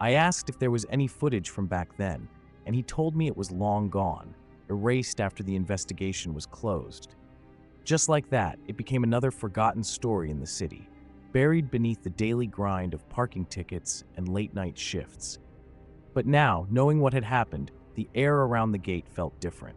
I asked if there was any footage from back then, and he told me it was long gone, erased after the investigation was closed. Just like that, it became another forgotten story in the city, buried beneath the daily grind of parking tickets and late-night shifts. But now, knowing what had happened, the air around the gate felt different.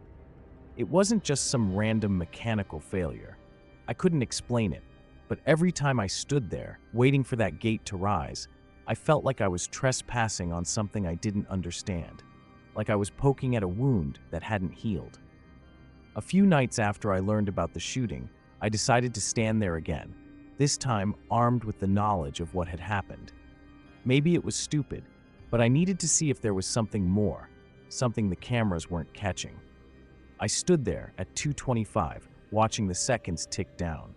It wasn't just some random mechanical failure. I couldn't explain it, but every time I stood there, waiting for that gate to rise, I felt like I was trespassing on something I didn't understand, like I was poking at a wound that hadn't healed. A few nights after I learned about the shooting, I decided to stand there again, this time armed with the knowledge of what had happened. Maybe it was stupid, but I needed to see if there was something more, something the cameras weren't catching. I stood there at 2:25, watching the seconds tick down.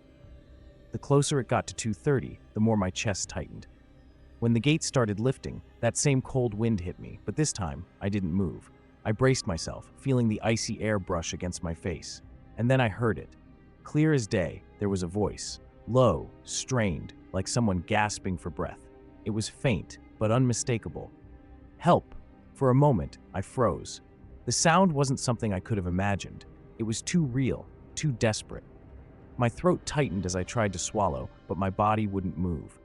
The closer it got to 2:30, the more my chest tightened. When the gate started lifting, that same cold wind hit me, but this time, I didn't move. I braced myself, feeling the icy air brush against my face. And then I heard it. Clear as day, there was a voice. Low, strained, like someone gasping for breath. It was faint, but unmistakable. Help! For a moment, I froze. The sound wasn't something I could have imagined. It was too real, too desperate. My throat tightened as I tried to swallow, but my body wouldn't move.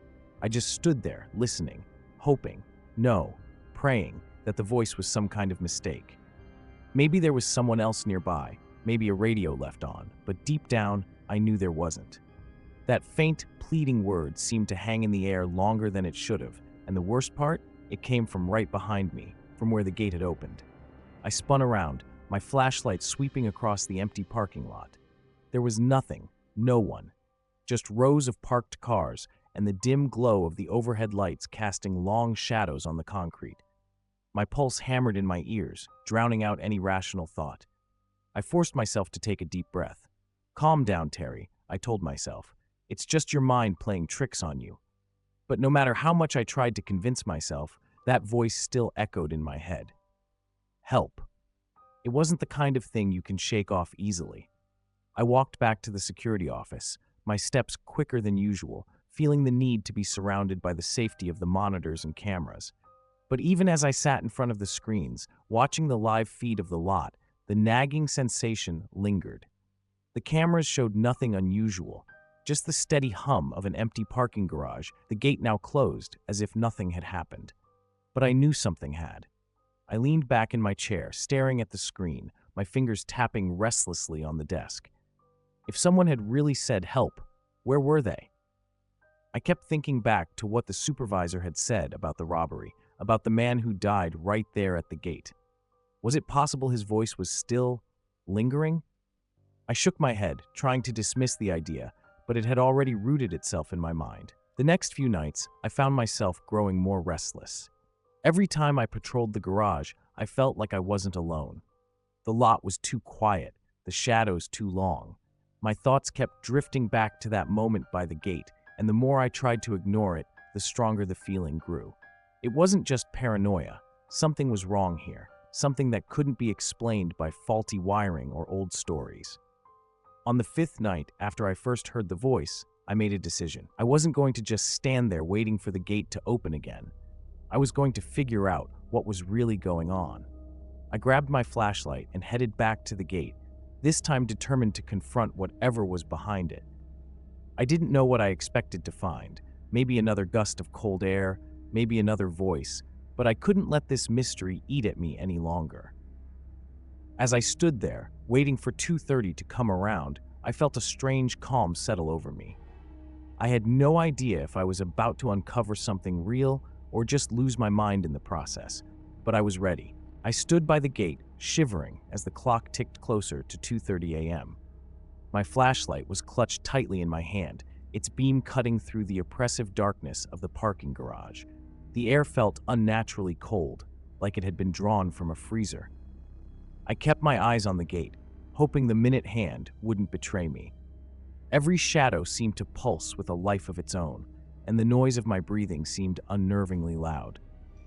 I just stood there, listening, hoping, no, praying that the voice was some kind of mistake. Maybe there was someone else nearby, maybe a radio left on, but deep down, I knew there wasn't. That faint, pleading word seemed to hang in the air longer than it should have, and the worst part, it came from right behind me, from where the gate had opened. I spun around, my flashlight sweeping across the empty parking lot. There was nothing, no one, just rows of parked cars, and the dim glow of the overhead lights casting long shadows on the concrete. My pulse hammered in my ears, drowning out any rational thought. I forced myself to take a deep breath. "Calm down, Terry," I told myself. "It's just your mind playing tricks on you." But no matter how much I tried to convince myself, that voice still echoed in my head. Help. It wasn't the kind of thing you can shake off easily. I walked back to the security office, my steps quicker than usual, feeling the need to be surrounded by the safety of the monitors and cameras. But even as I sat in front of the screens, watching the live feed of the lot, the nagging sensation lingered. The cameras showed nothing unusual, just the steady hum of an empty parking garage, the gate now closed, as if nothing had happened. But I knew something had. I leaned back in my chair, staring at the screen, my fingers tapping restlessly on the desk. If someone had really said help, where were they? I kept thinking back to what the supervisor had said about the robbery, about the man who died right there at the gate. Was it possible his voice was still lingering? I shook my head, trying to dismiss the idea, but it had already rooted itself in my mind. The next few nights, I found myself growing more restless. Every time I patrolled the garage, I felt like I wasn't alone. The lot was too quiet, the shadows too long. My thoughts kept drifting back to that moment by the gate, and the more I tried to ignore it, the stronger the feeling grew. It wasn't just paranoia. Something was wrong here, something that couldn't be explained by faulty wiring or old stories. On the fifth night after I first heard the voice, I made a decision. I wasn't going to just stand there waiting for the gate to open again. I was going to figure out what was really going on. I grabbed my flashlight and headed back to the gate, this time determined to confront whatever was behind it. I didn't know what I expected to find, maybe another gust of cold air, maybe another voice, but I couldn't let this mystery eat at me any longer. As I stood there, waiting for 2:30 to come around, I felt a strange calm settle over me. I had no idea if I was about to uncover something real or just lose my mind in the process, but I was ready. I stood by the gate, shivering as the clock ticked closer to 2:30 a.m. My flashlight was clutched tightly in my hand, its beam cutting through the oppressive darkness of the parking garage. The air felt unnaturally cold, like it had been drawn from a freezer. I kept my eyes on the gate, hoping the minute hand wouldn't betray me. Every shadow seemed to pulse with a life of its own, and the noise of my breathing seemed unnervingly loud.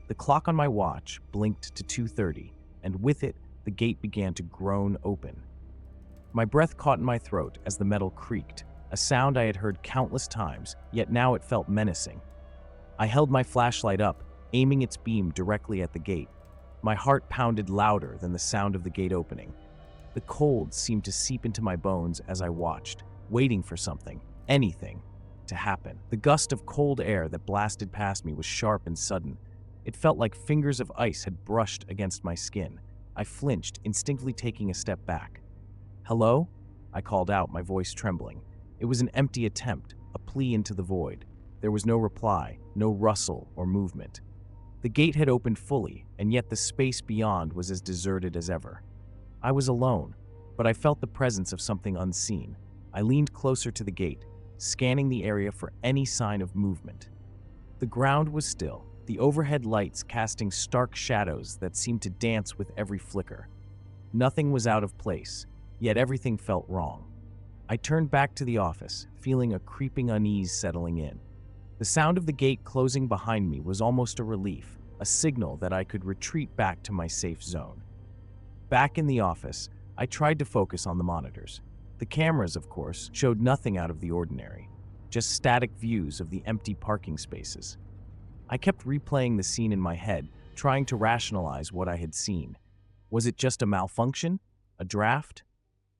The clock on my watch blinked to 2:30, and with it, the gate began to groan open. My breath caught in my throat as the metal creaked, a sound I had heard countless times, yet now it felt menacing. I held my flashlight up, aiming its beam directly at the gate. My heart pounded louder than the sound of the gate opening. The cold seemed to seep into my bones as I watched, waiting for something, anything, to happen. The gust of cold air that blasted past me was sharp and sudden. It felt like fingers of ice had brushed against my skin. I flinched, instinctively taking a step back. "Hello?" I called out, my voice trembling. It was an empty attempt, a plea into the void. There was no reply, no rustle or movement. The gate had opened fully, and yet the space beyond was as deserted as ever. I was alone, but I felt the presence of something unseen. I leaned closer to the gate, scanning the area for any sign of movement. The ground was still, the overhead lights casting stark shadows that seemed to dance with every flicker. Nothing was out of place, yet everything felt wrong. I turned back to the office, feeling a creeping unease settling in. The sound of the gate closing behind me was almost a relief, a signal that I could retreat back to my safe zone. Back in the office, I tried to focus on the monitors. The cameras, of course, showed nothing out of the ordinary, just static views of the empty parking spaces. I kept replaying the scene in my head, trying to rationalize what I had seen. Was it just a malfunction? A draft?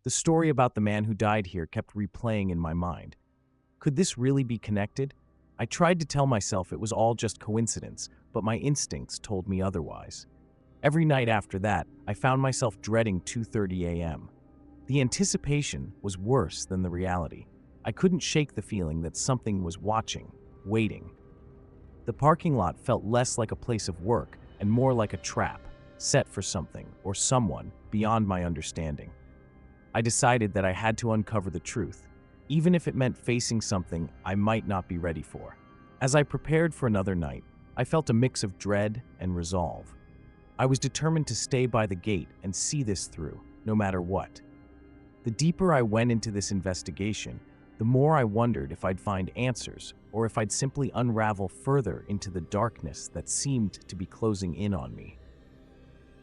The story about the man who died here kept replaying in my mind. Could this really be connected? I tried to tell myself it was all just coincidence, but my instincts told me otherwise. Every night after that, I found myself dreading 2:30 a.m. The anticipation was worse than the reality. I couldn't shake the feeling that something was watching, waiting. The parking lot felt less like a place of work and more like a trap, set for something or someone beyond my understanding. I decided that I had to uncover the truth. even if it meant facing something I might not be ready for. As I prepared for another night, I felt a mix of dread and resolve. I was determined to stay by the gate and see this through, no matter what. The deeper I went into this investigation, the more I wondered if I'd find answers or if I'd simply unravel further into the darkness that seemed to be closing in on me.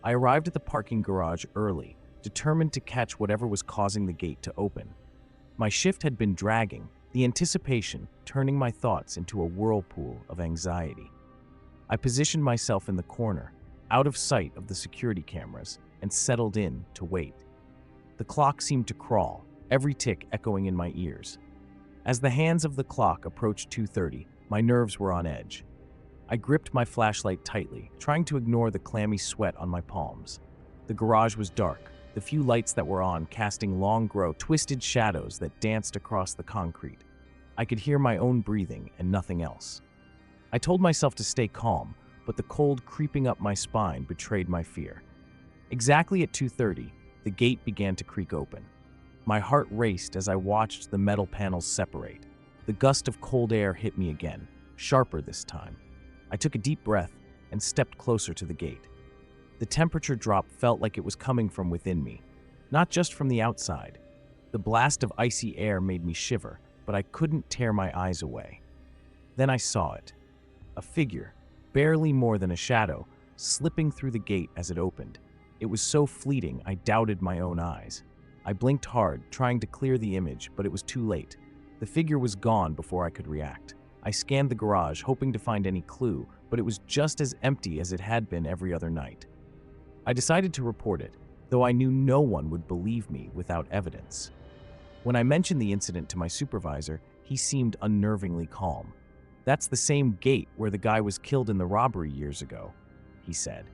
I arrived at the parking garage early, determined to catch whatever was causing the gate to open. My shift had been dragging, the anticipation turning my thoughts into a whirlpool of anxiety. I positioned myself in the corner, out of sight of the security cameras, and settled in to wait. The clock seemed to crawl, every tick echoing in my ears. As the hands of the clock approached 2:30, my nerves were on edge. I gripped my flashlight tightly, trying to ignore the clammy sweat on my palms. The garage was dark, the few lights that were on casting long, twisted shadows that danced across the concrete. I could hear my own breathing and nothing else. I told myself to stay calm, but the cold creeping up my spine betrayed my fear. Exactly at 2:30, the gate began to creak open. My heart raced as I watched the metal panels separate. The gust of cold air hit me again, sharper this time. I took a deep breath and stepped closer to the gate. The temperature drop felt like it was coming from within me, not just from the outside. The blast of icy air made me shiver, but I couldn't tear my eyes away. Then I saw it. A figure, barely more than a shadow, slipping through the gate as it opened. It was so fleeting I doubted my own eyes. I blinked hard, trying to clear the image, but it was too late. The figure was gone before I could react. I scanned the garage, hoping to find any clue, but it was just as empty as it had been every other night. I decided to report it, though I knew no one would believe me without evidence. When I mentioned the incident to my supervisor, he seemed unnervingly calm. "That's the same gate where the guy was killed in the robbery years ago," he said.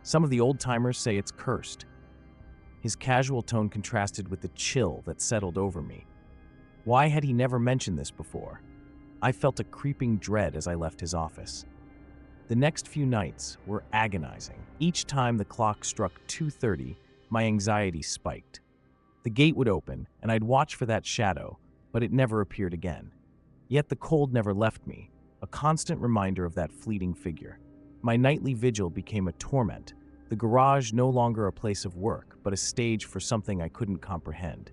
"Some of the old-timers say it's cursed." His casual tone contrasted with the chill that settled over me. Why had he never mentioned this before? I felt a creeping dread as I left his office. The next few nights were agonizing. Each time the clock struck 2:30, my anxiety spiked. The gate would open, and I'd watch for that shadow, but it never appeared again. Yet the cold never left me, a constant reminder of that fleeting figure. My nightly vigil became a torment, the garage no longer a place of work, but a stage for something I couldn't comprehend.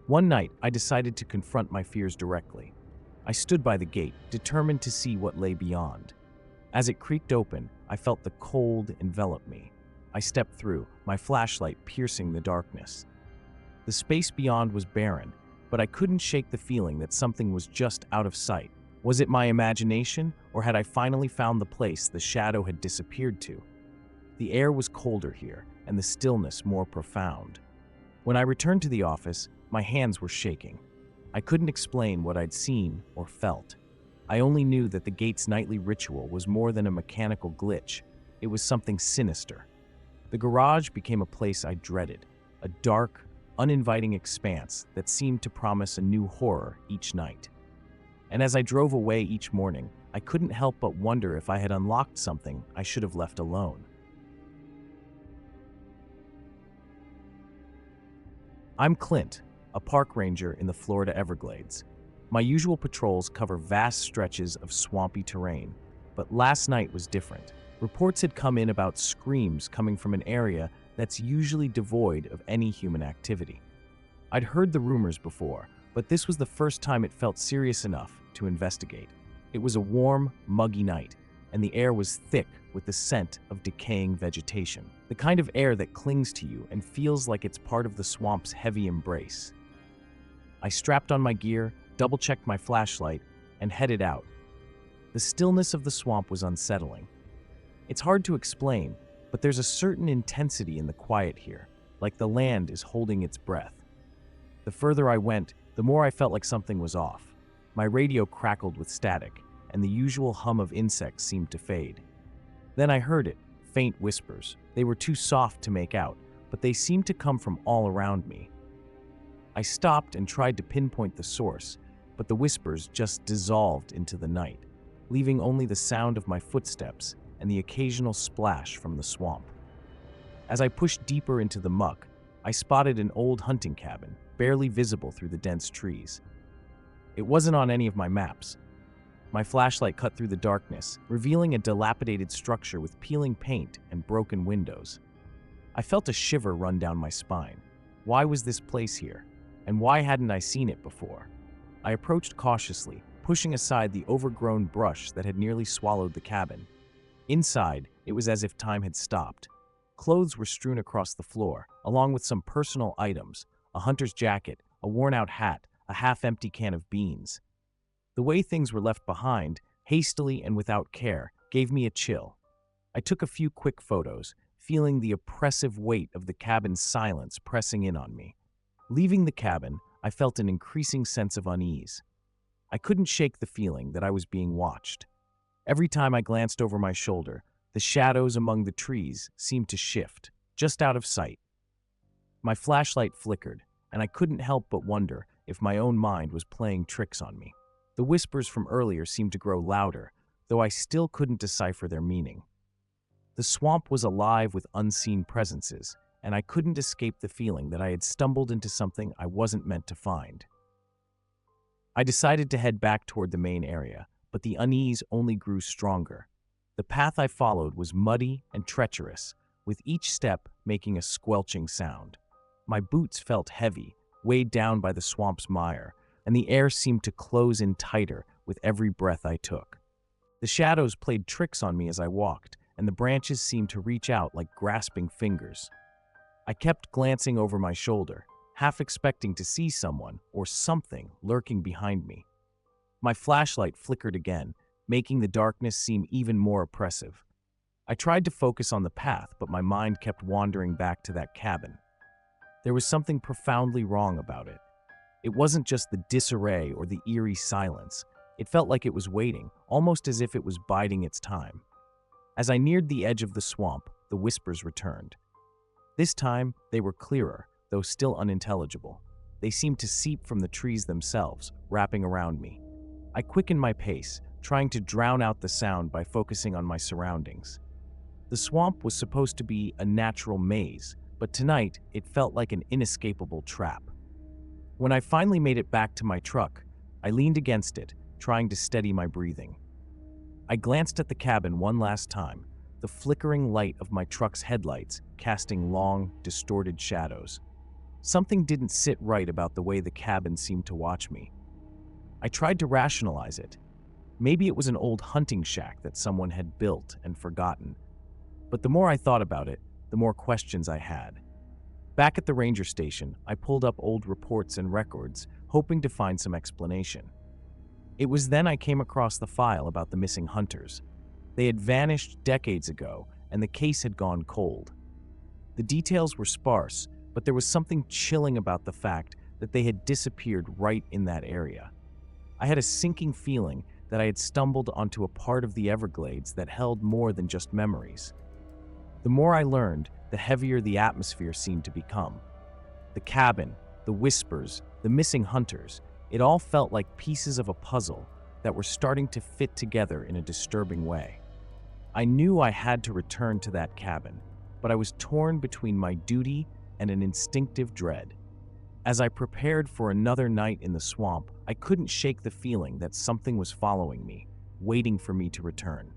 One night, I decided to confront my fears directly. I stood by the gate, determined to see what lay beyond. As it creaked open, I felt the cold envelop me. I stepped through, my flashlight piercing the darkness. The space beyond was barren, but I couldn't shake the feeling that something was just out of sight. Was it my imagination, or had I finally found the place the shadow had disappeared to? The air was colder here, and the stillness more profound. When I returned to the office, my hands were shaking. I couldn't explain what I'd seen or felt. I only knew that the gate's nightly ritual was more than a mechanical glitch. It was something sinister. The garage became a place I dreaded, a dark, uninviting expanse that seemed to promise a new horror each night. And as I drove away each morning, I couldn't help but wonder if I had unlocked something I should have left alone. I'm Clint, a park ranger in the Florida Everglades. My usual patrols cover vast stretches of swampy terrain, but last night was different. Reports had come in about screams coming from an area that's usually devoid of any human activity. I'd heard the rumors before, but this was the first time it felt serious enough to investigate. It was a warm, muggy night, and the air was thick with the scent of decaying vegetation. The kind of air that clings to you and feels like it's part of the swamp's heavy embrace. I strapped on my gear, double-checked my flashlight, and headed out. The stillness of the swamp was unsettling. It's hard to explain, but there's a certain intensity in the quiet here, like the land is holding its breath. The further I went, the more I felt like something was off. My radio crackled with static, and the usual hum of insects seemed to fade. Then I heard it, faint whispers. They were too soft to make out, but they seemed to come from all around me. I stopped and tried to pinpoint the source, but the whispers just dissolved into the night, leaving only the sound of my footsteps and the occasional splash from the swamp. As I pushed deeper into the muck, I spotted an old hunting cabin, barely visible through the dense trees. It wasn't on any of my maps. My flashlight cut through the darkness, revealing a dilapidated structure with peeling paint and broken windows. I felt a shiver run down my spine. Why was this place here? And why hadn't I seen it before? I approached cautiously, pushing aside the overgrown brush that had nearly swallowed the cabin. Inside, it was as if time had stopped. Clothes were strewn across the floor, along with some personal items, a hunter's jacket, a worn-out hat, a half-empty can of beans. The way things were left behind, hastily and without care, gave me a chill. I took a few quick photos, feeling the oppressive weight of the cabin's silence pressing in on me. Leaving the cabin, I felt an increasing sense of unease. I couldn't shake the feeling that I was being watched. Every time I glanced over my shoulder, the shadows among the trees seemed to shift, just out of sight. My flashlight flickered, and I couldn't help but wonder if my own mind was playing tricks on me. The whispers from earlier seemed to grow louder, though I still couldn't decipher their meaning. The swamp was alive with unseen presences, and I couldn't escape the feeling that I had stumbled into something I wasn't meant to find. I decided to head back toward the main area, but the unease only grew stronger. The path I followed was muddy and treacherous, with each step making a squelching sound. My boots felt heavy, weighed down by the swamp's mire, and the air seemed to close in tighter with every breath I took. The shadows played tricks on me as I walked, and the branches seemed to reach out like grasping fingers. I kept glancing over my shoulder, half expecting to see someone or something lurking behind me. My flashlight flickered again, making the darkness seem even more oppressive. I tried to focus on the path, but my mind kept wandering back to that cabin. There was something profoundly wrong about it. It wasn't just the disarray or the eerie silence. It felt like it was waiting, almost as if it was biding its time. As I neared the edge of the swamp, the whispers returned. This time, they were clearer, though still unintelligible. They seemed to seep from the trees themselves, wrapping around me. I quickened my pace, trying to drown out the sound by focusing on my surroundings. The swamp was supposed to be a natural maze, but tonight it felt like an inescapable trap. When I finally made it back to my truck, I leaned against it, trying to steady my breathing. I glanced at the cabin one last time, the flickering light of my truck's headlights casting long, distorted shadows. Something didn't sit right about the way the cabin seemed to watch me. I tried to rationalize it. Maybe it was an old hunting shack that someone had built and forgotten. But the more I thought about it, the more questions I had. Back at the ranger station, I pulled up old reports and records, hoping to find some explanation. It was then I came across the file about the missing hunters. They had vanished decades ago, and the case had gone cold. The details were sparse, but there was something chilling about the fact that they had disappeared right in that area. I had a sinking feeling that I had stumbled onto a part of the Everglades that held more than just memories. The more I learned, the heavier the atmosphere seemed to become. The cabin, the whispers, the missing hunters, it all felt like pieces of a puzzle that were starting to fit together in a disturbing way. I knew I had to return to that cabin, but I was torn between my duty and an instinctive dread. As I prepared for another night in the swamp, I couldn't shake the feeling that something was following me, waiting for me to return.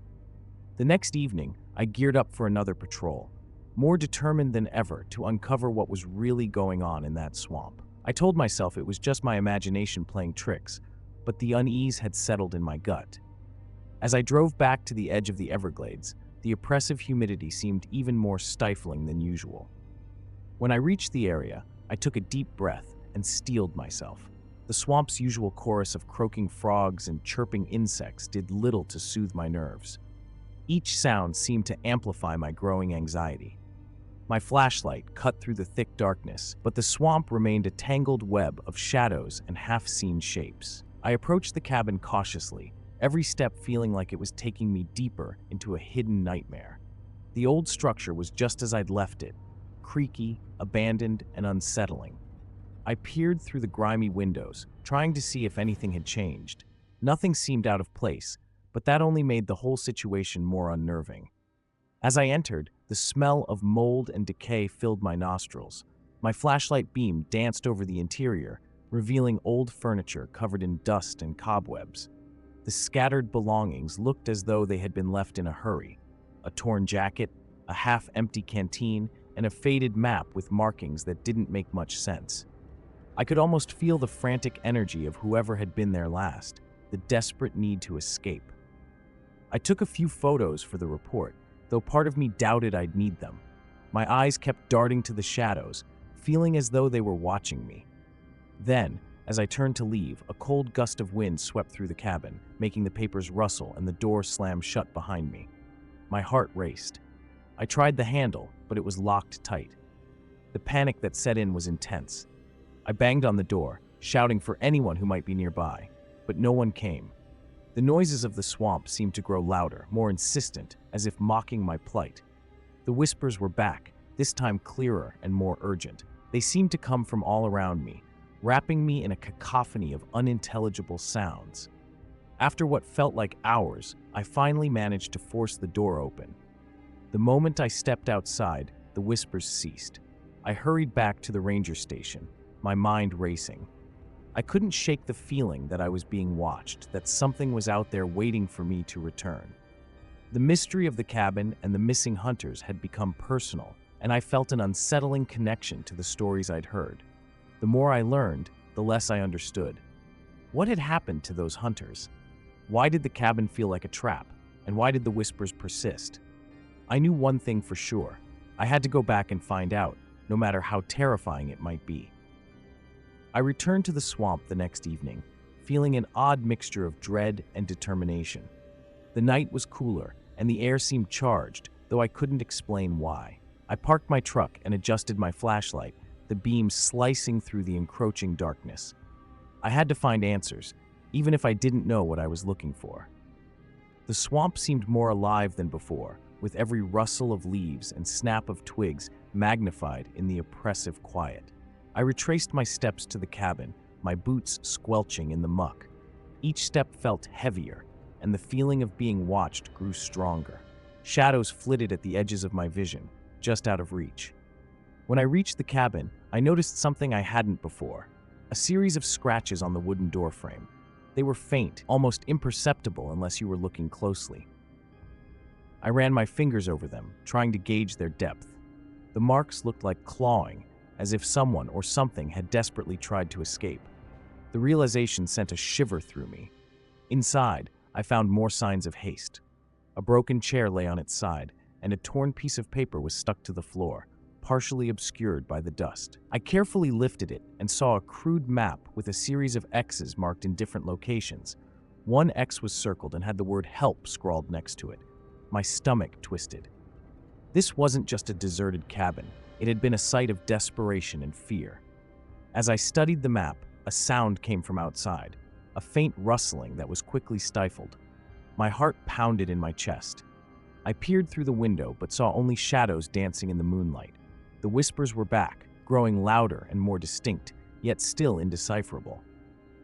The next evening, I geared up for another patrol, more determined than ever to uncover what was really going on in that swamp. I told myself it was just my imagination playing tricks, but the unease had settled in my gut. As I drove back to the edge of the Everglades, the oppressive humidity seemed even more stifling than usual. When I reached the area, I took a deep breath and steeled myself. The swamp's usual chorus of croaking frogs and chirping insects did little to soothe my nerves. Each sound seemed to amplify my growing anxiety. My flashlight cut through the thick darkness, but the swamp remained a tangled web of shadows and half-seen shapes. I approached the cabin cautiously, every step feeling like it was taking me deeper into a hidden nightmare. The old structure was just as I'd left it, creaky, abandoned, and unsettling. I peered through the grimy windows, trying to see if anything had changed. Nothing seemed out of place, but that only made the whole situation more unnerving. As I entered, the smell of mold and decay filled my nostrils. My flashlight beam danced over the interior, revealing old furniture covered in dust and cobwebs. The scattered belongings looked as though they had been left in a hurry. A torn jacket, a half-empty canteen, and a faded map with markings that didn't make much sense. I could almost feel the frantic energy of whoever had been there last, the desperate need to escape. I took a few photos for the report, though part of me doubted I'd need them. My eyes kept darting to the shadows, feeling as though they were watching me. Then, as I turned to leave, a cold gust of wind swept through the cabin, making the papers rustle and the door slam shut behind me. My heart raced. I tried the handle, but it was locked tight. The panic that set in was intense. I banged on the door, shouting for anyone who might be nearby, but no one came. The noises of the swamp seemed to grow louder, more insistent, as if mocking my plight. The whispers were back, this time clearer and more urgent. They seemed to come from all around me, wrapping me in a cacophony of unintelligible sounds. After what felt like hours, I finally managed to force the door open. The moment I stepped outside, the whispers ceased. I hurried back to the ranger station, my mind racing. I couldn't shake the feeling that I was being watched, that something was out there waiting for me to return. The mystery of the cabin and the missing hunters had become personal, and I felt an unsettling connection to the stories I'd heard. The more I learned, the less I understood. What had happened to those hunters? Why did the cabin feel like a trap, and why did the whispers persist? I knew one thing for sure. I had to go back and find out, no matter how terrifying it might be. I returned to the swamp the next evening, feeling an odd mixture of dread and determination. The night was cooler, and the air seemed charged, though I couldn't explain why. I parked my truck and adjusted my flashlight, the beam slicing through the encroaching darkness. I had to find answers, even if I didn't know what I was looking for. The swamp seemed more alive than before, with every rustle of leaves and snap of twigs magnified in the oppressive quiet. I retraced my steps to the cabin, my boots squelching in the muck. Each step felt heavier, and the feeling of being watched grew stronger. Shadows flitted at the edges of my vision, just out of reach. When I reached the cabin, I noticed something I hadn't before: a series of scratches on the wooden doorframe. They were faint, almost imperceptible unless you were looking closely. I ran my fingers over them, trying to gauge their depth. The marks looked like clawing, as if someone or something had desperately tried to escape. The realization sent a shiver through me. Inside, I found more signs of haste. A broken chair lay on its side, and a torn piece of paper was stuck to the floor, partially obscured by the dust. I carefully lifted it and saw a crude map with a series of X's marked in different locations. One X was circled and had the word "help" scrawled next to it. My stomach twisted. This wasn't just a deserted cabin. It had been a site of desperation and fear. As I studied the map, a sound came from outside, a faint rustling that was quickly stifled. My heart pounded in my chest. I peered through the window but saw only shadows dancing in the moonlight. The whispers were back, growing louder and more distinct, yet still indecipherable.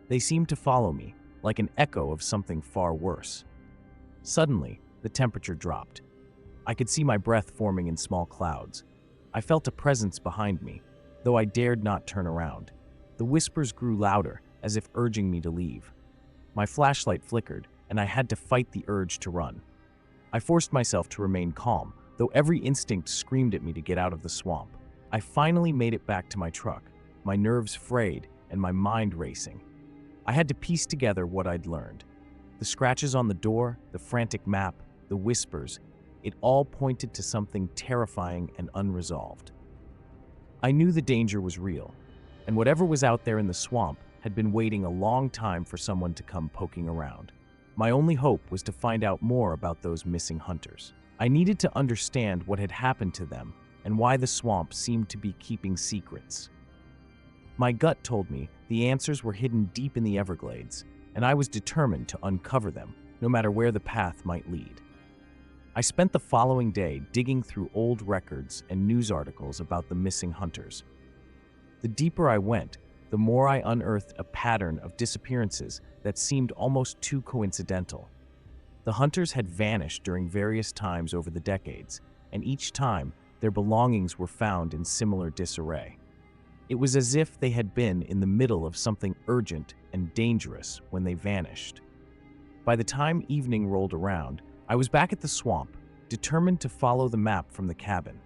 They seemed to follow me, like an echo of something far worse. Suddenly, the temperature dropped. I could see my breath forming in small clouds. I felt a presence behind me, though I dared not turn around. The whispers grew louder, as if urging me to leave. My flashlight flickered, and I had to fight the urge to run. I forced myself to remain calm, though every instinct screamed at me to get out of the swamp. I finally made it back to my truck, my nerves frayed and my mind racing. I had to piece together what I'd learned. The scratches on the door, the frantic map, the whispers, it all pointed to something terrifying and unresolved. I knew the danger was real, and whatever was out there in the swamp had been waiting a long time for someone to come poking around. My only hope was to find out more about those missing hunters. I needed to understand what had happened to them and why the swamp seemed to be keeping secrets. My gut told me the answers were hidden deep in the Everglades, and I was determined to uncover them, no matter where the path might lead. I spent the following day digging through old records and news articles about the missing hunters. The deeper I went, the more I unearthed a pattern of disappearances that seemed almost too coincidental. The hunters had vanished during various times over the decades, and each time their belongings were found in similar disarray. It was as if they had been in the middle of something urgent and dangerous when they vanished. By the time evening rolled around, I was back at the swamp, determined to follow the map from the cabin.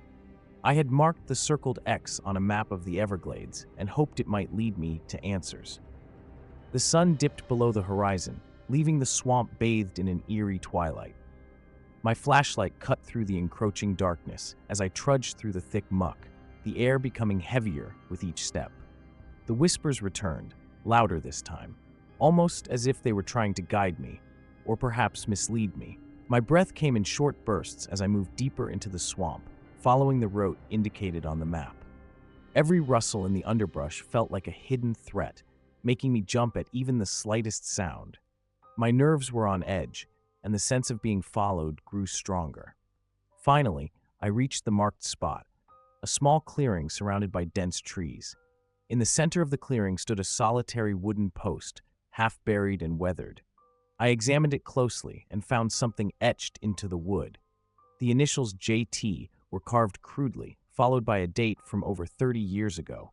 I had marked the circled X on a map of the Everglades and hoped it might lead me to answers. The sun dipped below the horizon, leaving the swamp bathed in an eerie twilight. My flashlight cut through the encroaching darkness as I trudged through the thick muck, the air becoming heavier with each step. The whispers returned, louder this time, almost as if they were trying to guide me, or perhaps mislead me. My breath came in short bursts as I moved deeper into the swamp, following the route indicated on the map. Every rustle in the underbrush felt like a hidden threat, making me jump at even the slightest sound. My nerves were on edge, and the sense of being followed grew stronger. Finally, I reached the marked spot, a small clearing surrounded by dense trees. In the center of the clearing stood a solitary wooden post, half buried and weathered. I examined it closely and found something etched into the wood. The initials JT were carved crudely, followed by a date from over 30 years ago.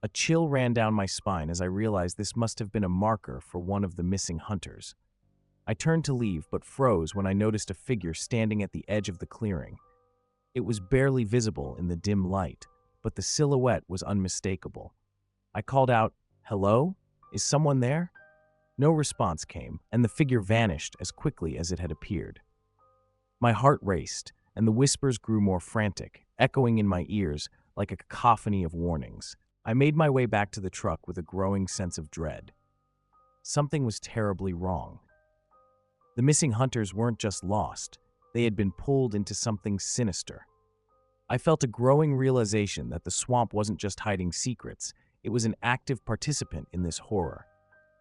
A chill ran down my spine as I realized this must have been a marker for one of the missing hunters. I turned to leave, but froze when I noticed a figure standing at the edge of the clearing. It was barely visible in the dim light, but the silhouette was unmistakable. I called out, "Hello? Is someone there?" No response came, and the figure vanished as quickly as it had appeared. My heart raced, and the whispers grew more frantic, echoing in my ears like a cacophony of warnings. I made my way back to the truck with a growing sense of dread. Something was terribly wrong. The missing hunters weren't just lost, they had been pulled into something sinister. I felt a growing realization that the swamp wasn't just hiding secrets, it was an active participant in this horror.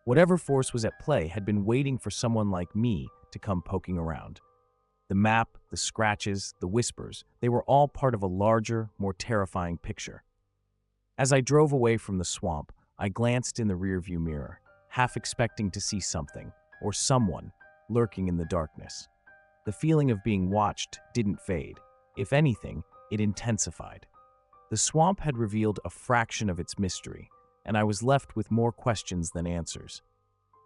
Whatever force was at play had been waiting for someone like me to come poking around. The map, the scratches, the whispers, they were all part of a larger, more terrifying picture. As I drove away from the swamp, I glanced in the rearview mirror, half expecting to see something, or someone, lurking in the darkness. The feeling of being watched didn't fade. If anything, it intensified. The swamp had revealed a fraction of its mystery, and I was left with more questions than answers.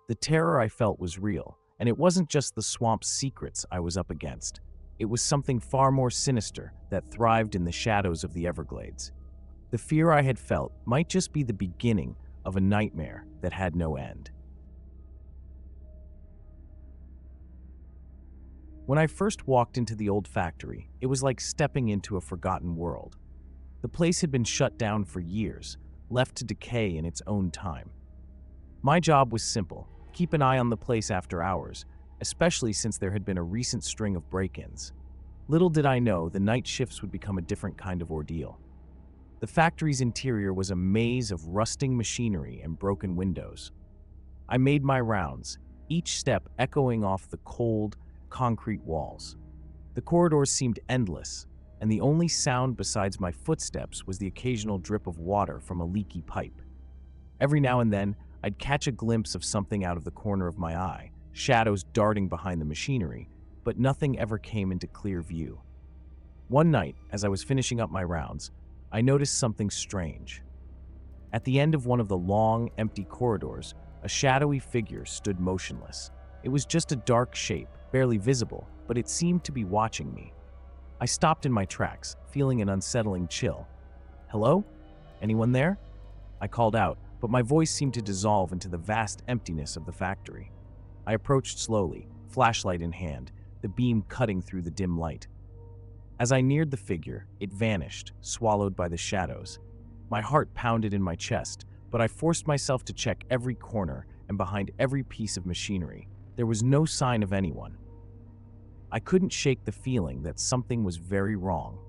The terror I felt was real, and it wasn't just the swamp's secrets I was up against. It was something far more sinister that thrived in the shadows of the Everglades. The fear I had felt might just be the beginning of a nightmare that had no end. When I first walked into the old factory, it was like stepping into a forgotten world. The place had been shut down for years, left to decay in its own time. My job was simple: keep an eye on the place after hours, especially since there had been a recent string of break-ins. Little did I know the night shifts would become a different kind of ordeal. The factory's interior was a maze of rusting machinery and broken windows. I made my rounds, each step echoing off the cold, concrete walls. The corridors seemed endless, and the only sound besides my footsteps was the occasional drip of water from a leaky pipe. Every now and then, I'd catch a glimpse of something out of the corner of my eye, shadows darting behind the machinery, but nothing ever came into clear view. One night, as I was finishing up my rounds, I noticed something strange. At the end of one of the long, empty corridors, a shadowy figure stood motionless. It was just a dark shape, barely visible, but it seemed to be watching me. I stopped in my tracks, feeling an unsettling chill. "Hello? Anyone there?" I called out, but my voice seemed to dissolve into the vast emptiness of the factory. I approached slowly, flashlight in hand, the beam cutting through the dim light. As I neared the figure, it vanished, swallowed by the shadows. My heart pounded in my chest, but I forced myself to check every corner and behind every piece of machinery. There was no sign of anyone. I couldn't shake the feeling that something was very wrong.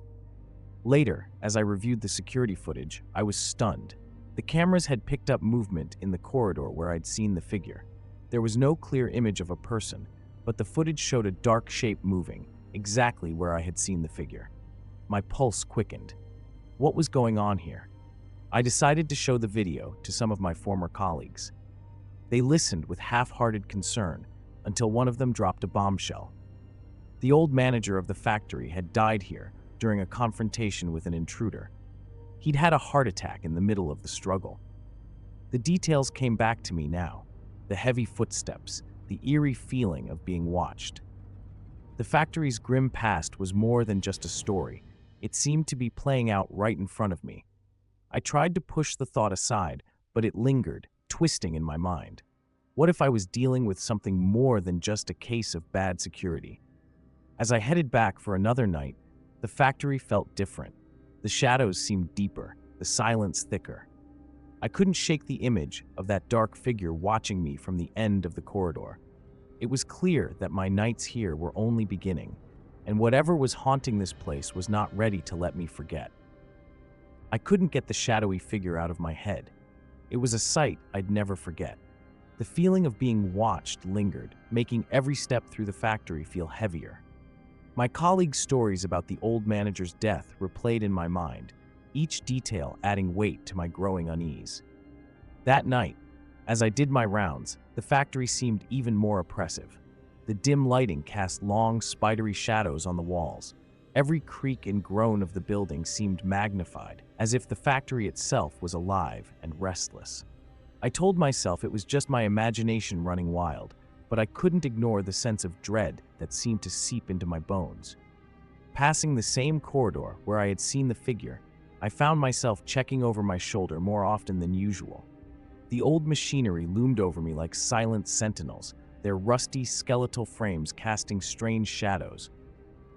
Later, as I reviewed the security footage, I was stunned. The cameras had picked up movement in the corridor where I'd seen the figure. There was no clear image of a person, but the footage showed a dark shape moving, exactly where I had seen the figure. My pulse quickened. What was going on here? I decided to show the video to some of my former colleagues. They listened with half-hearted concern until one of them dropped a bombshell. The old manager of the factory had died here during a confrontation with an intruder. He'd had a heart attack in the middle of the struggle. The details came back to me now. The heavy footsteps, the eerie feeling of being watched. The factory's grim past was more than just a story. It seemed to be playing out right in front of me. I tried to push the thought aside, but it lingered, twisting in my mind. What if I was dealing with something more than just a case of bad security? As I headed back for another night, the factory felt different. The shadows seemed deeper, the silence thicker. I couldn't shake the image of that dark figure watching me from the end of the corridor. It was clear that my nights here were only beginning, and whatever was haunting this place was not ready to let me forget. I couldn't get the shadowy figure out of my head. It was a sight I'd never forget. The feeling of being watched lingered, making every step through the factory feel heavier. My colleagues' stories about the old manager's death replayed in my mind, each detail adding weight to my growing unease. That night, as I did my rounds, the factory seemed even more oppressive. The dim lighting cast long, spidery shadows on the walls. Every creak and groan of the building seemed magnified, as if the factory itself was alive and restless. I told myself it was just my imagination running wild, but I couldn't ignore the sense of dread that seemed to seep into my bones. Passing the same corridor where I had seen the figure, I found myself checking over my shoulder more often than usual. The old machinery loomed over me like silent sentinels, their rusty, skeletal frames casting strange shadows.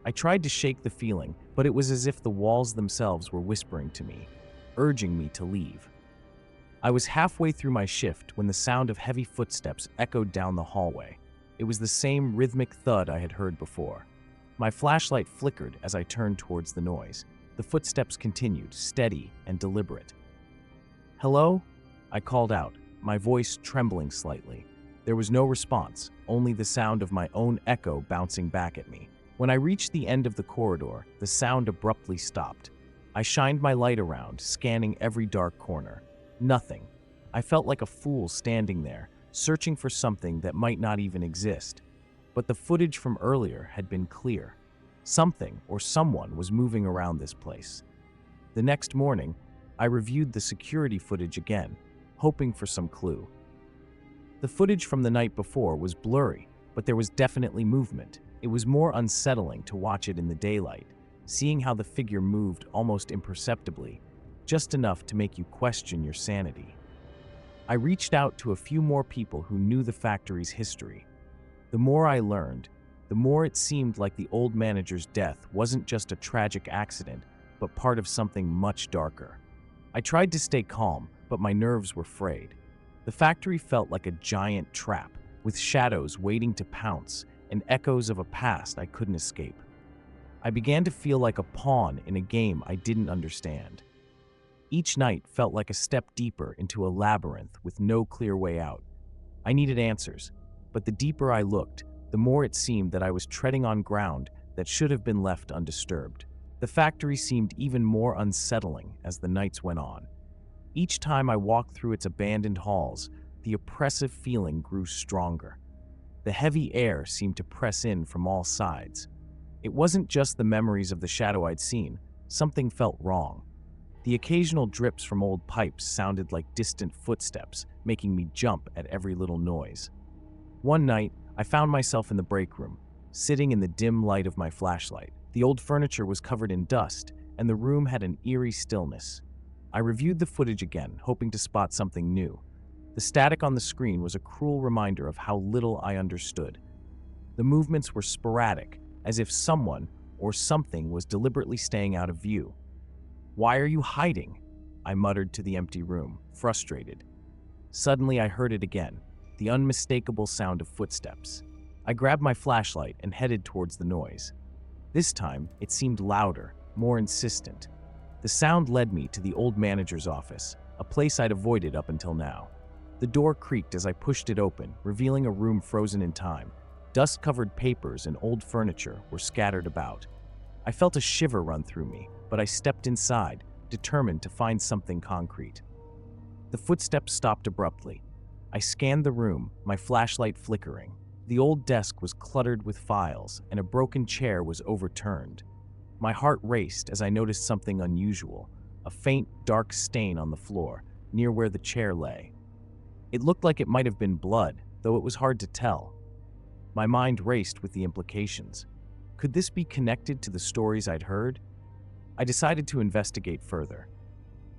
I tried to shake the feeling, but it was as if the walls themselves were whispering to me, urging me to leave. I was halfway through my shift when the sound of heavy footsteps echoed down the hallway. It was the same rhythmic thud I had heard before. My flashlight flickered as I turned towards the noise. The footsteps continued, steady and deliberate. "Hello?" I called out, my voice trembling slightly. There was no response, only the sound of my own echo bouncing back at me. When I reached the end of the corridor, the sound abruptly stopped. I shined my light around, scanning every dark corner. Nothing. I felt like a fool standing there, searching for something that might not even exist. But the footage from earlier had been clear. Something or someone was moving around this place. The next morning, I reviewed the security footage again, hoping for some clue. The footage from the night before was blurry, but there was definitely movement. It was more unsettling to watch it in the daylight, seeing how the figure moved almost imperceptibly, just enough to make you question your sanity. I reached out to a few more people who knew the factory's history. The more I learned, the more it seemed like the old manager's death wasn't just a tragic accident, but part of something much darker. I tried to stay calm, but my nerves were frayed. The factory felt like a giant trap, with shadows waiting to pounce and echoes of a past I couldn't escape. I began to feel like a pawn in a game I didn't understand. Each night felt like a step deeper into a labyrinth with no clear way out. I needed answers, but the deeper I looked, the more it seemed that I was treading on ground that should have been left undisturbed. The factory seemed even more unsettling as the nights went on. Each time I walked through its abandoned halls, the oppressive feeling grew stronger. The heavy air seemed to press in from all sides. It wasn't just the memories of the shadow I'd seen. Something felt wrong. The occasional drips from old pipes sounded like distant footsteps, making me jump at every little noise. One night, I found myself in the break room, sitting in the dim light of my flashlight. The old furniture was covered in dust, and the room had an eerie stillness. I reviewed the footage again, hoping to spot something new. The static on the screen was a cruel reminder of how little I understood. The movements were sporadic, as if someone or something was deliberately staying out of view. "Why are you hiding?" I muttered to the empty room, frustrated. Suddenly I heard it again, the unmistakable sound of footsteps. I grabbed my flashlight and headed towards the noise. This time, it seemed louder, more insistent. The sound led me to the old manager's office, a place I'd avoided up until now. The door creaked as I pushed it open, revealing a room frozen in time. Dust-covered papers and old furniture were scattered about. I felt a shiver run through me, but I stepped inside, determined to find something concrete. The footsteps stopped abruptly. I scanned the room, my flashlight flickering. The old desk was cluttered with files, and a broken chair was overturned. My heart raced as I noticed something unusual. a faint, dark stain on the floor, near where the chair lay. It looked like it might have been blood, though it was hard to tell. My mind raced with the implications. Could this be connected to the stories I'd heard? I decided to investigate further.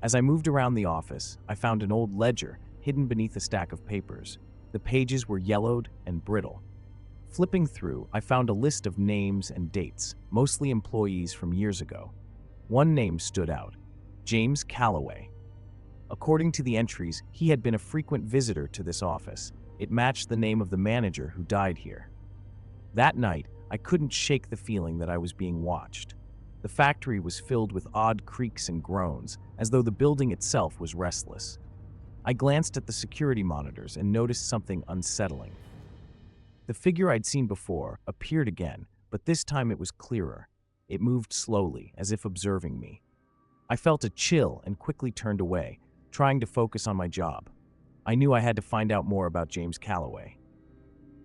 As I moved around the office, I found an old ledger hidden beneath a stack of papers. The pages were yellowed and brittle. Flipping through, I found a list of names and dates, mostly employees from years ago. One name stood out: James Calloway. According to the entries, he had been a frequent visitor to this office. It matched the name of the manager who died here. That night, I couldn't shake the feeling that I was being watched. The factory was filled with odd creaks and groans, as though the building itself was restless. I glanced at the security monitors and noticed something unsettling. The figure I'd seen before appeared again, but this time it was clearer. It moved slowly, as if observing me. I felt a chill and quickly turned away, trying to focus on my job. I knew I had to find out more about James Calloway.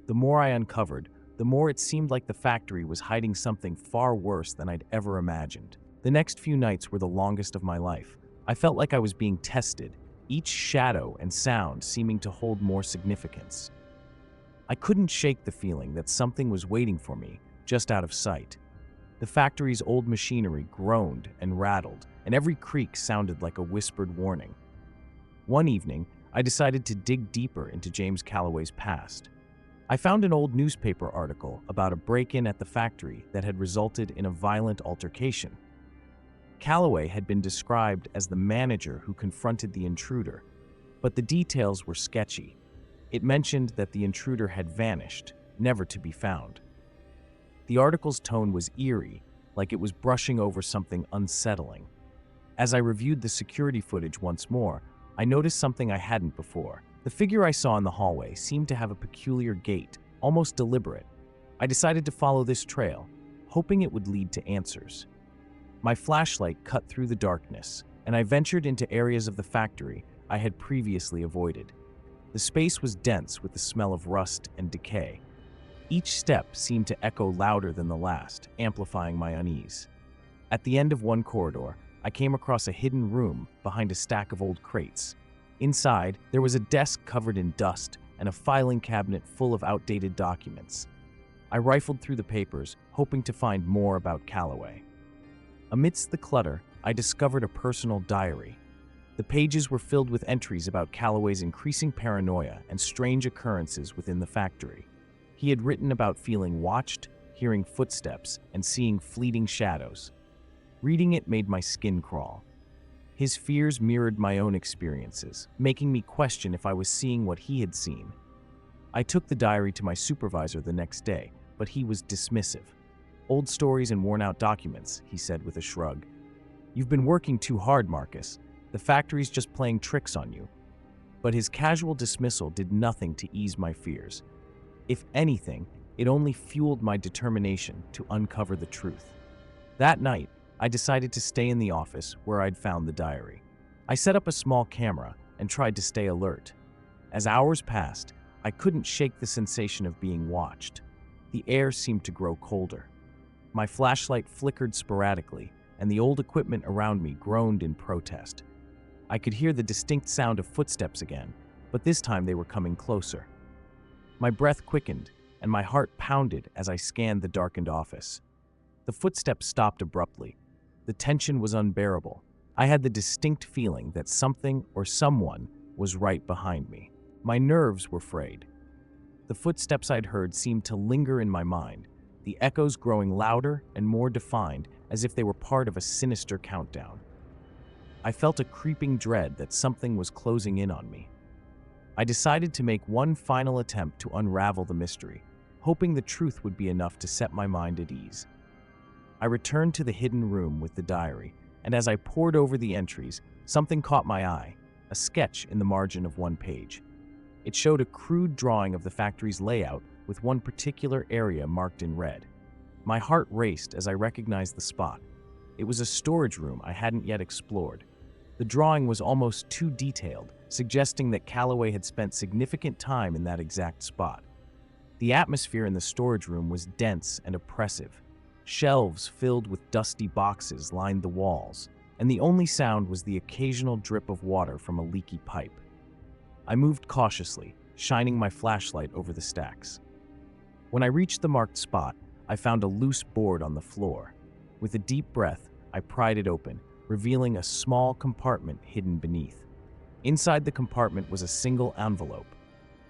The more I uncovered, the more it seemed like the factory was hiding something far worse than I'd ever imagined. The next few nights were the longest of my life. I felt like I was being tested, each shadow and sound seeming to hold more significance. I couldn't shake the feeling that something was waiting for me, just out of sight. The factory's old machinery groaned and rattled, and every creak sounded like a whispered warning. One evening, I decided to dig deeper into James Calloway's past. I found an old newspaper article about a break-in at the factory that had resulted in a violent altercation. Calloway had been described as the manager who confronted the intruder, but the details were sketchy. It mentioned that the intruder had vanished, never to be found. The article's tone was eerie, like it was brushing over something unsettling. As I reviewed the security footage once more, I noticed something I hadn't before. The figure I saw in the hallway seemed to have a peculiar gait, almost deliberate. I decided to follow this trail, hoping it would lead to answers. My flashlight cut through the darkness, and I ventured into areas of the factory I had previously avoided. The space was dense with the smell of rust and decay. Each step seemed to echo louder than the last, amplifying my unease. At the end of one corridor, I came across a hidden room behind a stack of old crates. Inside, there was a desk covered in dust and a filing cabinet full of outdated documents. I rifled through the papers, hoping to find more about Calloway. Amidst the clutter, I discovered a personal diary. The pages were filled with entries about Calloway's increasing paranoia and strange occurrences within the factory. He had written about feeling watched, hearing footsteps, and seeing fleeting shadows. Reading it made my skin crawl. His fears mirrored my own experiences, making me question if I was seeing what he had seen. I took the diary to my supervisor the next day, but he was dismissive. "Old stories and worn-out documents," he said with a shrug. "You've been working too hard, Marcus. The factory's just playing tricks on you." But his casual dismissal did nothing to ease my fears. If anything, it only fueled my determination to uncover the truth. That night, I decided to stay in the office where I'd found the diary. I set up a small camera and tried to stay alert. As hours passed, I couldn't shake the sensation of being watched. The air seemed to grow colder. My flashlight flickered sporadically, and the old equipment around me groaned in protest. I could hear the distinct sound of footsteps again, but this time they were coming closer. My breath quickened, and my heart pounded as I scanned the darkened office. The footsteps stopped abruptly. The tension was unbearable. I had the distinct feeling that something or someone was right behind me. My nerves were frayed. The footsteps I'd heard seemed to linger in my mind, the echoes growing louder and more defined, as if they were part of a sinister countdown. I felt a creeping dread that something was closing in on me. I decided to make one final attempt to unravel the mystery, hoping the truth would be enough to set my mind at ease. I returned to the hidden room with the diary, and as I pored over the entries, something caught my eye, a sketch in the margin of one page. It showed a crude drawing of the factory's layout with one particular area marked in red. My heart raced as I recognized the spot. It was a storage room I hadn't yet explored. The drawing was almost too detailed, suggesting that Calloway had spent significant time in that exact spot. The atmosphere in the storage room was dense and oppressive. Shelves filled with dusty boxes lined the walls, and the only sound was the occasional drip of water from a leaky pipe. I moved cautiously, shining my flashlight over the stacks. When I reached the marked spot, I found a loose board on the floor. With a deep breath, I pried it open, revealing a small compartment hidden beneath. Inside the compartment was a single envelope.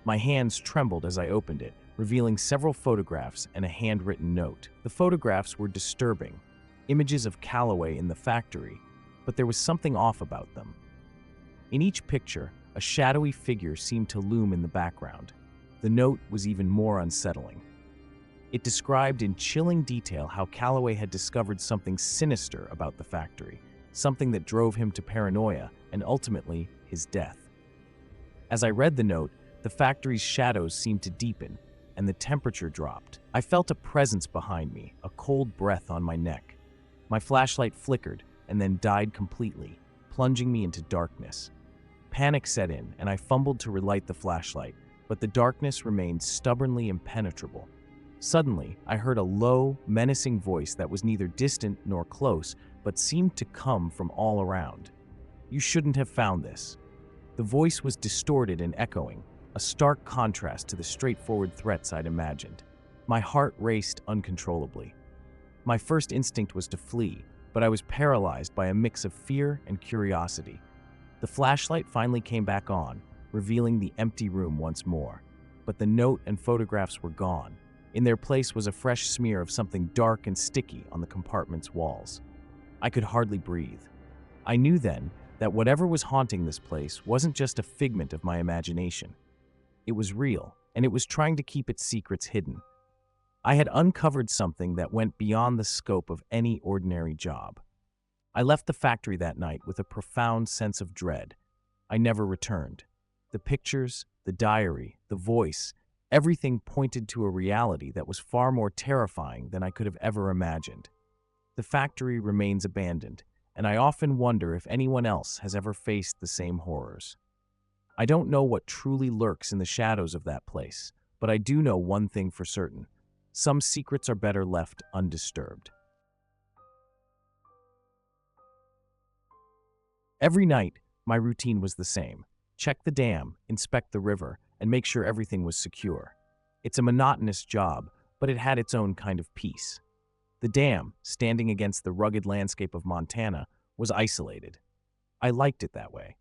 My hands trembled as I opened it, revealing several photographs and a handwritten note. The photographs were disturbing, images of Callaway in the factory, but there was something off about them. In each picture, a shadowy figure seemed to loom in the background. The note was even more unsettling. It described in chilling detail how Callaway had discovered something sinister about the factory, something that drove him to paranoia and ultimately his death. As I read the note, the factory's shadows seemed to deepen, and the temperature dropped. I felt a presence behind me, a cold breath on my neck. My flashlight flickered and then died completely, plunging me into darkness. Panic set in, and I fumbled to relight the flashlight, but the darkness remained stubbornly impenetrable. Suddenly, I heard a low, menacing voice that was neither distant nor close, but seemed to come from all around. "You shouldn't have found this." The voice was distorted and echoing, a stark contrast to the straightforward threats I'd imagined. My heart raced uncontrollably. My first instinct was to flee, but I was paralyzed by a mix of fear and curiosity. The flashlight finally came back on, revealing the empty room once more. But the note and photographs were gone. In their place was a fresh smear of something dark and sticky on the compartment's walls. I could hardly breathe. I knew then that whatever was haunting this place wasn't just a figment of my imagination. It was real, and it was trying to keep its secrets hidden. I had uncovered something that went beyond the scope of any ordinary job. I left the factory that night with a profound sense of dread. I never returned. The pictures, the diary, the voice, everything pointed to a reality that was far more terrifying than I could have ever imagined. The factory remains abandoned, and I often wonder if anyone else has ever faced the same horrors. I don't know what truly lurks in the shadows of that place, but I do know one thing for certain. Some secrets are better left undisturbed. Every night, my routine was the same. Check the dam, inspect the river, and make sure everything was secure. It's a monotonous job, but it had its own kind of peace. The dam, standing against the rugged landscape of Montana, was isolated. I liked it that way.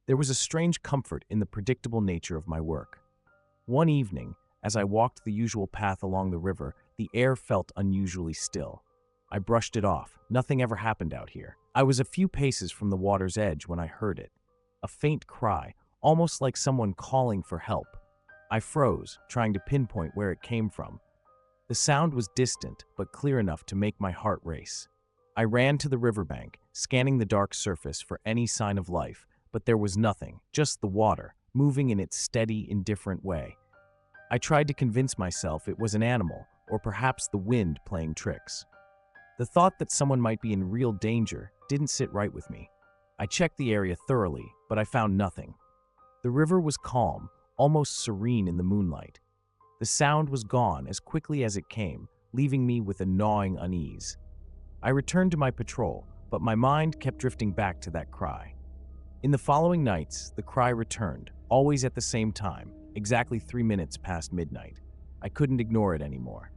There was a strange comfort in the predictable nature of my work. One evening, as I walked the usual path along the river, the air felt unusually still. I brushed it off. Nothing ever happened out here. I was a few paces from the water's edge when I heard it. A faint cry, almost like someone calling for help. I froze, trying to pinpoint where it came from. The sound was distant, but clear enough to make my heart race. I ran to the riverbank, scanning the dark surface for any sign of life, but there was nothing, just the water, moving in its steady, indifferent way. I tried to convince myself it was an animal, or perhaps the wind playing tricks. The thought that someone might be in real danger didn't sit right with me. I checked the area thoroughly, but I found nothing. The river was calm, almost serene in the moonlight. The sound was gone as quickly as it came, leaving me with a gnawing unease. I returned to my patrol, but my mind kept drifting back to that cry. In the following nights, the cry returned, always at the same time, exactly 3 minutes past midnight. I couldn't ignore it anymore.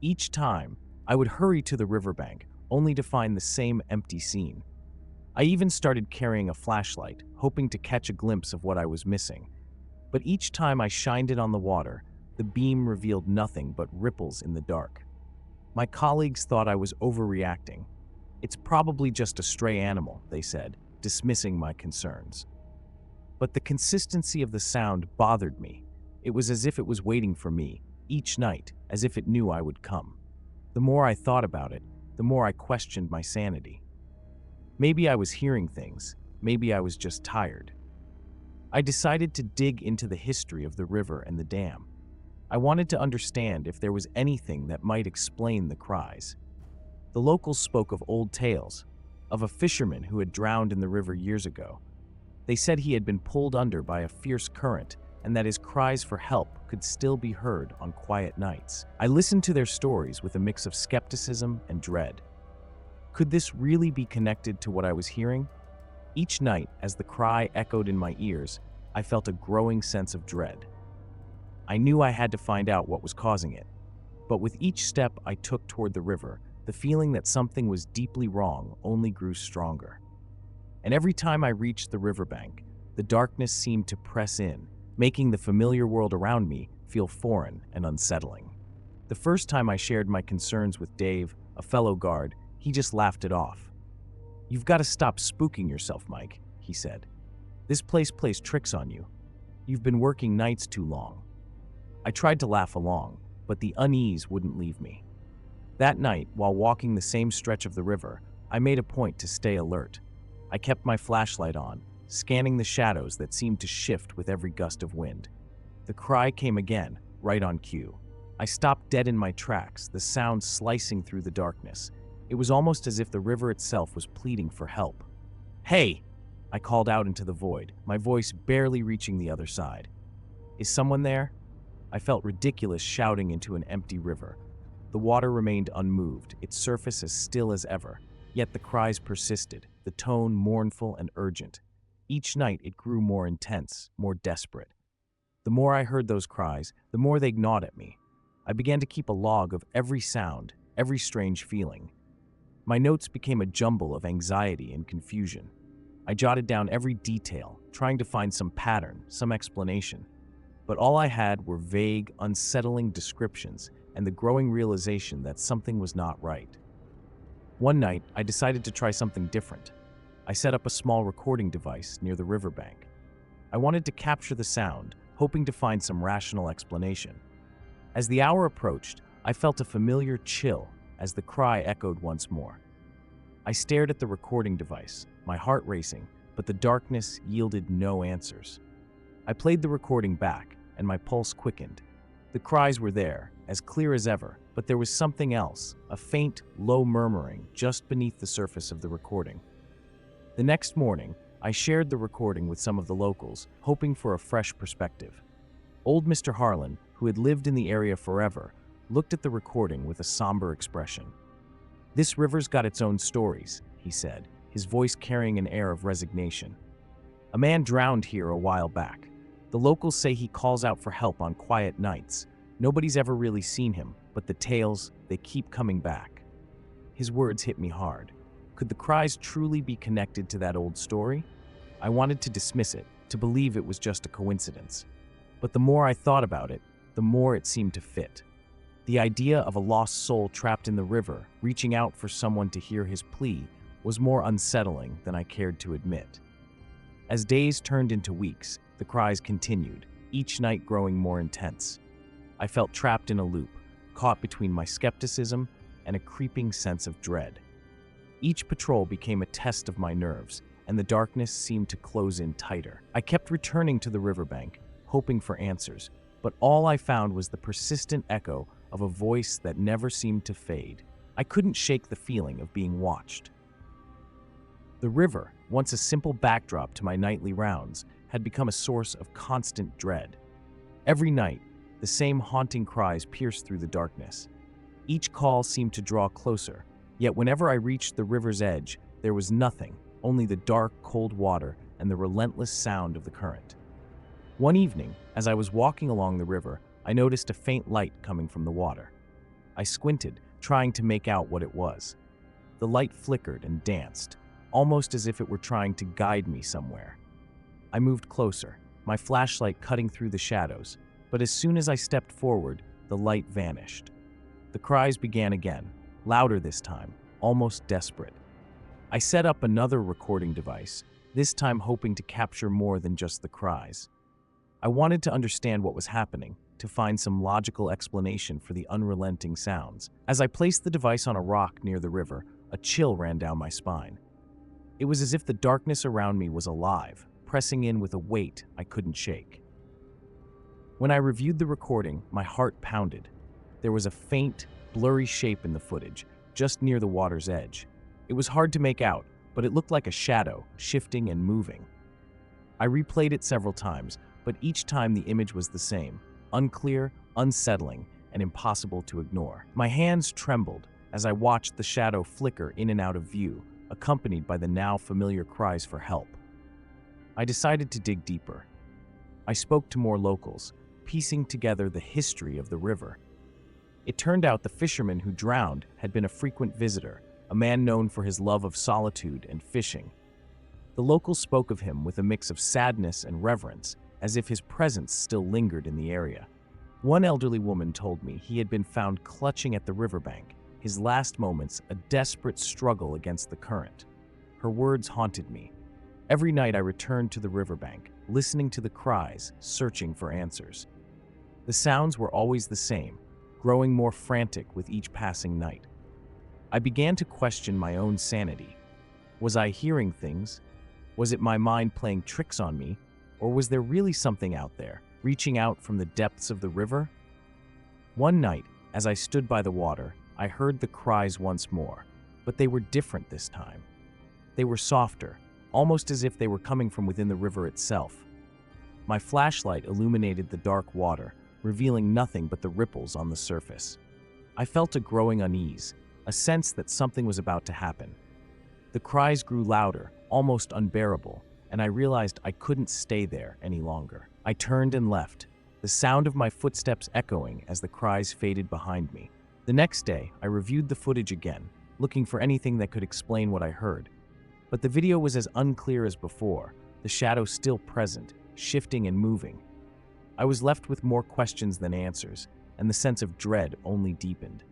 Each time, I would hurry to the riverbank, only to find the same empty scene. I even started carrying a flashlight, hoping to catch a glimpse of what I was missing. But each time I shined it on the water, the beam revealed nothing but ripples in the dark. My colleagues thought I was overreacting. "It's probably just a stray animal," they said, dismissing my concerns. But the consistency of the sound bothered me. It was as if it was waiting for me, each night, as if it knew I would come. The more I thought about it, the more I questioned my sanity. Maybe I was hearing things, maybe I was just tired. I decided to dig into the history of the river and the dam. I wanted to understand if there was anything that might explain the cries. The locals spoke of old tales, of a fisherman who had drowned in the river years ago. They said he had been pulled under by a fierce current and that his cries for help could still be heard on quiet nights. I listened to their stories with a mix of skepticism and dread. Could this really be connected to what I was hearing? Each night, as the cry echoed in my ears, I felt a growing sense of dread. I knew I had to find out what was causing it. But with each step I took toward the river, the feeling that something was deeply wrong only grew stronger. And every time I reached the riverbank, the darkness seemed to press in, making the familiar world around me feel foreign and unsettling. The first time I shared my concerns with Dave, a fellow guard, he just laughed it off. "You've got to stop spooking yourself, Mike," he said. "This place plays tricks on you. You've been working nights too long." I tried to laugh along, but the unease wouldn't leave me. That night, while walking the same stretch of the river, I made a point to stay alert. I kept my flashlight on, scanning the shadows that seemed to shift with every gust of wind. The cry came again, right on cue. I stopped dead in my tracks, the sound slicing through the darkness. It was almost as if the river itself was pleading for help. "Hey!" I called out into the void, my voice barely reaching the other side. "Is someone there?" I felt ridiculous shouting into an empty river. The water remained unmoved, its surface as still as ever. Yet the cries persisted, the tone mournful and urgent. Each night it grew more intense, more desperate. The more I heard those cries, the more they gnawed at me. I began to keep a log of every sound, every strange feeling. My notes became a jumble of anxiety and confusion. I jotted down every detail, trying to find some pattern, some explanation. But all I had were vague, unsettling descriptions and the growing realization that something was not right. One night, I decided to try something different. I set up a small recording device near the riverbank. I wanted to capture the sound, hoping to find some rational explanation. As the hour approached, I felt a familiar chill as the cry echoed once more. I stared at the recording device, my heart racing, but the darkness yielded no answers. I played the recording back, and my pulse quickened. The cries were there, as clear as ever, but there was something else, a faint, low murmuring just beneath the surface of the recording. The next morning, I shared the recording with some of the locals, hoping for a fresh perspective. Old Mr. Harlan, who had lived in the area forever, looked at the recording with a somber expression. "This river's got its own stories," he said, his voice carrying an air of resignation. "A man drowned here a while back. The locals say he calls out for help on quiet nights. Nobody's ever really seen him, but the tales, they keep coming back." His words hit me hard. Could the cries truly be connected to that old story? I wanted to dismiss it, to believe it was just a coincidence. But the more I thought about it, the more it seemed to fit. The idea of a lost soul trapped in the river, reaching out for someone to hear his plea, was more unsettling than I cared to admit. As days turned into weeks, the cries continued, each night growing more intense. I felt trapped in a loop, caught between my skepticism and a creeping sense of dread. Each patrol became a test of my nerves, and the darkness seemed to close in tighter. I kept returning to the riverbank, hoping for answers, but all I found was the persistent echo of a voice that never seemed to fade. I couldn't shake the feeling of being watched. The river, once a simple backdrop to my nightly rounds, had become a source of constant dread. Every night, the same haunting cries pierced through the darkness. Each call seemed to draw closer, yet whenever I reached the river's edge, there was nothing, only the dark, cold water and the relentless sound of the current. One evening, as I was walking along the river, I noticed a faint light coming from the water. I squinted, trying to make out what it was. The light flickered and danced, almost as if it were trying to guide me somewhere. I moved closer, my flashlight cutting through the shadows, but as soon as I stepped forward, the light vanished. The cries began again, louder this time, almost desperate. I set up another recording device, this time hoping to capture more than just the cries. I wanted to understand what was happening, to find some logical explanation for the unrelenting sounds. As I placed the device on a rock near the river, a chill ran down my spine. It was as if the darkness around me was alive, pressing in with a weight I couldn't shake. When I reviewed the recording, my heart pounded. There was a faint, blurry shape in the footage, just near the water's edge. It was hard to make out, but it looked like a shadow, shifting and moving. I replayed it several times, but each time the image was the same, unclear, unsettling, and impossible to ignore. My hands trembled, as I watched the shadow flicker in and out of view, accompanied by the now familiar cries for help. I decided to dig deeper. I spoke to more locals, piecing together the history of the river. It turned out the fisherman who drowned had been a frequent visitor, a man known for his love of solitude and fishing. The locals spoke of him with a mix of sadness and reverence, as if his presence still lingered in the area. One elderly woman told me he had been found clutching at the riverbank, his last moments a desperate struggle against the current. Her words haunted me. Every night I returned to the riverbank, listening to the cries, searching for answers. The sounds were always the same, growing more frantic with each passing night. I began to question my own sanity. Was I hearing things? Was it my mind playing tricks on me? Or was there really something out there, reaching out from the depths of the river? One night, as I stood by the water, I heard the cries once more, but they were different this time. They were softer, almost as if they were coming from within the river itself. My flashlight illuminated the dark water, revealing nothing but the ripples on the surface. I felt a growing unease, a sense that something was about to happen. The cries grew louder, almost unbearable, and I realized I couldn't stay there any longer. I turned and left, the sound of my footsteps echoing as the cries faded behind me. The next day, I reviewed the footage again, looking for anything that could explain what I heard. But the video was as unclear as before, the shadow still present, shifting and moving. I was left with more questions than answers, and the sense of dread only deepened.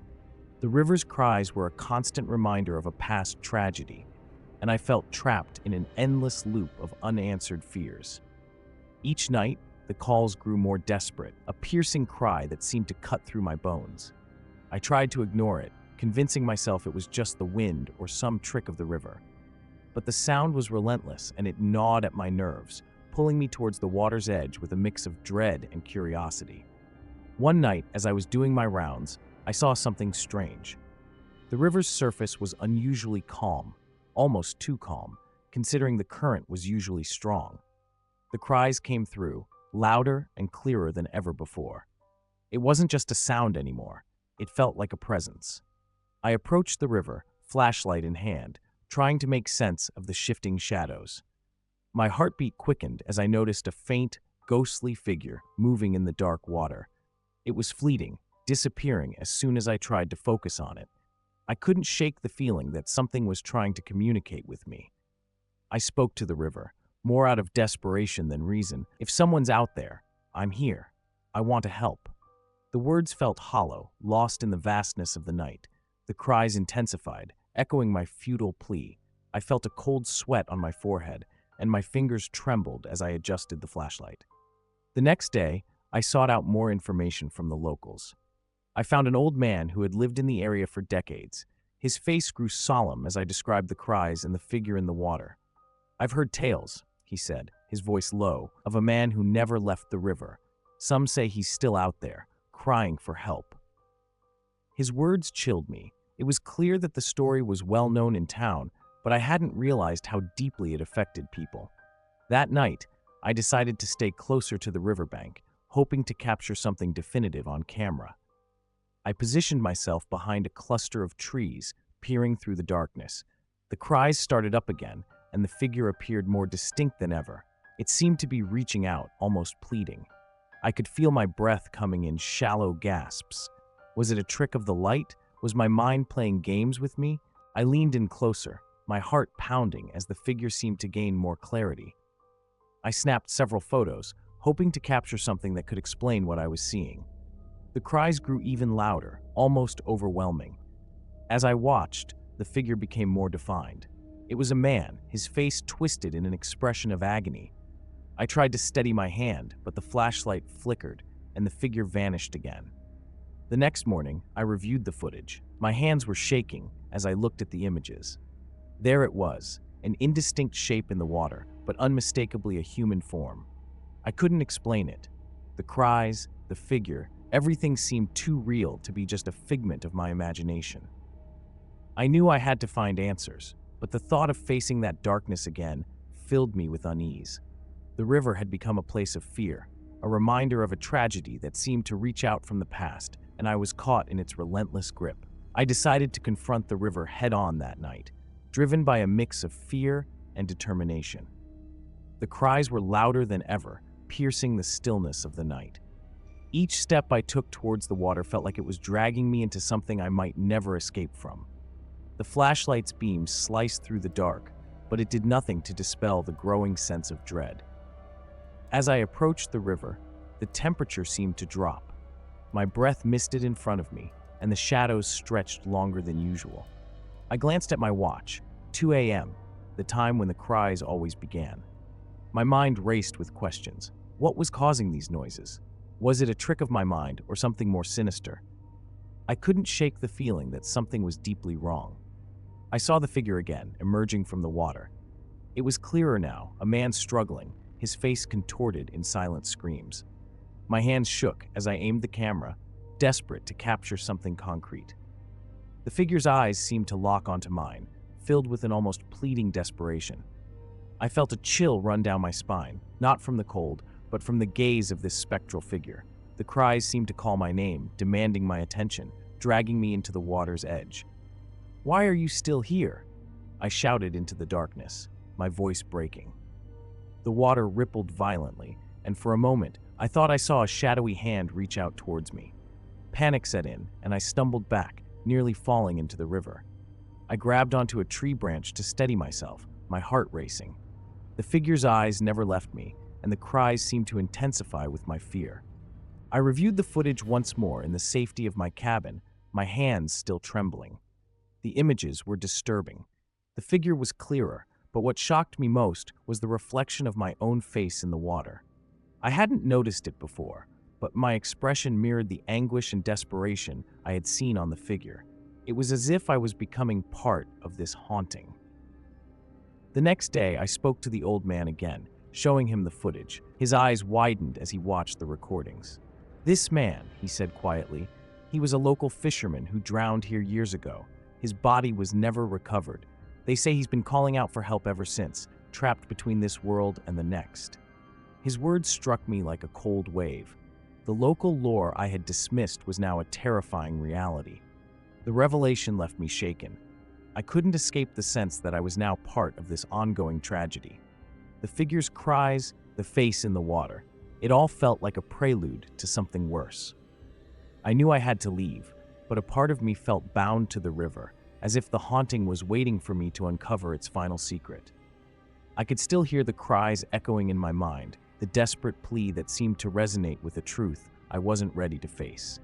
The river's cries were a constant reminder of a past tragedy, and I felt trapped in an endless loop of unanswered fears. Each night, the calls grew more desperate, a piercing cry that seemed to cut through my bones. I tried to ignore it, convincing myself it was just the wind or some trick of the river. But the sound was relentless, and it gnawed at my nerves, pulling me towards the water's edge with a mix of dread and curiosity. One night, as I was doing my rounds, I saw something strange. The river's surface was unusually calm, almost too calm, considering the current was usually strong. The cries came through, louder and clearer than ever before. It wasn't just a sound anymore. It felt like a presence. I approached the river, flashlight in hand, trying to make sense of the shifting shadows. My heartbeat quickened as I noticed a faint, ghostly figure moving in the dark water. It was fleeting, disappearing as soon as I tried to focus on it. I couldn't shake the feeling that something was trying to communicate with me. I spoke to the river, more out of desperation than reason. If someone's out there, I'm here. I want to help. The words felt hollow, lost in the vastness of the night. The cries intensified, echoing my futile plea. I felt a cold sweat on my forehead, and my fingers trembled as I adjusted the flashlight. The next day, I sought out more information from the locals. I found an old man who had lived in the area for decades. His face grew solemn as I described the cries and the figure in the water. "I've heard tales," he said, his voice low, "of a man who never left the river. Some say he's still out there, crying for help." His words chilled me. It was clear that the story was well known in town, but I hadn't realized how deeply it affected people. That night, I decided to stay closer to the riverbank, hoping to capture something definitive on camera. I positioned myself behind a cluster of trees, peering through the darkness. The cries started up again, and the figure appeared more distinct than ever. It seemed to be reaching out, almost pleading. I could feel my breath coming in shallow gasps. Was it a trick of the light? Was my mind playing games with me? I leaned in closer, my heart pounding as the figure seemed to gain more clarity. I snapped several photos, hoping to capture something that could explain what I was seeing. The cries grew even louder, almost overwhelming. As I watched, the figure became more defined. It was a man, his face twisted in an expression of agony. I tried to steady my hand, but the flashlight flickered, and the figure vanished again. The next morning, I reviewed the footage. My hands were shaking as I looked at the images. There it was, an indistinct shape in the water, but unmistakably a human form. I couldn't explain it. The cries, the figure, everything seemed too real to be just a figment of my imagination. I knew I had to find answers, but the thought of facing that darkness again filled me with unease. The river had become a place of fear, a reminder of a tragedy that seemed to reach out from the past, and I was caught in its relentless grip. I decided to confront the river head-on that night, driven by a mix of fear and determination. The cries were louder than ever, piercing the stillness of the night. Each step I took towards the water felt like it was dragging me into something I might never escape from. The flashlight's beams sliced through the dark, but it did nothing to dispel the growing sense of dread. As I approached the river, the temperature seemed to drop. My breath misted in front of me, and the shadows stretched longer than usual. I glanced at my watch, 2 a.m., the time when the cries always began. My mind raced with questions. What was causing these noises? Was it a trick of my mind or something more sinister? I couldn't shake the feeling that something was deeply wrong. I saw the figure again, emerging from the water. It was clearer now, a man struggling, his face contorted in silent screams. My hands shook as I aimed the camera, desperate to capture something concrete. The figure's eyes seemed to lock onto mine, filled with an almost pleading desperation. I felt a chill run down my spine, not from the cold, but from the gaze of this spectral figure. The cries seemed to call my name, demanding my attention, dragging me into the water's edge. "Why are you still here?" I shouted into the darkness, my voice breaking. The water rippled violently, and for a moment, I thought I saw a shadowy hand reach out towards me. Panic set in, and I stumbled back, nearly falling into the river. I grabbed onto a tree branch to steady myself, my heart racing. The figure's eyes never left me, and the cries seemed to intensify with my fear. I reviewed the footage once more in the safety of my cabin, my hands still trembling. The images were disturbing. The figure was clearer, but what shocked me most was the reflection of my own face in the water. I hadn't noticed it before, but my expression mirrored the anguish and desperation I had seen on the figure. It was as if I was becoming part of this haunting. The next day, I spoke to the old man again, showing him the footage. His eyes widened as he watched the recordings. "This man," he said quietly, "he was a local fisherman who drowned here years ago. His body was never recovered. They say he's been calling out for help ever since, trapped between this world and the next." His words struck me like a cold wave. The local lore I had dismissed was now a terrifying reality. The revelation left me shaken. I couldn't escape the sense that I was now part of this ongoing tragedy. The figure's cries, the face in the water, it all felt like a prelude to something worse. I knew I had to leave, but a part of me felt bound to the river, as if the haunting was waiting for me to uncover its final secret. I could still hear the cries echoing in my mind, the desperate plea that seemed to resonate with a truth I wasn't ready to face.